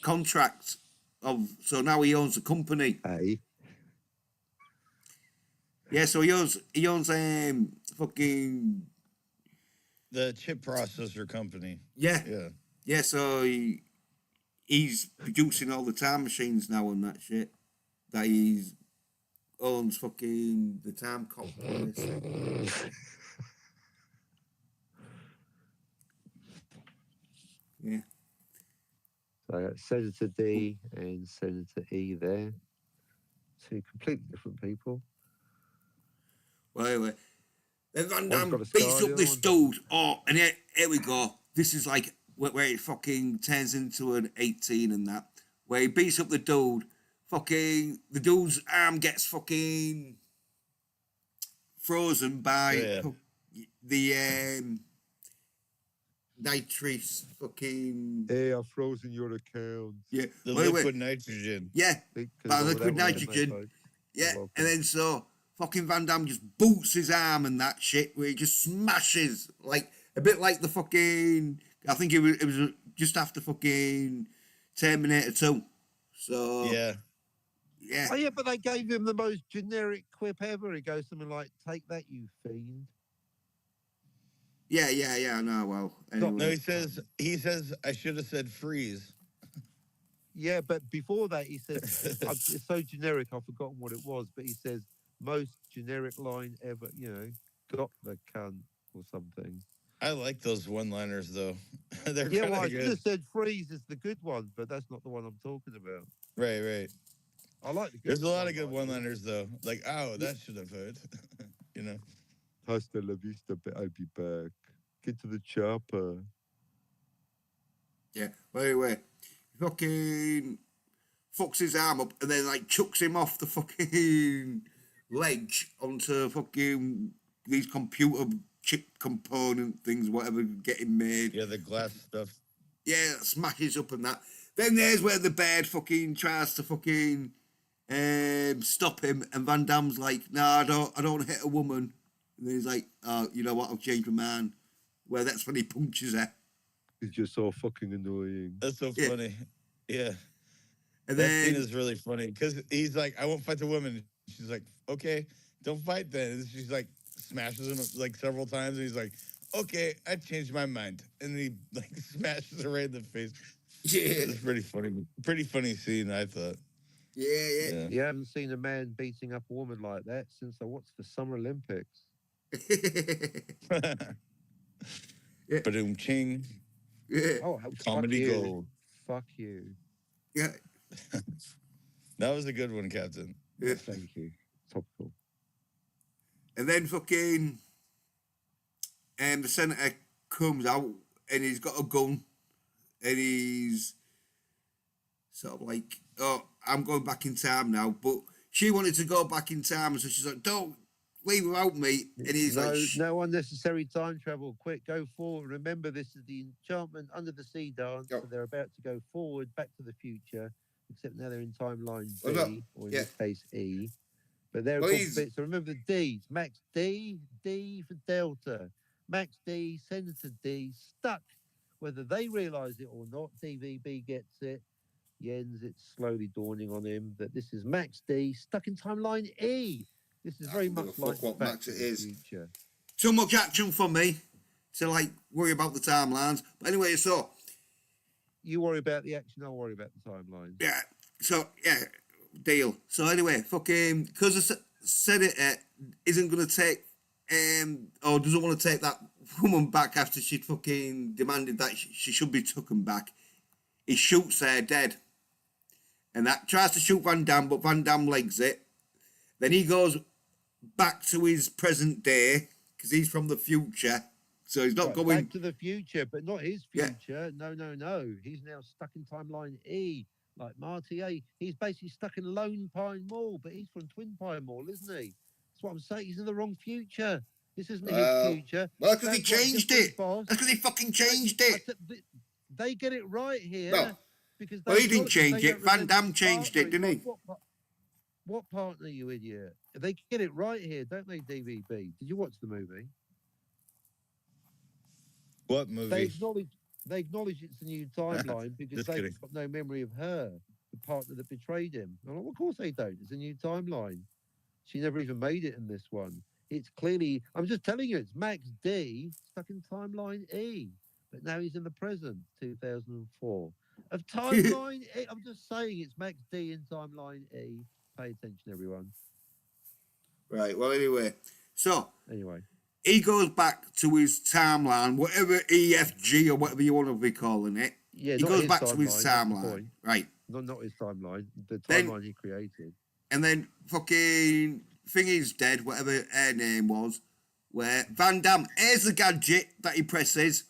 contract of, so now he owns the company. A. Yeah, so he owns fucking The chip processor company. yeah. Yeah. So he's producing all the time machines now and that shit. That he owns fucking the time cop. Yeah. So that's Senator D and Senator E there. Two completely different people. Well, anyway, then Van One's Damme got a scar, beats the up other this one dude. Oh, and here we go. This is like where it fucking turns into an 18 and that. Where he beats up the dude. Fucking, the dude's arm gets fucking frozen by the nitrous fucking. Hey, I've frozen your account. Yeah. The Wait, liquid nitrogen. Yeah. By liquid nitrogen. Yeah, and then so fucking Van Damme just boots his arm and that shit, where he just smashes like a bit like the fucking. I think it was just after fucking Terminator 2. So Yeah. yeah, Oh yeah, but they gave him the most generic quip ever. He goes something like, "Take that, you fiend." yeah. No, well, anyway. No, he says I should have said freeze. Yeah, but before that, he said it's so generic. I've forgotten what it was, but he says most generic line ever. You know, got the cunt or something. I like those one-liners though. They're Yeah, kind well, I of should good. have said freeze is the good one, but that's not the one I'm talking about. Right. I like the good. There's a lot of good one-liners though. Like, oh, that should have hurt. You know. Hasta la vista, but I'll be back. Get to the chopper. Yeah, well, anyway, fucking fucks his arm up and then like chucks him off the fucking ledge onto fucking these computer chip component things, whatever getting made. Yeah, the glass stuff. Yeah, smashes up and that. Then there's where the bird fucking tries to fucking stop him, and Van Damme's like, "No, I don't hit a woman." And then he's like, "Oh, you know what? I've changed my mind." Where that's when he punches her. It's just so fucking annoying. That's so Yeah. funny. Yeah. And That then scene is really funny because he's like, I won't fight the woman. She's like, okay, don't fight then. And she's like, smashes him like several times. And he's like, okay, I changed my mind. And he like smashes her right in the face. Yeah, It's pretty funny scene, I thought. yeah. You haven't seen a man beating up a woman like that since I watched the Summer Olympics. Yeah. Ba-doom ching. Yeah, Oh, Comedy fuck you. gold. Fuck you. yeah, That was a good one, Captain. yeah. Thank you. Topical. And then fucking, the senator comes out and he's got a gun, and he's sort of like, oh, I'm going back in time now. But she wanted to go back in time, so she's like, don't leave without me. And he's no, like, no unnecessary time travel. Quick, go forward. Remember, this is the Enchantment Under the Sea dance. Go. So they're about to go forward, back to the future, except now they're in timeline B, Well, no, or in yeah. this case E. But they're Well, called he's- bits. So remember the D's. Max D, D for Delta. Max D, Senator D, stuck. Whether they realise it or not, DVB gets it. Jens, it's slowly dawning on him that this is Max D, stuck in timeline E. This is I very don't give much a fuck like what Back Max to it the is. Future. too much action for me to like worry about the timelines. But anyway, so You worry about the action, I'll worry about the timeline. yeah, deal. So anyway, fucking, because the senator isn't gonna take or doesn't want to take that woman back after she fucking demanded that she should be taken back. He shoots her dead, and that tries to shoot Van Damme, but Van Damme legs it. Then he goes back to his present day because he's from the future, so he's not Right, going. Back to the Future, but not his Yeah. future. No, no, no. He's now stuck in timeline E, like Marty A. He's basically stuck in Lone Pine Mall, but he's from Twin Pine Mall, isn't he? That's what I'm saying. He's in the wrong future. This isn't Well, his future. Well, because he That's what changed different it. boss. That's because he fucking changed I it. said they get it right here. No. Because Well, he they didn't change they it. don't Van remember Damme his changed it, partner. didn't he? What partner, you idiot? They get it right here, don't they, DVB? Did you watch the movie? What They movie? acknowledge it's a new timeline because Just they've kidding. got no memory of her, the partner that betrayed him. I'm like, well, of course they don't. It's a new timeline. She never even made it in this one. It's clearly, I'm just telling you, it's Max D stuck in timeline E, but now he's in the present, 2004. Of timeline E, I'm just saying it's Max D in timeline E. Pay attention, everyone. Right. Well, anyway, so Anyway, he goes back to his timeline, whatever EFG or whatever you want to be calling it. yeah, He not goes his back to his that's the timeline, point. right? Not his timeline, the Then- timeline he created. And then fucking Thingy's dead, whatever her name was. Where Van Damme, here's the gadget that he presses.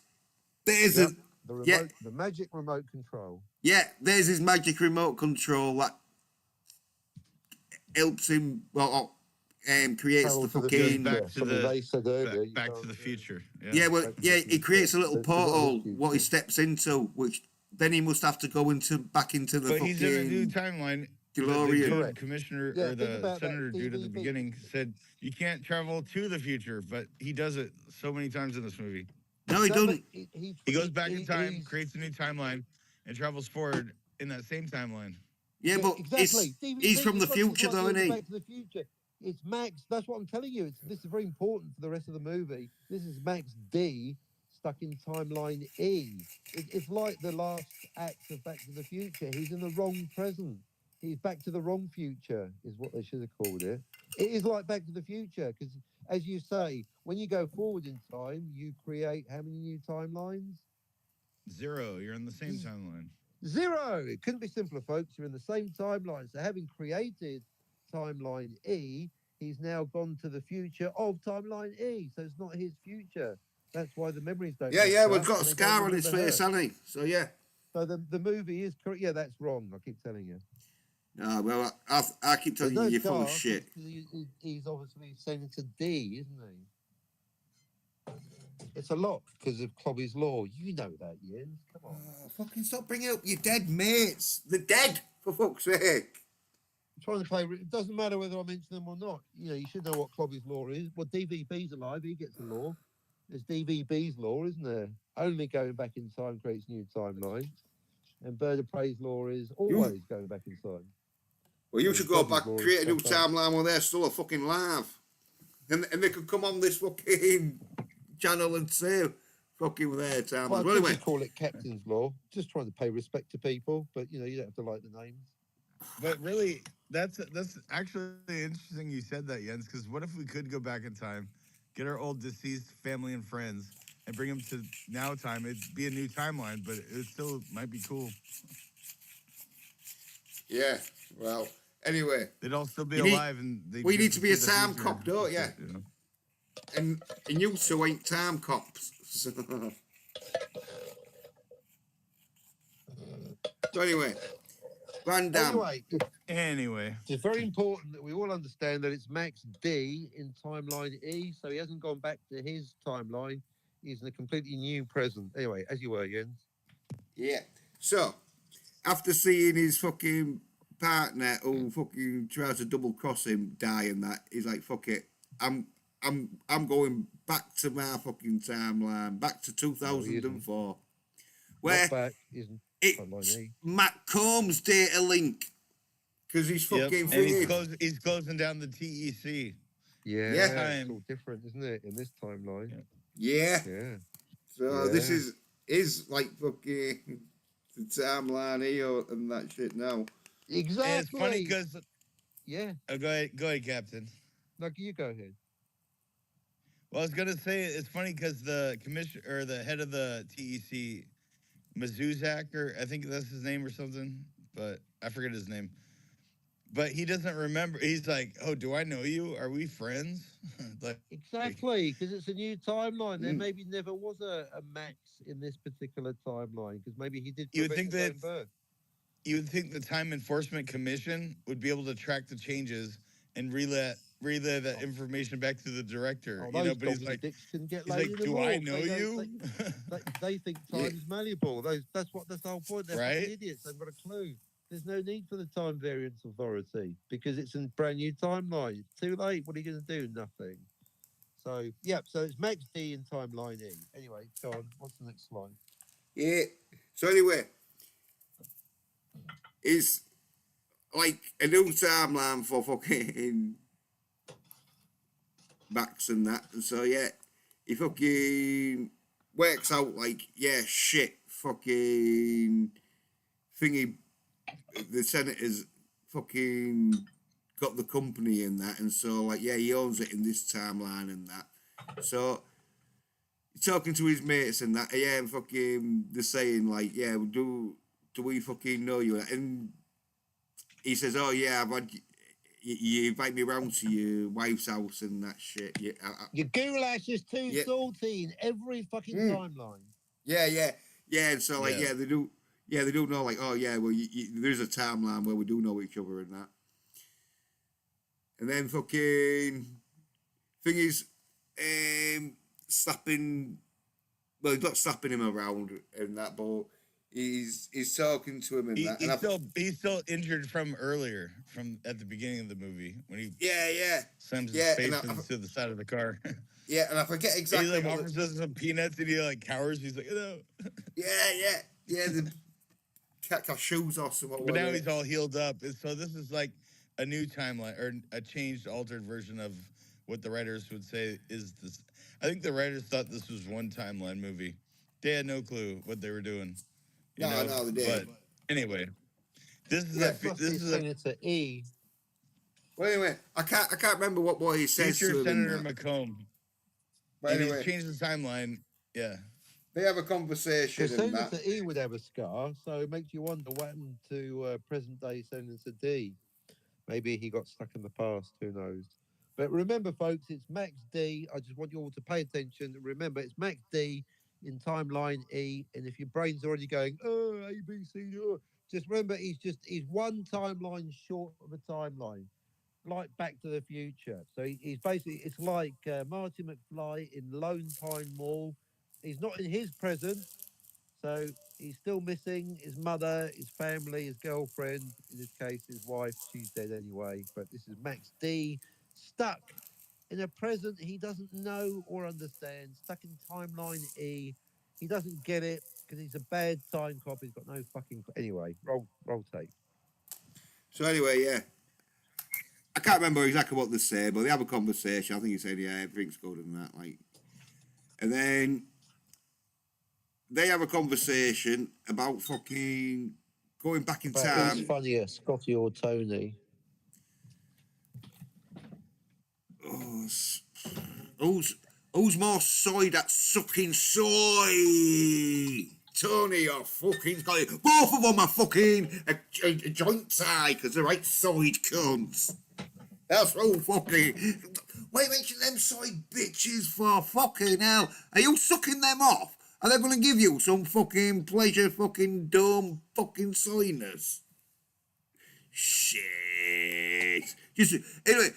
There's Yep. a, The remote, yeah. the magic remote control. there's his magic remote control that helps him, creates Travel the to the fucking. future. Back to Something the- they said earlier. you Back to can't the do it. Future. Yeah, well, Back to yeah, the he future. creates a little But it's not his portal what he future. steps into, which then he must have to go back into the But he's in a new fucking timeline. DeLorean. The dude, Correct. commissioner Yeah, or think the about that, senator dude at the DVB. beginning said you can't travel to the future, but he does it so many times in this movie. No, he No, doesn't. but He goes back in time, he's- creates a new timeline, and travels forward in that same timeline. Yeah, but exactly. he's from the it's not just future, like though, going isn't he? Back to the future. It's Max. That's what I'm telling you. This is very important for the rest of the movie. This is Max D stuck in timeline E. It's like the last act of Back to the Future. He's in the wrong present. He's back to the wrong future, is what they should have called it. It is like Back to the Future because, as you say, when you go forward in time, you create how many new timelines? 0, you're in the same timeline. 0. It couldn't be simpler, folks. You're in the same timeline. So, having created timeline E, he's now gone to the future of timeline E. So it's not his future. That's why the memories don't. Yeah, match yeah, up, we've got a and they don't scar on his remember face, her. hasn't he? So yeah. So the movie is correct. Yeah, that's wrong. I keep telling you. No, well, I keep telling There's you, no you're full of scar, shit. 'cause he's obviously Senator D, isn't he? It's a lot because of Clobby's law. You know that, Jens. Come on. Oh, fucking stop bringing up your dead mates. They're dead, for fuck's sake. I'm trying to play. It doesn't matter whether I mention them or not. You know, you should know what Clobby's law is. Well, DVB's alive. He gets the law. There's DVB's law, isn't there? Only going back in time creates new timelines. And Bird of Prey's law is always going back in time. Well, you Yeah, should go Clobby's back law and is create a new fucked up. timeline where they're still a fucking live. And they could come on this fucking channel and say fucking their timelines. Well, I Well, could anyway, just call it Captain's Law, just trying to pay respect to people, but you know, you don't have to like the names. But really, that's actually interesting you said that, Jens. Because what if we could go back in time, get our old deceased family and friends, and bring them to now time? It'd be a new timeline, but it still might be cool. yeah. Well, anyway, They'd all still be You need- alive, and they we get need to to be a see the time future cop, don't and ya? shit, you know? and you two ain't time cops. So anyway, Van Damme. Anyway, Anyway, it's very important that we all understand that it's Max D in timeline E, so he hasn't gone back to his timeline. He's in a completely new present. Anyway, as you were, Jens. Yeah. So after seeing his fucking partner who fucking tries to double cross him die and that, he's like, fuck it. I'm going back to my fucking timeline, back to 2004. Where Not back, he's in it's timeline E. Matt Combs data link. Because he's yep. fucking And he's, thinking. he's closing down the TEC. Yeah, Yeah. it's all different, isn't it, in this timeline? Yeah. Yeah. So this Yeah. is like fucking the timeline here and that shit now. Exactly. And it's funny because Yeah. go ahead, Captain. No, you go ahead. Well, I was gonna say it's funny because the commissioner or the head of the TEC, Mazuzak, or I think that's his name or something, but I forget his name. But he doesn't remember. He's like, "Oh, do I know you? Are we friends?" Like, Exactly, because it's a new timeline. There Mm. maybe never was a Max in this particular timeline, because maybe he did You would prevent think his own that- birth. you would think the Time Enforcement Commission would be able to track the changes and relay that information back to the director. Oh, You those know, but he's dogs like, dicks can get he's laid like, in the "Do I wall. know They don't- you?" They think Yeah. time is malleable. That's the whole point. They're Right? fucking idiots. They've got a clue. There's no need for the time variance authority because it's a brand new timeline. It's too late. What are you going to do? Nothing. So, yeah, so it's Max D in timeline E. Anyway, go on. What's the next slide? Yeah. So anyway, it's like a new timeline for fucking Max and that. And so yeah, he fucking works out like, yeah, shit, fucking thingy, the senators fucking got the company in that, and so like, yeah, he owns it in this timeline and that. So talking to his mates and that, yeah, and fucking they're saying like, yeah, do we fucking know you? And he says, oh yeah, I've had you invite me round to your wife's house and that shit. Yeah, Your goulash is too Yeah. salty in every fucking Mm. timeline. yeah. And so like, Yeah. yeah, they do know like, oh yeah, well, there's a timeline where we do know each other and that. And then fucking thing is, slapping. Well, he's not slapping him around and that, but he's talking to him and that. And He's still injured from earlier, from at the beginning of the movie when he yeah, slams his Yeah, face and into the side of the car. yeah, and I forget exactly. He like what offers us some peanuts and he like cowers. He's like, no. yeah. The cat got shoes or something. But now he's all healed up. And so this is like a new timeline or a changed, altered version of what the writers would say is this. I think the writers thought this was one timeline movie. They had no clue what they were doing. You know? No, they did. But anyway, this is Yeah, Plus, this it's is a Senator E. Well, anyway, I can't remember what he says future to him. Senator in that. McComb. But And anyway, he's changed the timeline. Yeah. they have a conversation Because and that. Senator E would have a scar, so it makes you wonder what happened to present day Senator D. Maybe he got stuck in the past, who knows. But remember, folks, it's Max D. I just want you all to pay attention. Remember, it's Max D in timeline E. And if your brain's already going, oh, A, B, C, D, oh, just remember, he's one timeline short of a timeline, like Back to the Future. So he's basically, it's like Marty McFly in Lone Pine Mall. He's not in his present, so he's still missing his mother, his family, his girlfriend. In this case, his wife. She's dead anyway. But this is Max D, stuck in a present he doesn't know or understand, stuck in timeline E. He doesn't get it because he's a bad time cop. He's got no fucking. Anyway, roll tape. So anyway, yeah. I can't remember exactly what they say, but they have a conversation. I think he said, yeah, everything's good and that, like. And then they have a conversation about fucking going back in But time. who's funnier, Scotty or Tony? Oh, who's more soy at sucking soy? Tony or fucking Scotty? Both of them are fucking a joint tie because they're right soyed cunts. That's so fucking. Why mention them soy bitches for fucking hell? Are you sucking them off? Are they going to give you some fucking pleasure fucking dumb fucking soyness? Shit. Just anyway.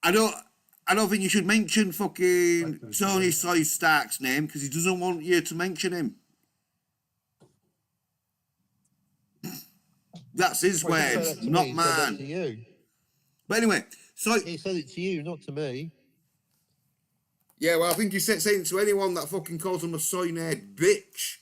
I don't think you should mention fucking Tony Soy Stark's name because he doesn't want you to mention him. That's his Well, he said words, that to not me, he said that mine. to you. But anyway, so He said it to you, not to me. yeah, well, I think he said saying to anyone that fucking calls him a soy-nerd bitch.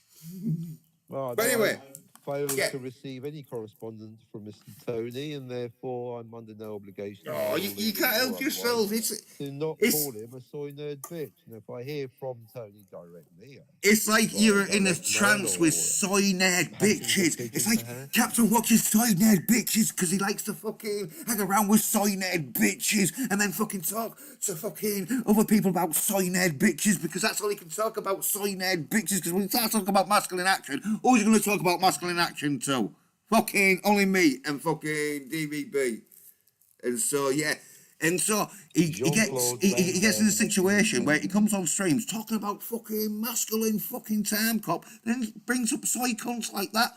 Well, But anyway, failed yeah. to receive any correspondence from Mr. Tony, and therefore I'm under no obligation. Oh, you can't help yourself. It's to not it's- call him a soy nerd bitch. And if I hear from Tony directly, It's like Right, you're in a direct trance mail with or soy nerd passenger bitches. pigeon, It's like perhaps? Captain watches soy nerd bitches because he likes to fucking hang around with soy nerd bitches and then fucking talk to fucking other people about soy nerd bitches because that's all he can talk about, soy nerd bitches. Because when he starts talking about masculine action, who's he going to talk about masculine action to? Fucking only me and fucking DVB. And so, yeah. And so he Jean-Claude he gets in a Van Damme. situation where he comes on streams talking about fucking masculine fucking time cop, then brings up soy cunts like that.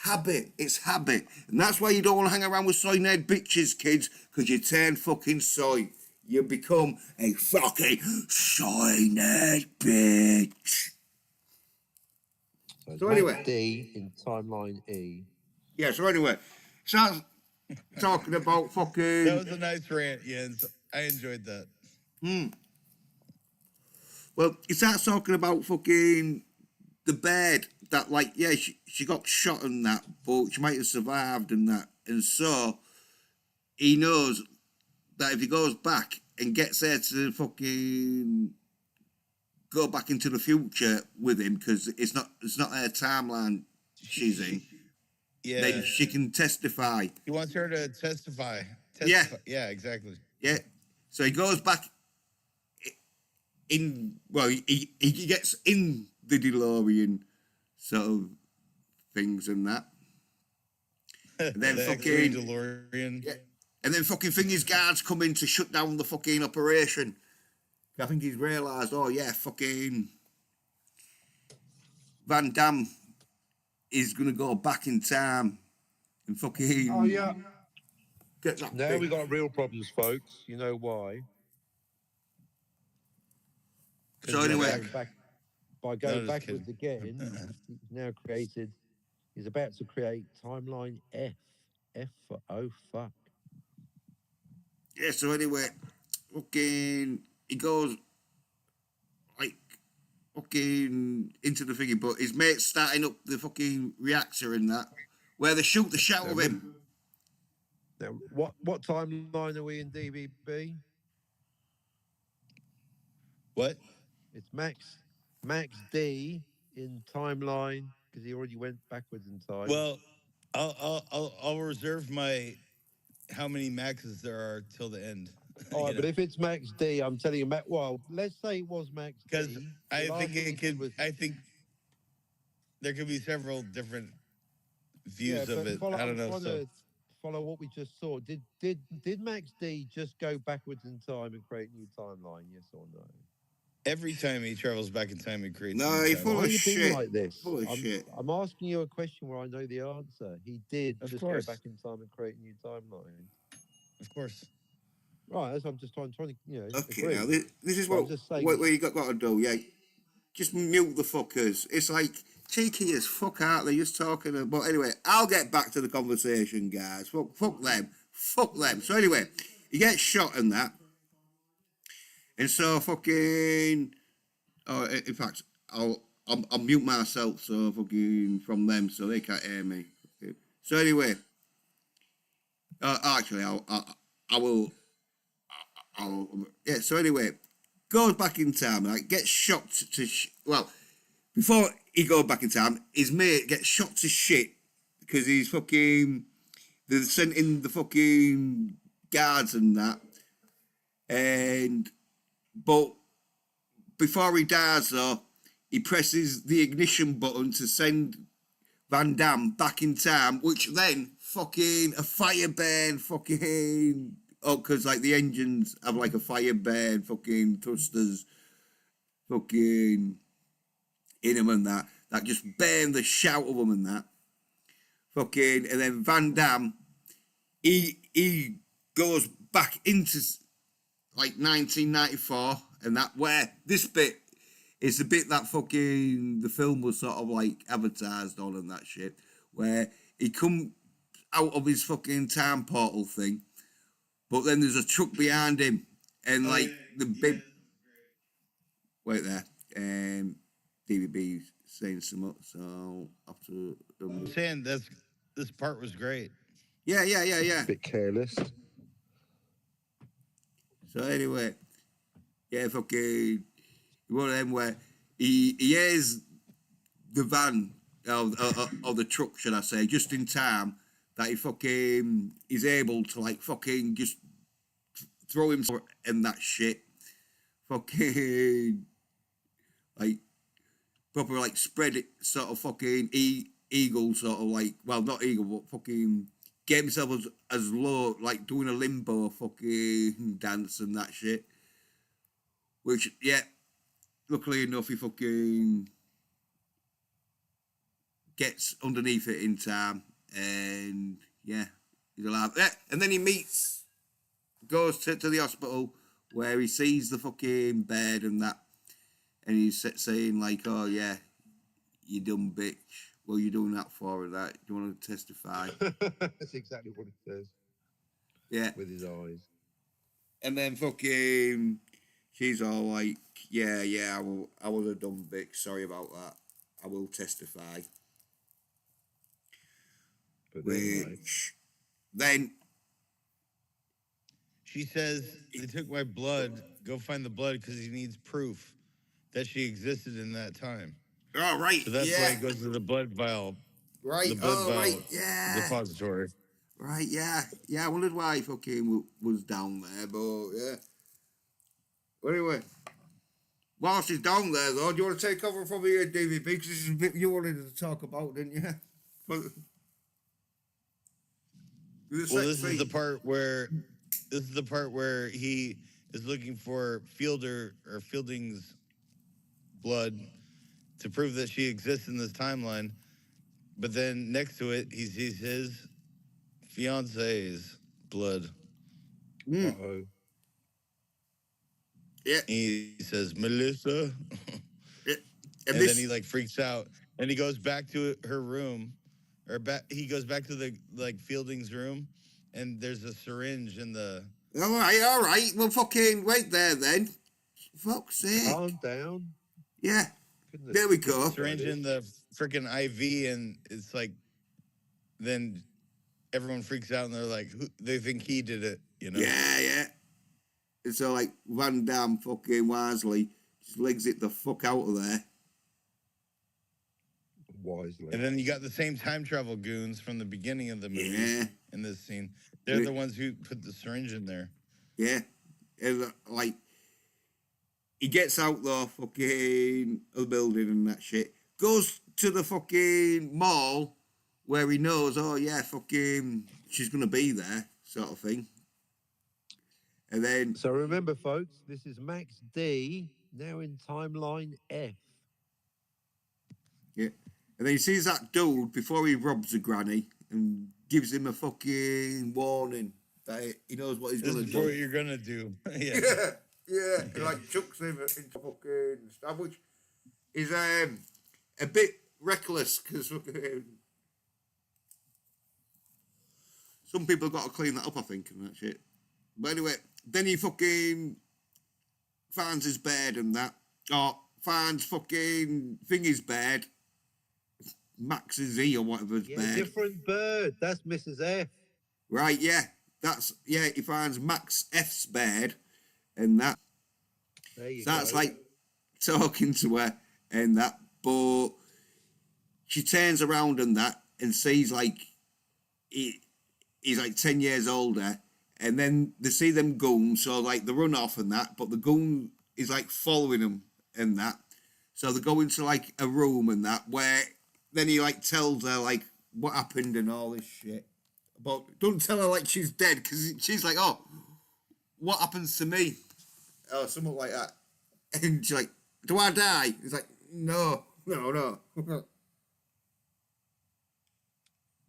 Habit. It's habit. And that's why you don't want to hang around with soy nerd bitches, kids, because you turn fucking soy. You become a fucking soy nerd bitch. So Matt anyway. D in timeline E. Yeah, so anyway. Starts talking about fucking... That was a nice rant, Jens. I enjoyed that. Well, he starts talking about fucking the bed that, like, yeah, she got shot and that, but she might have survived and that. And so he knows that if he goes back and gets her to fucking go back into the future with him, because it's not her timeline she's in, Yeah. then she can testify. He wants her to testify. Yeah. Yeah, exactly. Yeah. So he goes back in, well, he gets in the DeLorean sort of things and that. And then The fucking X-ray DeLorean. Yeah. And then fucking Thingy's guards come in to shut down the fucking operation. I think he's realised, oh yeah, fucking Van Damme is gonna go back in time and fucking get that Now thing. we got real problems, folks. You know why? So anyway, By No, going just backwards kidding. again, he's now created. He's about to create timeline F. F for oh fuck. yeah, so anyway, fucking he goes like fucking into the thingy, but his mate's starting up the fucking reactor and that, where they shoot the shit out of him. Now, what timeline are we in, DVB? What? It's Max D in timeline because he already went backwards in time. Well, I'll reserve my how many Maxes there are till the end. All right, you but know? if it's Max D, I'm telling you, well, let's say it was Max D. Because the I last think thing he it did could. was- I think there could be several different yeah, views of but it. follow, I don't know. trying So to follow what we just saw. Did Max D just go backwards in time and create a new timeline? Yes or no? every time he travels back in time, he creates. No, a new he timeline. full Why of are you being shit. like this? Full of shit. I'm asking you a question where I know the answer. He did Of just course. go back in time and create a new timeline. Of course. Right, that's what I'm just trying to Okay, agree. now this is But I'm what just saying- what you got to do. Yeah, just mute the fuckers. It's like cheeky as fuck, aren't they? Just talking. But anyway, I'll get back to the conversation, guys. Fuck them. Fuck them. So anyway, he gets shot and that, and so fucking. Oh, in fact, I'll mute myself so fucking from them so they can't hear me. So anyway, actually, I will. Yeah. So anyway, goes back in time, like gets shot to well, before he goes back in time, his mate gets shot to shit because he's fucking. They're sent in the fucking guards and that, and but before he dies though, he presses the ignition button to send Van Damme back in time, which then fucking a fire burn fucking because like the engines have like a fire burn fucking thrusters fucking in them and that just burn the shout of them and that fucking, and then Van Damme he goes back into like 1994 and that where this bit is the bit that fucking the film was sort of like advertised on and that shit, where he come out of his fucking time portal thing, but then there's a truck behind him and like the big wait there, DVB saying something, so after I'm saying this part was great. yeah. Bit careless. So anyway, yeah, fucking one of them where he hears the van or the truck, should I say, just in time that he fucking is able to like fucking just throw him and that shit, fucking like proper like spread it sort of fucking eagle sort of like, well not eagle but fucking get himself as low like doing a limbo fucking dance and that shit, which yeah, luckily enough he fucking gets underneath it in time and yeah, he's alive. Yeah, and then he goes to the hospital where he sees the fucking bed and that, and he's saying like, oh yeah, you dumb bitch, what are you doing that for and that, do you want to testify? That's exactly what it says. Yeah. With his eyes. And then fucking she's all like, yeah, I was a dumb bitch, sorry about that, I will testify. But Which then She says, they took my blood. Go find the blood because he needs proof that she existed in that time. oh right, So that's yeah, why he goes to the blood vial. right, The blood oh vial right, yeah, depository. right, yeah, I wondered why he fucking was down there, but yeah. Well, anyway, whilst he's down there though, do you want to take over from here, DVB? Because this is a bit you wanted to talk about, didn't you? Well, this is the part where he is looking for Fielding's blood to prove that she exists in this timeline. But then next to it, he sees his fiance's blood. Uh-oh. Yeah. He says, Melissa. Yeah. And then he like freaks out and he goes back to her room he goes back to the like Fielding's room and there's a syringe in the. All right. Well, fucking wait there then. Fuck's sake. Calm down. Yeah. Goodness. There we go. Syringe in the freaking IV and it's like, then everyone freaks out and they're like, they think he did it, you know? Yeah. And so like Van Damme fucking wisely just legs it the fuck out of there. Wisely. And then you got the same time travel goons from the beginning of the movie in this scene. They're the ones who put the syringe in there. Yeah. And like, he gets out the fucking of the building and that shit. Goes to the fucking mall where he knows, oh yeah, fucking she's gonna be there, sort of thing. And then So remember, folks, this is Max D, now in timeline F. yeah. And then he sees that dude before he robs a granny and gives him a fucking warning that he knows what he's This gonna is do. what you're gonna do. Yeah. Yeah. He like chucks him into fucking stuff, which is a bit reckless because fucking some people got to clean that up, I think, and that shit. But anyway, then he fucking finds his bed and that, or finds fucking thingy's bed, Max's E or whatever's bed. Different bird. That's Mrs. F. Right, yeah. He finds Max F's bed and that. There you starts go. like talking to her and that, but she turns around and that and sees like he's like 10 years older, and then they see them goons, so like they run off and that, but the goon is like following them and that. So they go into like a room and that, where then he like tells her like what happened and all this shit. But don't tell her like she's dead, because she's like, oh, what happens to me? Or something like that. And she's like, do I die? He's like, no.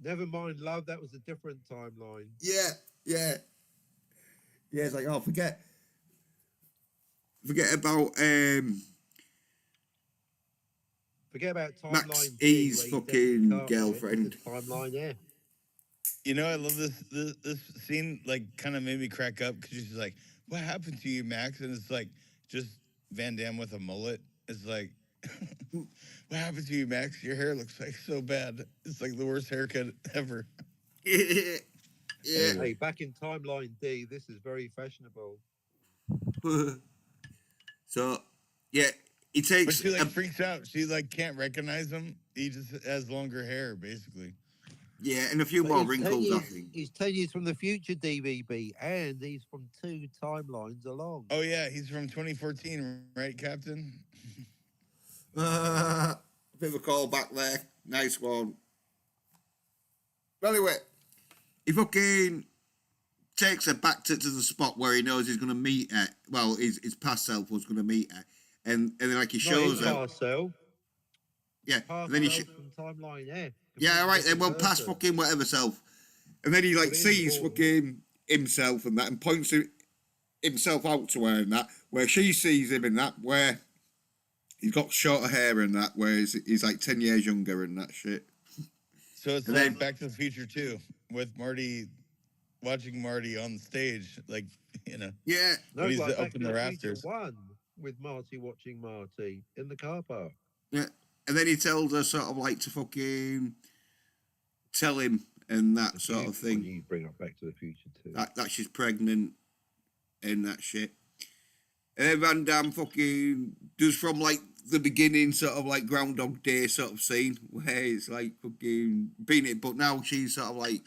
Never mind, love. That was a different timeline. Yeah. It's like, oh, forget about Forget about timeline Max B, E's where he's fucking dead in the car, girlfriend. it's timeline F. You know, I love this scene. Like, kind of made me crack up because she's like, "What happened to you, Max?" And it's like just Van Damme with a mullet. It's like, "What happened to you, Max? Your hair looks like so bad. It's like the worst haircut ever." Yeah. Hey, back in timeline D, this is very fashionable. So, yeah, he But takes she like freaks out. She like can't recognize him. He just has longer hair, basically. yeah, and a few But more he's 10 wrinkles, I years, think. he's 10 years from the future, DVB, and he's from 2 timelines along. Oh yeah, he's from 2014, right, Captain? Bit of a call back there. Nice one. But anyway, he fucking takes her back to the spot where he knows he's going to meet her. Well, his past self was going to meet her. And then, like, he shows her. Parcel. Yeah. And then he from timeline F. yeah, all right, then, well, past fucking whatever self. And then he, like, sees fucking himself and that, and points himself out to her and that, where she sees him and that, where he's got shorter hair and that, where he's like 10 years younger and that shit. So it's And like then- Back to the Future too, with Marty, watching Marty on stage, like, you know. Yeah. No, When he's like up Back in to the Future rafters. 1 with Marty watching Marty in the car park. Yeah. And then he tells her sort of like to fucking tell him and that sort of thing. You bring up Back to the Future too. That she's pregnant and that shit. And then Van Damme fucking does from like the beginning sort of like Groundhog Day sort of scene where it's like fucking being it, but now she's sort of like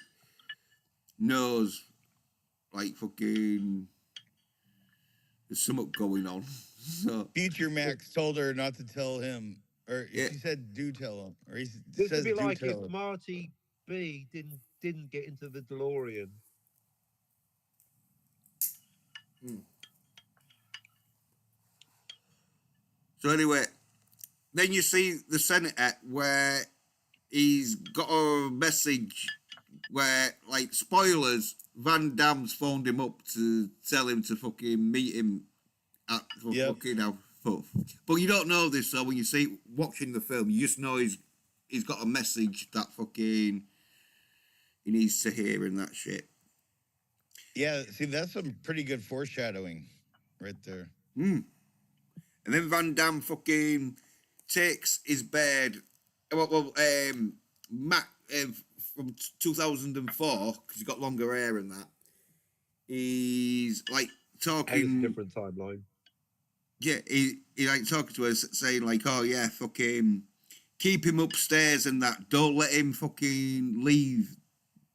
knows like fucking there's something going on. So Future Max told her not to tell him, or Yeah. she said, "Do tell him," or he This says, would be "Do like tell if him." Marty B didn't get into the DeLorean. So anyway, then you see the senator where he's got a message where, like, spoilers, Van Damme's phoned him up to tell him to fucking meet him at Yep. fucking Alpha. But you don't know this, so when you see watching the film, you just know he's got a message that fucking he needs to hear and that shit. Yeah, see, that's some pretty good foreshadowing, right there. And then Van Damme fucking takes his bed. Matt from 2004, because he's got longer hair and that. He's like And it's a talking. different timeline. Yeah, he like talking to us, saying like, "Oh yeah, fucking keep him upstairs and that. Don't let him fucking leave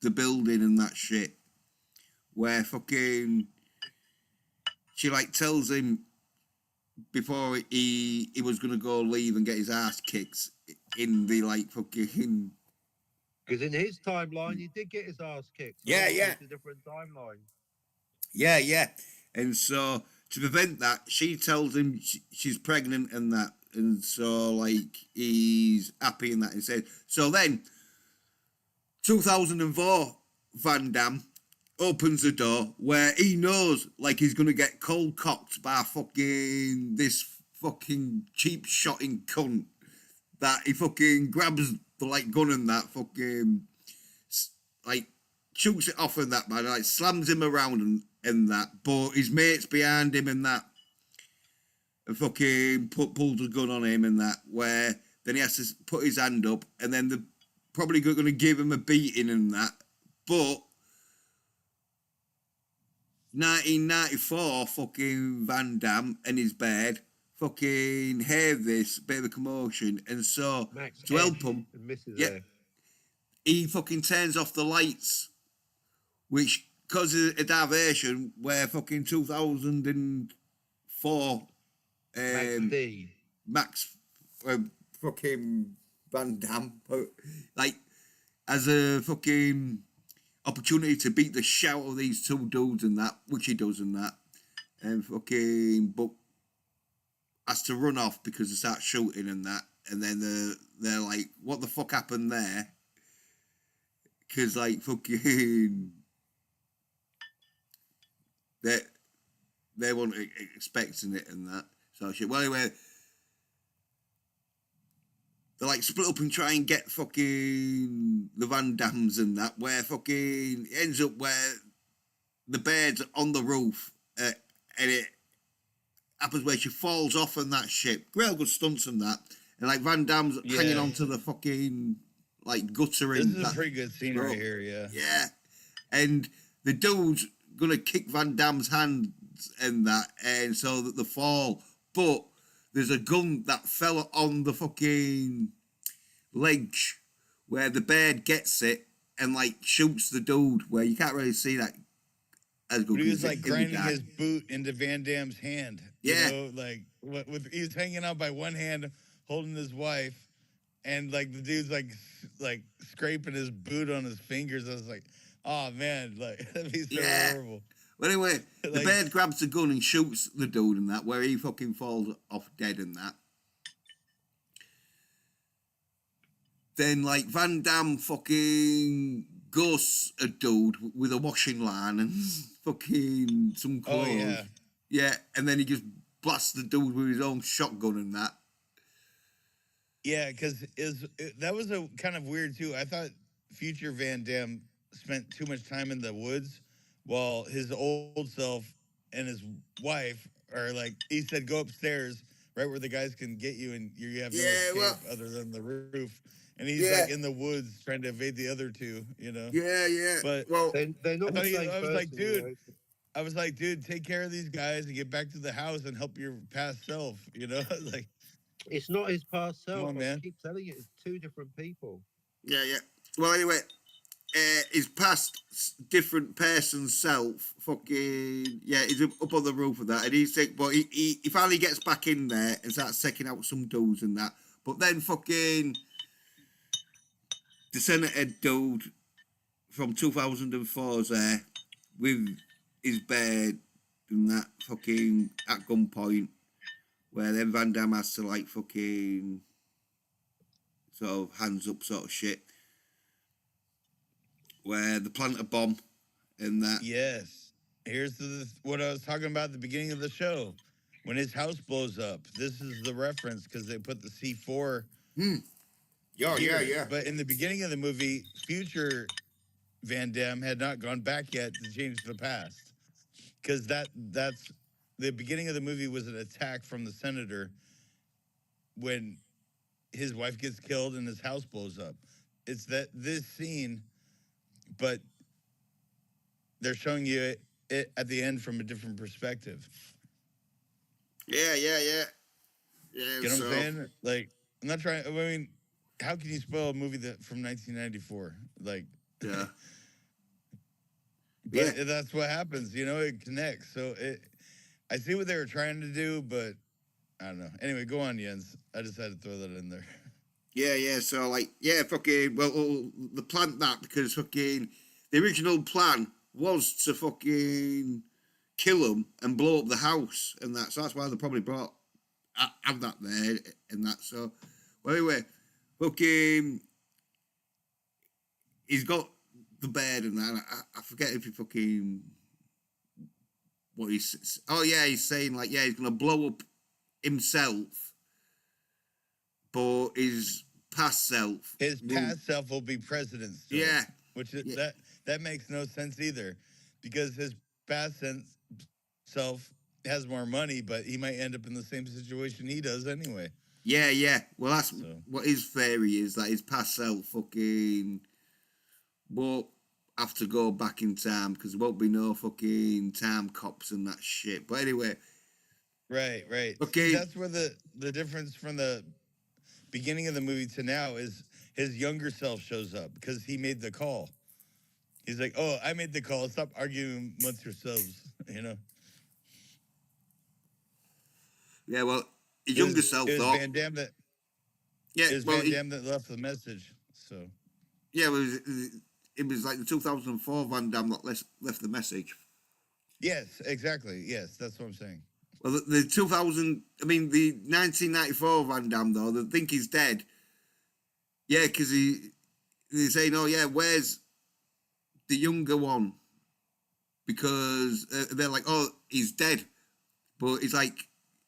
the building and that shit." Where fucking she like tells him before he was gonna go leave and get his ass kicked in the like fucking Because in his timeline, he did get his ass kicked. So Yeah, obviously yeah. It's a different timeline. yeah. And so to prevent that, she tells him she's pregnant and that, and so like he's happy in that and said. So then, 2004, Van Damme opens the door where he knows like he's gonna get cold cocked by fucking this fucking cheap shotting cunt that he fucking grabs the like gun and that fucking like shoots it off and that man like slams him around and that, but his mates behind him and that and fucking pulls a gun on him and that, where then he has to put his hand up and then they're probably going to give him a beating and that, but 1994, fucking Van Damme and his bed fucking heard this bit of a commotion, and so Max to help F him, and Mrs. yeah, F. he fucking turns off the lights, which causes a diversion where fucking 2004 Max D. Max fucking Van Damme, like, as a fucking opportunity to beat the shit out of these two dudes and that, which he does and that, and fucking, but has to run off because they start shooting and that, and then they're like, what the fuck happened there? Because, like, fucking, they weren't expecting it and that, so shit. Well, anyway, they like split up and try and get fucking the Van Dams and that, where fucking it ends up where the bed's on the roof, and it happens where she falls off and that shit. Real good stunts and that, and like Van Dam's hanging onto the fucking like gutter. This and is that, a pretty good scene bro. right here. Yeah. Yeah, and the dude's gonna kick Van Dam's hands and that, and so that they fall, but there's a gun that fell on the fucking ledge where the bird gets it and like shoots the dude, where you can't really see that as good. But he was in like the grinding dark. his boot into Van Damme's hand. Yeah. You know, like with he was hanging out by one hand holding his wife, and like the dude's like scraping his boot on his fingers. I was like, oh man, like that'd be so horrible. But anyway, the Like- bird grabs the gun and shoots the dude and that, where he fucking falls off dead and that. Then, like, Van Damme fucking ghosts a dude with a washing line and fucking some Oh clothes. yeah. Yeah, and then he just blasts the dude with his own shotgun and that. Yeah, because that was a kind of weird too. I thought future Van Damme spent too much time in the woods, while his old self and his wife are like. He said, "Go upstairs, right where the guys can get you, and you have no Yeah, escape well- other than the roof." And he's Yeah. like in the woods trying to evade the other two. You know. Yeah. But- well, They're not I the thought he- same I was person. like, dude. you know. I was like, dude, take care of these guys and get back to the house and help your past self. You know, like. It's not his past self. on, I man. keep telling you, it's two different people. yeah. Well, anyway, his past different person self, fucking, yeah, he's up on the roof of that, and he's sick, but he finally gets back in there and starts checking out some dudes and that. But then fucking the Senator dude from 2004's there with his bed and that fucking at gunpoint, where then Van Damme has to like fucking sort of hands up sort of shit, where they plant a bomb and that. Yes. Here's what I was talking about at the beginning of the show. When his house blows up, this is the reference because they put the C4. here. But in the beginning of the movie, future Van Damme had not gone back yet to change the past. Because that's the beginning of the movie was an attack from the senator when his wife gets killed and his house blows up. It's this scene, but they're showing you it at the end from a different perspective. Yeah. You know what I'm saying? Like, I'm not trying. I mean, how can you spoil a movie from 1994? Like, Yeah. but that's what happens. You know, it connects. So I see what they were trying to do, but I don't know. Anyway, go on, Jens. I just had to throw that in there. Yeah. So like, yeah, fucking. Well, they planned that because fucking the original plan was to fucking kill him and blow up the house and that. So that's why they probably have that there and that. So, well, anyway, fucking, he's got the bed and that. I forget if he fucking what he's. Oh yeah, he's saying like, yeah, he's gonna blow up himself, but his past self. His past self will be president. Still, Yeah. which is, that makes no sense either, because his past self has more money, but he might end up in the same situation he does anyway. Yeah. Well, that's what his theory is, that his past self fucking. But have to go back in time because there won't be no fucking time cops and that shit. But anyway, Right. okay. That's where the difference from the beginning of the movie to now is his younger self shows up because he made the call. He's like, "Oh, I made the call. Stop arguing amongst yourselves." You know. Yeah, well, his It was, younger self it was thought. Van Damme that Yeah, it was well, Van Damme that left the message. So yeah, it was like the 2004 Van Damme that left the message. yes, exactly. Yes, that's what I'm saying. Well, the 2000, I mean, the 1994 Van Damme, though, they think he's dead. Yeah, because they're saying, oh, yeah, where's the younger one? Because they're like, oh, he's dead. But it's like,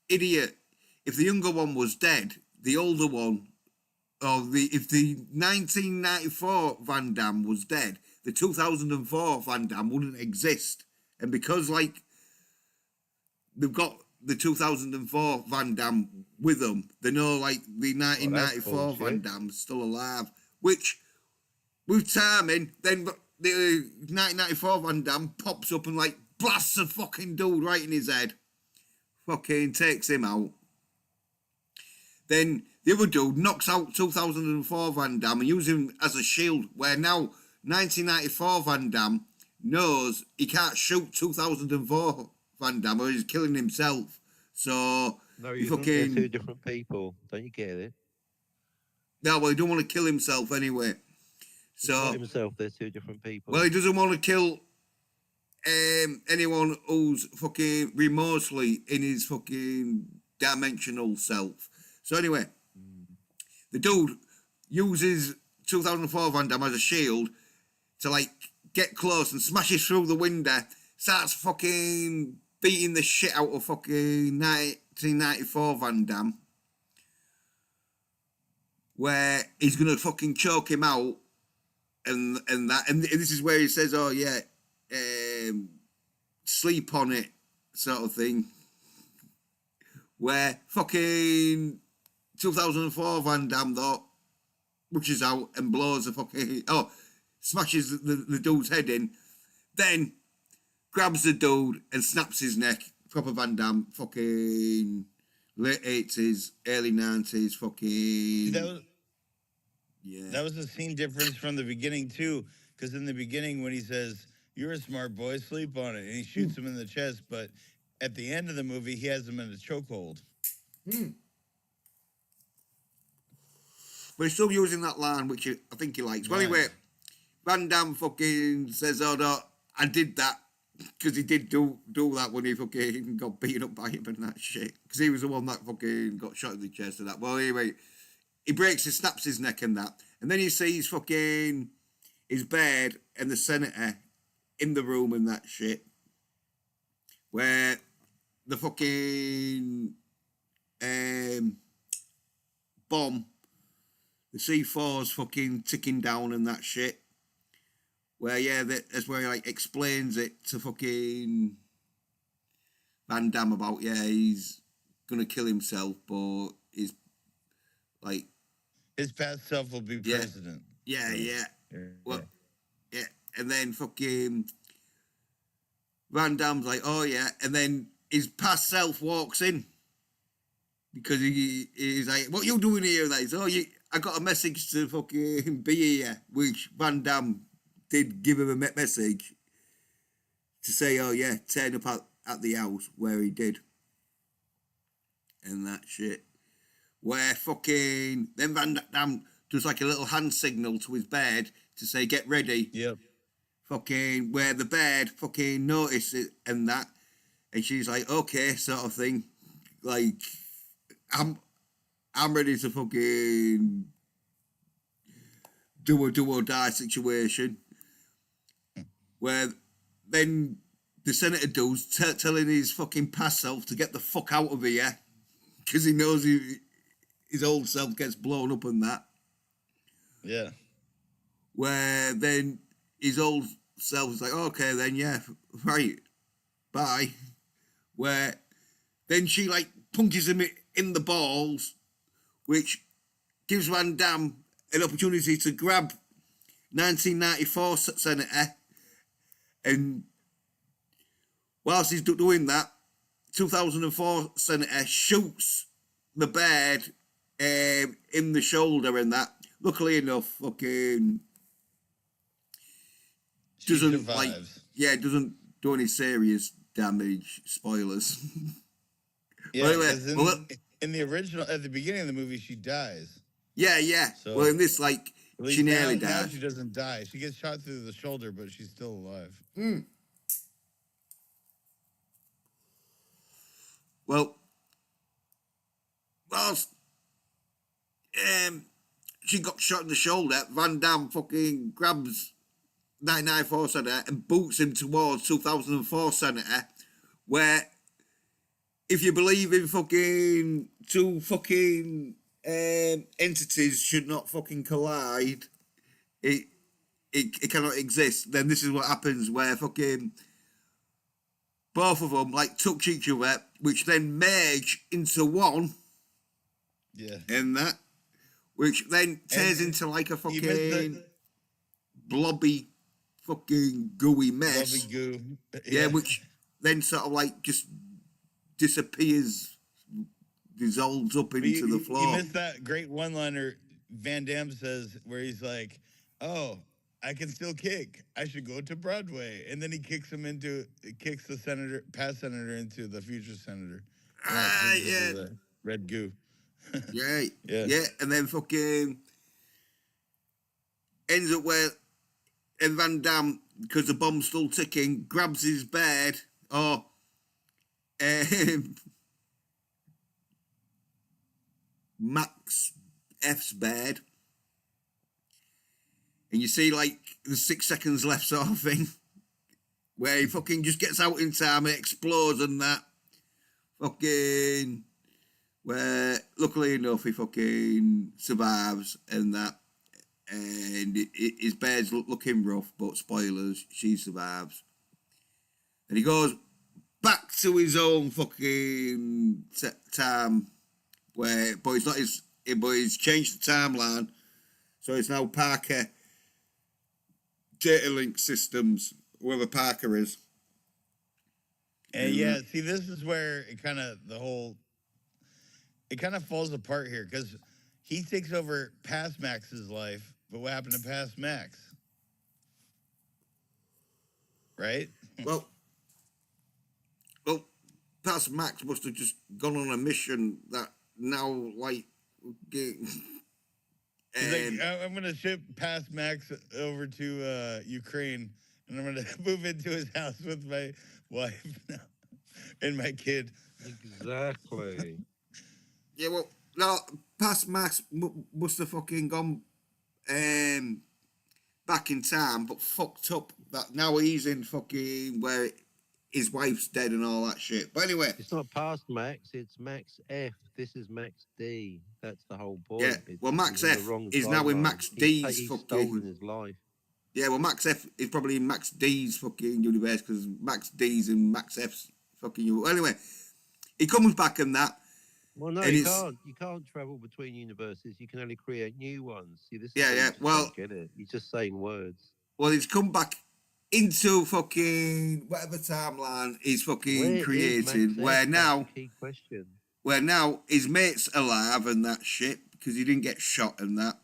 idiot. If the younger one was dead, the older one, if the 1994 Van Damme was dead, the 2004 Van Damme wouldn't exist. And because, like, they've got the 2004 Van Damme with them, they know, like, the 1994 Van Damme's still alive. Which, with timing, then the 1994 Van Damme pops up and, like, blasts a fucking dude right in his head. Fucking takes him out. Then the other dude knocks out 2004 Van Damme and uses him as a shield, where now 1994 Van Damme knows he can't shoot 2004 Van Damme or he's killing himself. So No, he you think fucking... they're two different people. Don't you get it? No, well, he don't want to kill himself anyway. It's not So, himself, they're two different people. well, he doesn't want to kill anyone who's fucking remorsely in his fucking dimensional self. So anyway, the dude uses 2004 Van Damme as a shield to, like, get close and smashes through the window, starts fucking beating the shit out of fucking 1994 Van Damme, where he's gonna fucking choke him out, and this is where he says, "Oh yeah, sleep on it," sort of thing. Where fucking 2004 Van Damme though rushes out and blows the fucking smashes the dude's head in, then grabs the dude and snaps his neck. Proper Van Damme, fucking late 80s, early 90s, fucking... That was a scene difference from the beginning, too, because in the beginning when he says, "You're a smart boy, sleep on it," and he shoots him in the chest, but at the end of the movie, he has him in a chokehold. But he's still using that line, which I think he likes. Well, anyway, Van Damme fucking says, "Oh, no, I did that," because he did do that when he fucking got beaten up by him and that shit. Because he was the one that fucking got shot in the chest and that. Well, anyway, he snaps his neck and that. And then he sees fucking his bed and the senator in the room and that shit. Where the fucking bomb, the C4's fucking ticking down and that shit. Where, yeah, that's where he, like, explains it to fucking Van Damme about, yeah, he's gonna kill himself, but he's, like... His past self will be president. Yeah. Well, yeah. And then fucking Van Damme's like, oh, yeah. And then his past self walks in. Because he's like, what you doing here? Like, oh, I got a message to fucking be here, which Van Damme did give him a message to say, oh yeah, turn up at the house where he did. And that shit. Where fucking, then Van Damme does like a little hand signal to his bed to say, get ready. Yep. Fucking, where the bed fucking notices it and that. And she's like, okay, sort of thing. Like, I'm ready to fucking do or die situation. Where then the senator dude's telling his fucking past self to get the fuck out of here because he knows his old self gets blown up and that. Yeah. Where then his old self is like, okay, then yeah, right, bye. Where then she like punches him in the balls, which gives Van Damme an opportunity to grab 1994 senator And whilst he's doing that, 2004 senator shoots the bird in the shoulder and that. Luckily enough, fucking She doesn't like, survives. yeah, doesn't do any serious damage. Spoilers. Yeah, Wait, wait, because well, in the original, at the beginning of the movie, she dies. yeah. So Well, in this, like, at least she nearly now dies. she doesn't die. She gets shot through the shoulder, but she's still alive. Well, whilst she got shot in the shoulder, Van Damme fucking grabs 1994 Senator and boots him towards 2004 Senator, where, if you believe in fucking two fucking entities should not fucking collide, it cannot exist, then this is what happens, where fucking both of them like touch each other, which then merge into one, Yeah. and that, which then turns And into like a You missed fucking blobby, fucking gooey the mess. lovey goo. Yeah, which then sort of like just disappears, dissolves up But into the you floor. missed that great one-liner Van Damme says where he's like, "Oh, I can still kick. I should go to Broadway." And then he kicks the past senator into the future senator. And that Ah, turns into yeah. the red goo. Yeah, Yeah. and then fucking ends up where, and Van Damme, because the bomb's still ticking, grabs his bed, or Max F's bed, and you see like the 6 seconds left sort of thing, where he fucking just gets out in time, it explodes and that, fucking, where luckily enough he fucking survives and that, and his bed's looking rough, but spoilers, she survives, and he goes back to his own fucking time, where, but it's not his, but he's changed the timeline, so it's now Parker Data Link Systems, whoever Parker is. And yeah, see, this is where it kind of falls apart here because he takes over past Max's life, but what happened to past Max? Right? Well, past Max must have just gone on a mission that now, like, He's like, I'm gonna ship past Max over to Ukraine, and I'm gonna move into his house with my wife now and my kid. Exactly. yeah, well, no, past Max must have fucking gone back in time, but fucked up that now he's in fucking where his wife's dead and all that shit. But anyway, It's not past Max, it's Max F. This is Max D. That's the whole point. Yeah, It's- well, Max he's in the F wrong is now in timeline. Max He's D's stolen fucking. his life. Yeah, well, Max F is probably in Max D's fucking universe because Max D's in Max F's fucking universe. Anyway, he comes back and that. Well, no, And you it's- can't. You can't travel between universes. You can only create new ones. See, this is Yeah, where you yeah, just well- don't get it. You're just saying words. Well, he's come back into fucking whatever timeline he's fucking Where is created, Max F? where That's now, the key question. where now his mate's alive and that shit because he didn't get shot and that,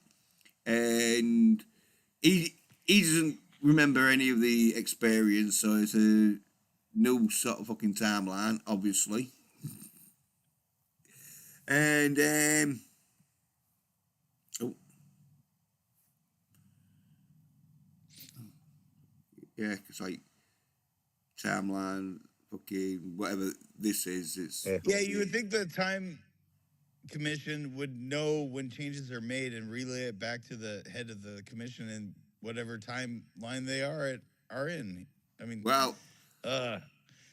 and he doesn't remember any of the experience, so it's a new sort of fucking timeline, obviously. And oh, yeah, it's like timeline, fucking whatever this is. It's Yeah. Yeah, you would think the time commission would know when changes are made and relay it back to the head of the commission and whatever timeline they are in. I mean, well.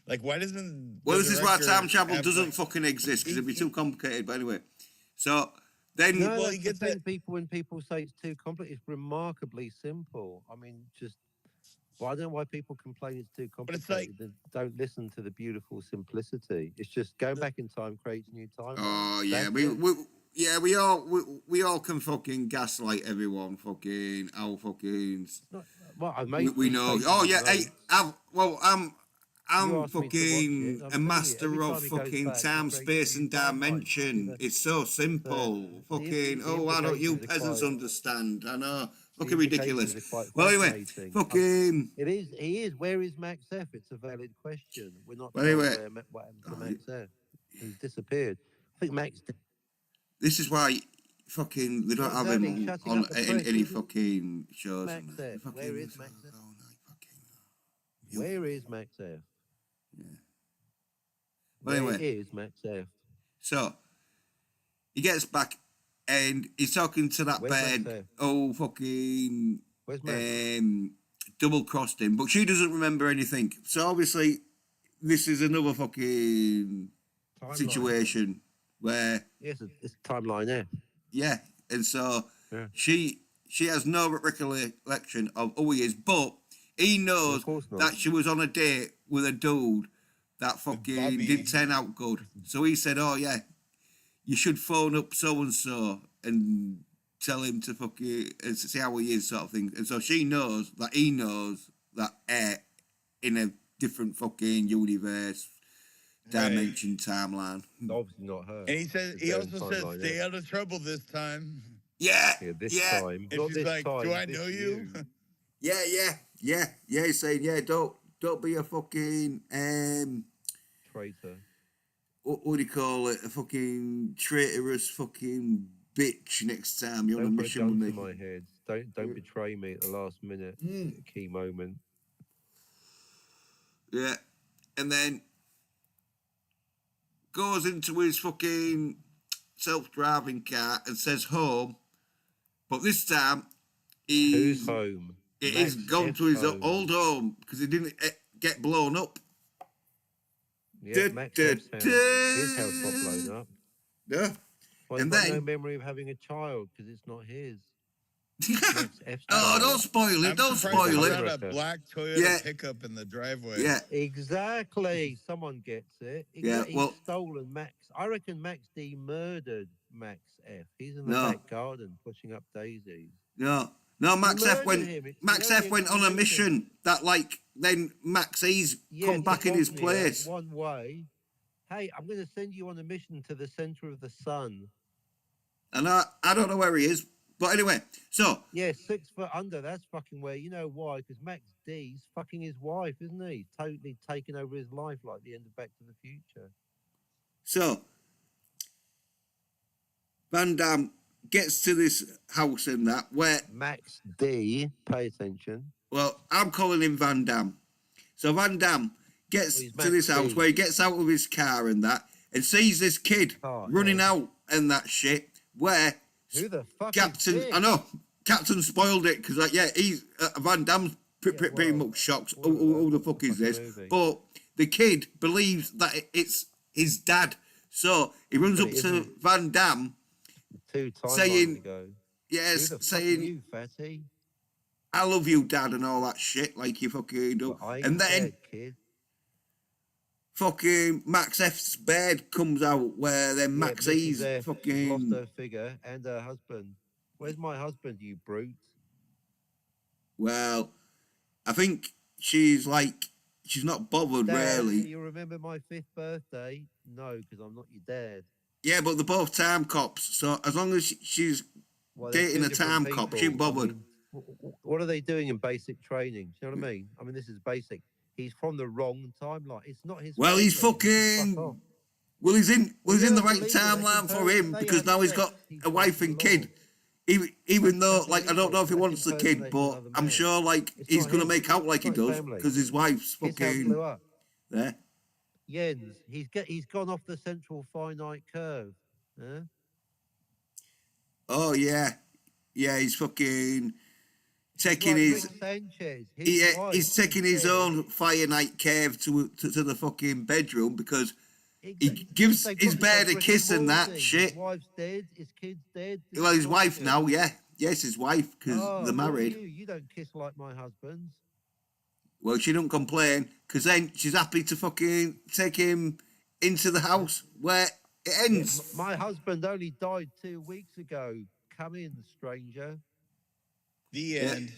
like why doesn't Well, the this is why director time travel have, doesn't like- fucking exist because it'd be too complicated. But anyway, so then No, Well, that's he the gets thing. that- People, when people say it's too complex, it's remarkably simple. I mean, just well, I don't know why people complain it's too But it's complicated. Then don't listen to the beautiful simplicity. It's just go back in time, create new time. oh yeah, That's we, it. we yeah, we all can fucking gaslight everyone. Fucking our fucking. Not, well, I We, made we me know. take Oh some yeah, hey, notes. I'm You asked me to watch fucking it. I'm a telling you, master every of time it goes fucking back, it time, creates space, new and timelines. dimension. It's so simple. Fucking. the Oh, why don't you implications are peasants quite- understand? I know. The Fucking ridiculous. implications are quite Well, anyway, fascinating. fucking. It is. He is. Where is Max F? It's a valid question. We're not Well, told anyway. what happened to Oh, Max F. He's disappeared. I think Max. This is why fucking they don't What's have that? him He's shutting on up the press, any isn't he? fucking shows. Max and that. F. Fucking- Where is Max F? oh, no, fucking- Where is Max F? Well, Where anyway. is Max F? So he gets back and he's talking to that Where's Max bed. F? Oh, fucking Where's Max? double crossed him, but she doesn't remember anything. So obviously, this is another fucking Timeline. situation where Yes, it's timeline F. yeah, and so Yeah. she has no recollection of who he is, but he knows Of course not. that she was on a date with a dude that fucking Bobby. didn't turn out good. So he said, "Oh yeah, you should phone up so and so and tell him to fucking see how he is," sort of thing. And so she knows that he knows that in a different fucking universe, Right. dimension, timeline. Obviously not her. And he says, It's he their also says, timeline, "Stay yeah. out of trouble this time." Yeah, Yeah, this yeah. time. And Not she's this like, time. "Do I this know you?" Yeah. He's saying, yeah, don't be a fucking Traitor. what do you call it? A fucking traitorous fucking bitch next time you're on a Don't put a mission gun with to me. my head. Don't betray me at the last minute. Key moment. Yeah. And then goes into his fucking self-driving car and says home. But this time Who's he's home? he's Max gone F's to his home. old home because he didn't get blown up. Yeah, Da, Max da, F's house. His house got da. blown up. Yeah. Well, And he's got no then- memory of having a child because it's not his. Max F's Oh, child. don't spoil it! I'm Don't surprised spoil there's it! not a black Toyota Yeah. pickup in the driveway. Yeah. Exactly. Someone gets it. Yeah, He's well- stolen Max. I reckon Max D murdered Max F. He's in the No. back garden pushing up daisies. No, Max F murdered went. him. It's Max the F only went on a explanation. mission that, like, then Max E's come to back in his Bosnia, place. One way. Hey, I'm going to send you on a mission to the center of the sun. And I don't know where he is, but anyway. So Yeah, 6 foot under. That's fucking where. You know why? Because Max D's fucking his wife, isn't he? Totally taking over his life like the end of Back to the Future. Van Damme gets to this house and that where, Max D, pay attention. well, I'm calling him Van Damme. So Van Damme gets Well, he's to Max this house D. where he gets out of his car and that, and sees this kid Oh, running yeah. out and that shit. Where Who the fuck Captain, is this? I know, Captain spoiled it because, like, yeah, he's Van Damme's pretty well, much shocked. spoiler Who the alert, fuck it's is a this? fucking movie. But the kid believes that it's his dad, so he runs But up it to isn't. Van Damme, 2 timelines saying- ago. yes, Who the fuck are saying, you, fatty? "I love you, Dad," and all that shit, like you fucking do. But I ain't And then dead, kid. fucking Max F's bed comes out, where then Yeah, Max Mrs. E's F, she's lost fucking. her figure and her husband. Where's my husband, you brute? Well, I think she's not bothered Dad, really. you remember my 5th birthday? No, because I'm not your dad. Yeah, but they're both time cops, so as long as she's Well, they're dating two a different time cop, people. she ain't bothered. I mean, what are they doing in basic training? Do you know what I mean? I mean, this is basic. He's from the wrong timeline. It's not his. Well, he's family. fucking- Fuck off. Well, he's in Well, the yeah, right believe it, they timeline for him they because have now he's sex. got He's a wife fucking and kid. Lord. Even though, That's like, I don't know if he illegal. wants the That's kid, impersonating but another I'm man. sure, like, It's he's not gonna him. make out like It's he not his does family. because his wife's His house fucking blew up. there. Jens, he's gone off the central finite curve. Huh? Oh yeah, he's fucking taking Like his. Rick Sanchez. His wife, He's taking his dead. own fire night cave to the fucking bedroom because Exactly. gives They've his got bed like a Rick and kiss and that Morty. shit. His wife's dead. His kid's dead. this Well, is his wife bullshit. now, yeah. Yes, his wife because Oh, they're who are married. You don't kiss like my husband's. Well, she don't complain because then she's happy to fucking take him into the house where It Yeah, ends. my husband only died 2 weeks ago. Come in, stranger. The Yeah. end.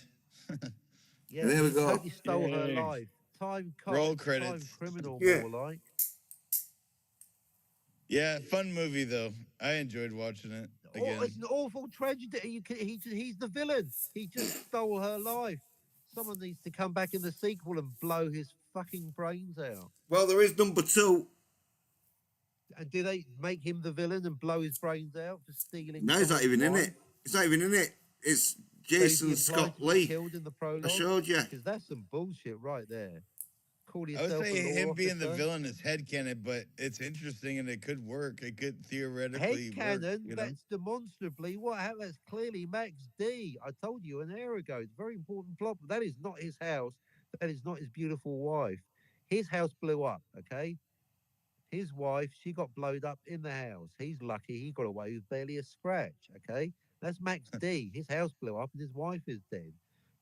Yeah, And there we he go. totally stole her Yay. life. Time cop, Roll time credits. criminal, Yeah. more like. Yeah, fun movie though. I enjoyed watching it again. It's an awful tragedy. He's the villain. He just stole her life. Someone needs to come back in the sequel and blow his fucking brains out. Well, there is number 2. And do they make him the villain and blow his brains out for stealing? No, he's not even in wife? it. It's not even in it. It's So is he Jason implied Scott to be Lee. killed in the I prologue? showed you. Because that's some bullshit right there. Call I yourself would say a law him being the officer. villain is headcanon, but it's interesting and it could work. It could theoretically work. Headcanon, You know? that's demonstrably what happened. That's clearly Max D. I told you an hour ago. It's a very important plot, but that is not his house. That is not his beautiful wife. His house blew up, okay? His wife, she got blowed up in the house. He's lucky he got away with barely a scratch, okay? That's Max D. His house blew up and his wife is dead.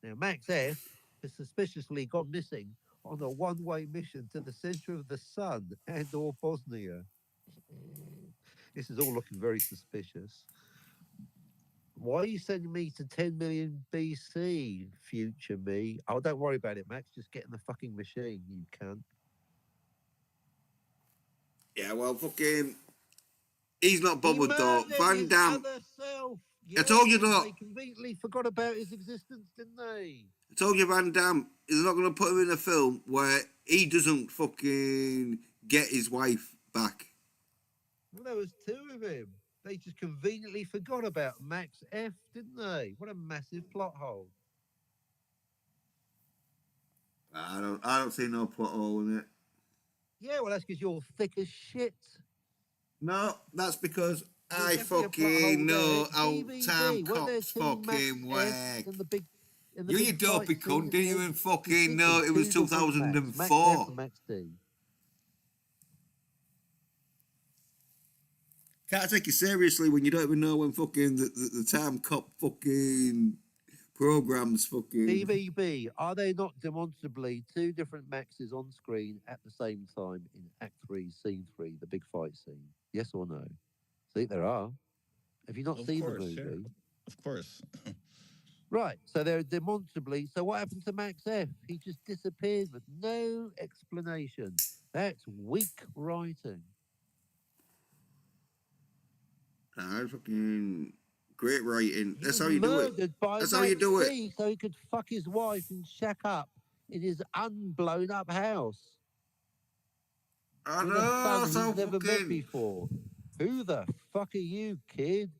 Now, Max F has suspiciously gone missing on a one-way mission to the center of the sun and or Bosnia. This is all looking very suspicious. Why are you sending me to 10 million BC, future me? Oh, don't worry about it, Max. Just get in the fucking machine, you cunt. Yeah, well, fucking. He's not He bothered though. murdered Van his Damme. other self. I told you Yes, that. They conveniently forgot about his existence, didn't they? I told you Van Damme is not going to put him in a film where he doesn't fucking get his wife back. Well, there was two of him. They just conveniently forgot about Max F, didn't they? What a massive plot hole. I don't see no plot hole in it. Yeah, well, that's because you're thick as shit. No, that's because There's I definitely a plot fucking hole know there. how DVD, time weren't there cops two fucking Max work. Fs in the big, in the You big dopey fight scene cunt, at didn't the you end? even fucking know Distinctly it was two different Max, Max F 2004? and Max D. Can't take you seriously when you don't even know when fucking the time cop fucking programs fucking. DVB, are they not demonstrably two different Maxes on screen at the same time in Act 3, Scene 3, the big fight scene? Yes or no? See, there are. Have you not Of seen course, the yeah. movie? Of course. Right, so they're demonstrably. So what happened to Max F? He just disappeared with no explanation. That's weak writing. Fucking great writing. He That's was how you do it. murdered by That's Max how you do it. D so he could fuck his wife and shack up in his unblown up house. I With know, a son so he's never met fucking. before. Who the fuck are you, kid?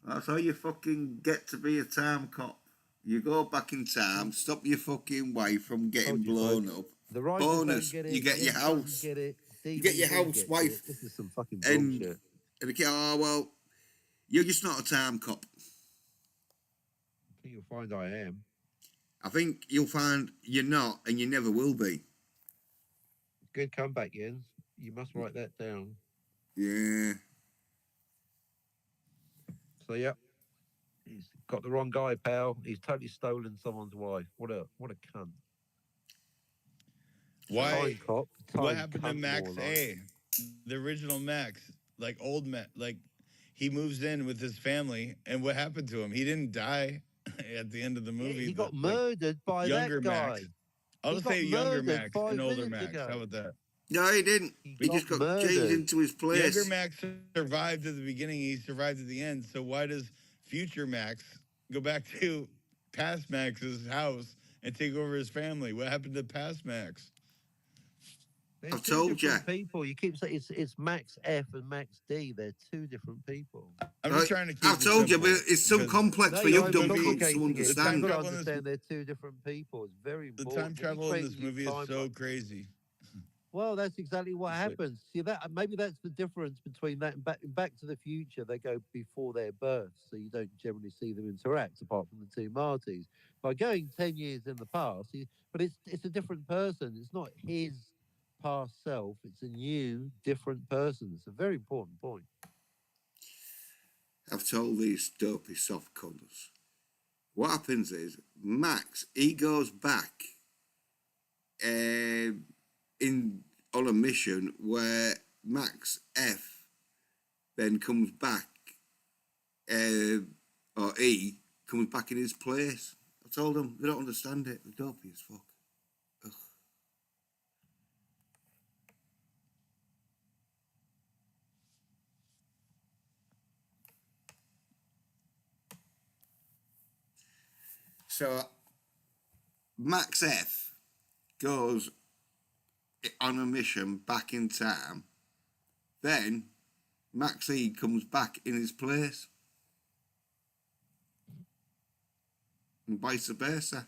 That's how you fucking get to be a time cop. You go back in time, stop your fucking wife from getting Told you, blown folks. up. The writers Bonus, don't get it. you get your Ed doesn't house. Get it. You get your DVD house, gets wife, it. This is some fucking and- bullshit. And the kid, oh well, you're just not a time cop. I think you'll find I am. I think you'll find you're not, and you never will be. Good comeback, Jens. You must write that down. Yeah. So yeah, he's got the wrong guy, pal. He's totally stolen someone's wife. What a cunt. Why? Time cop. Time What happened to cunt, Max more like. A? The original Max, like old Max, like he moves in with his family, and what happened to him? He didn't die at the end of the Yeah, movie. he got like, murdered by younger that guy. Max. I'll He just got say younger murdered Max 5 and older minutes Max. ago. How about that? No, he didn't. He just got changed murdered. into his place. Younger Max survived at the beginning. He survived at the end. So why does future Max go back to past Max's house and take over his family? What happened to past Max? They're I've two told different ya. people. You keep saying it's Max F and Max D. They're two different people. I'm Right, just trying to keep I've it told you, simple, but it's so because complex No, for you're you dumb cunts overcomplicating to it. You've understand. got to travel in this- understand they're two different people. It's very the important. time When you travel in try this and use movie is time so like- crazy. Well, that's exactly what It's like- happens. See that maybe that's the difference between that and Back to the Future. They go before their birth, so you don't generally see them interact apart from the two Martys. By going 10 years in the past, but it's a different person. It's not his past self. It's a new, different person. It's a very important point. I've told these dopey soft cunts. What happens is Max, he goes back in on a mission where Max F then comes back, or E comes back in his place. I told them they don't understand it. They're dopey as fuck. Ugh. So Max F goes on a mission back in time. Then Max E comes back in his place. And vice versa.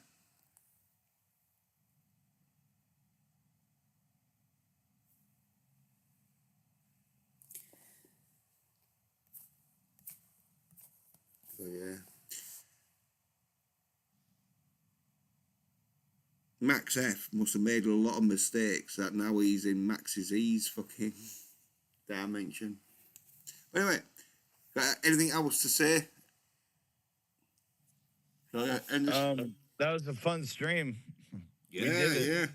So yeah. Max F must have made a lot of mistakes that now he's in Max's E's fucking dimension. But anyway, got anything else to say? So, yeah, That was a fun stream. yeah, did it. yeah,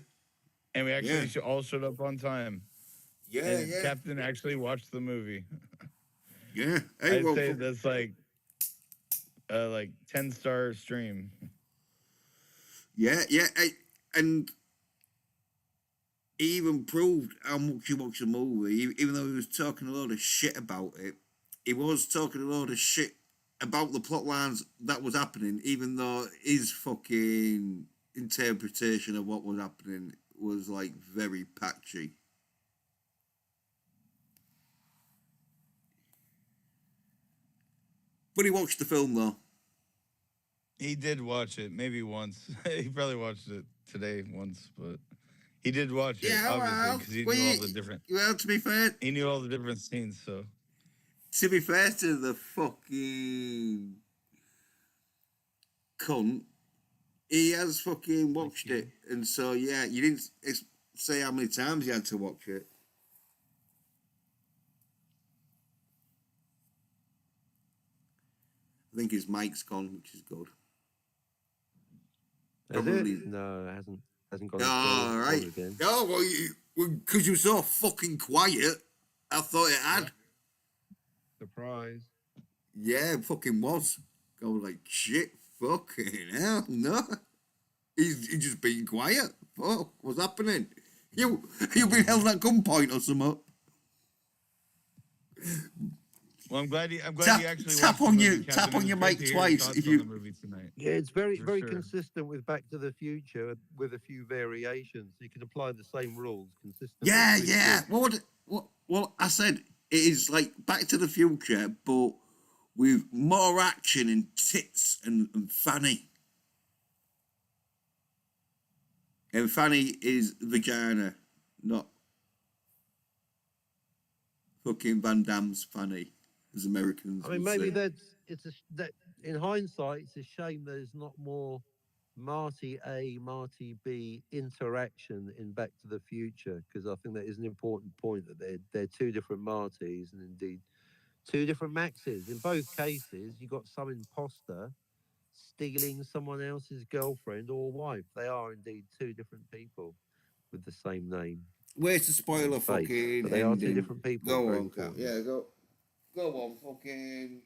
And we actually Yeah. all showed up on time. yeah, And yeah, Captain actually watched the movie. yeah. Hey, I'd well, say that's like 10-star stream. yeah, yeah. Hey, and he even proved how much he watched the movie, even though he was talking a lot of shit about it. He was talking a lot of shit about the plot lines that was happening, even though his fucking interpretation of what was happening was like very patchy. But he watched the film though. He did watch it maybe once. He probably watched it today once, but he did watch it Yeah, obviously well, because he well, knew all the different. Well, to be fair Scenes. So to the fucking cunt, he has fucking watched it, and so yeah, you didn't say how many times you had to watch it. I think his mic's gone, which is good. Has Probably. it? No, it hasn't gone. All right. Again. Oh well, because you were so fucking quiet, I thought it had. Surprise. Yeah, it fucking was. I was like, shit, fucking hell, no. He's just being quiet. Fuck, what's happening? You been held at gunpoint or something? well, I'm glad you Tap- actually tap watched the on movie, your- Captain. tap on It your was great mic to hear twice thoughts if on you- the movie tonight. Yeah, it's very, For very sure. consistent with Back to the Future with a few variations. You can apply the same rules consistently. Yeah, It's yeah. good. Well, I said it is like Back to the Future, but with more action and tits and fanny. And fanny is vagina, not fucking Van Damme's fanny, as Americans I mean, would maybe say. that in hindsight, it's a shame there's not more Marty A, Marty B interaction in Back to the Future, because I think that is an important point that they're two different Martys and indeed two different Maxes. In both cases, you got some imposter stealing someone else's girlfriend or wife. They are indeed two different people with the same name. Where's the spoiler and face, fucking but they are two ending? different people. Go very on, Cat. important. Yeah, go on, fucking.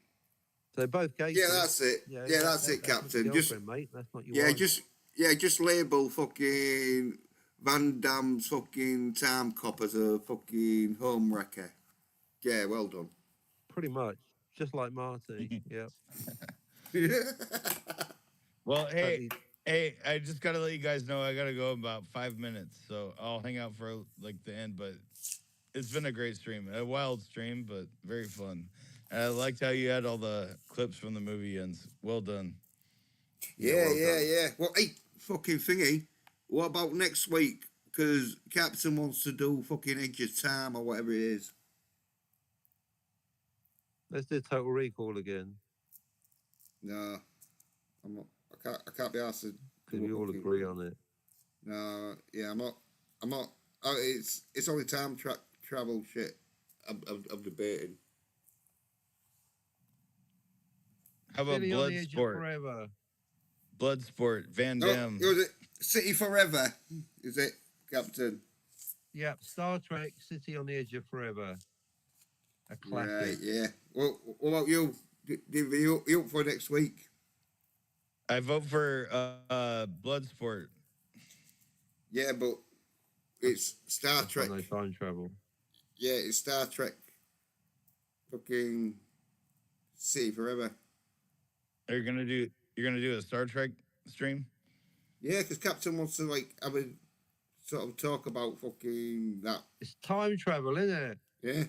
So both cases. Yeah, that's it. Yeah, that's it, that's your Captain. Just girlfriend, mate. That's not your yeah, wife. just label fucking Van Damme's fucking time cop as a fucking home wrecker. Yeah, well done. Pretty much, just like Marty. Yeah. Well, hey, Totally. I just gotta let you guys know I gotta go in about 5 minutes, so I'll hang out for like the end. But it's been a great stream, a wild stream, but very fun. And I liked how you had all the clips from the movie ends. Well done. Yeah, well yeah, done. yeah. Well, hey, fucking thingy. What about next week? Because Captain wants to do fucking Edge of Time or whatever it is. Let's do Total Recall again, No, I'm not. I can't be asked to. because we all agree on it. No, yeah, I'm not. Oh, it's only time travel shit. I'm debating. How about City on the Edge of Bloodsport? Forever. Bloodsport, Van No, Damme. was it City Forever? Is it, Captain? Yep, Star Trek: City on the Edge of Forever, a Right, classic. yeah. Well, what about you? You up for next week? I vote for Bloodsport. Yeah, but it's Star That's got Trek. no time travel. Yeah, it's Star Trek. Fucking City Forever. Are you gonna do? You're gonna do a Star Trek stream? Yeah, because Captain wants to like have a sort of talk about fucking that. It's time travel, isn't it? Yeah.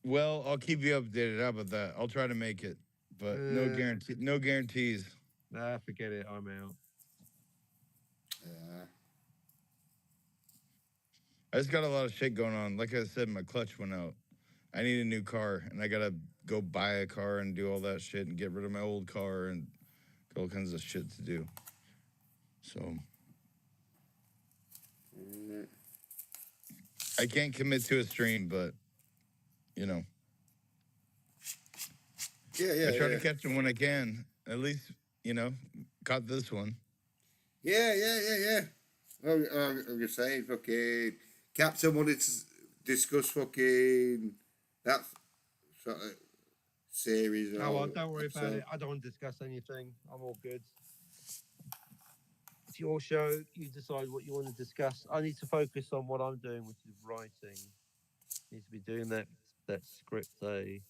Well, I'll keep you updated. How about that? I'll try to make it, but no Uh, guarantee. No guarantees. Nah, forget it. I'm out. I just got a lot of shit going on. Like I said, my clutch went out. I need a new car, and I gotta go buy a car and do all that shit and get rid of my old car and all kinds of shit to do. So I can't commit to a stream, but you know, Yeah, I try yeah. to catch them when I can. At least, you know, caught this one. Yeah. I'm just saying, fucking Captain wanted to discuss fucking that sort of series. Oh, well, don't worry about episode. it. I don't want to discuss anything. I'm all good. It's your show. You decide what you want to discuss. I need to focus on what I'm doing, which is writing. Need to be doing that script. Yep.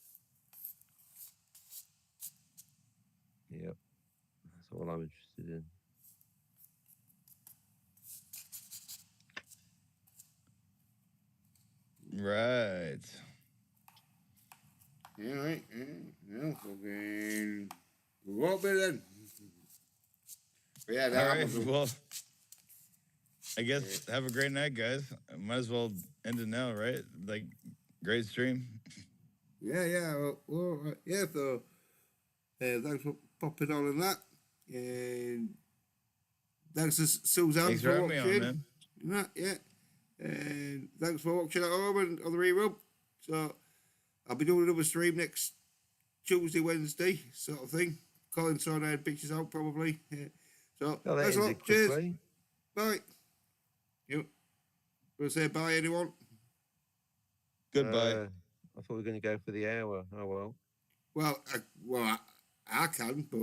That's all I'm interested in. Right. Yeah, right. Yeah, fucking. What bit then? But yeah, All that right. was Well, I guess have a great night, guys. Might as well end it now, right? Like, great stream. yeah. Yeah. So, thanks for popping on and that, and thanks to Suzanne Thanks for for having me watching. on, man. That, yeah. And thanks for watching at home and on the rerun. So I'll be doing another stream next Tuesday, Wednesday, sort of thing. Colin saw I had pictures out probably. Yeah. So Oh, that thanks a ended lot. Cheers. quickly. Bye. You want to say bye, anyone? Goodbye. I thought we were going to go for the hour. Oh well. Well, I can, but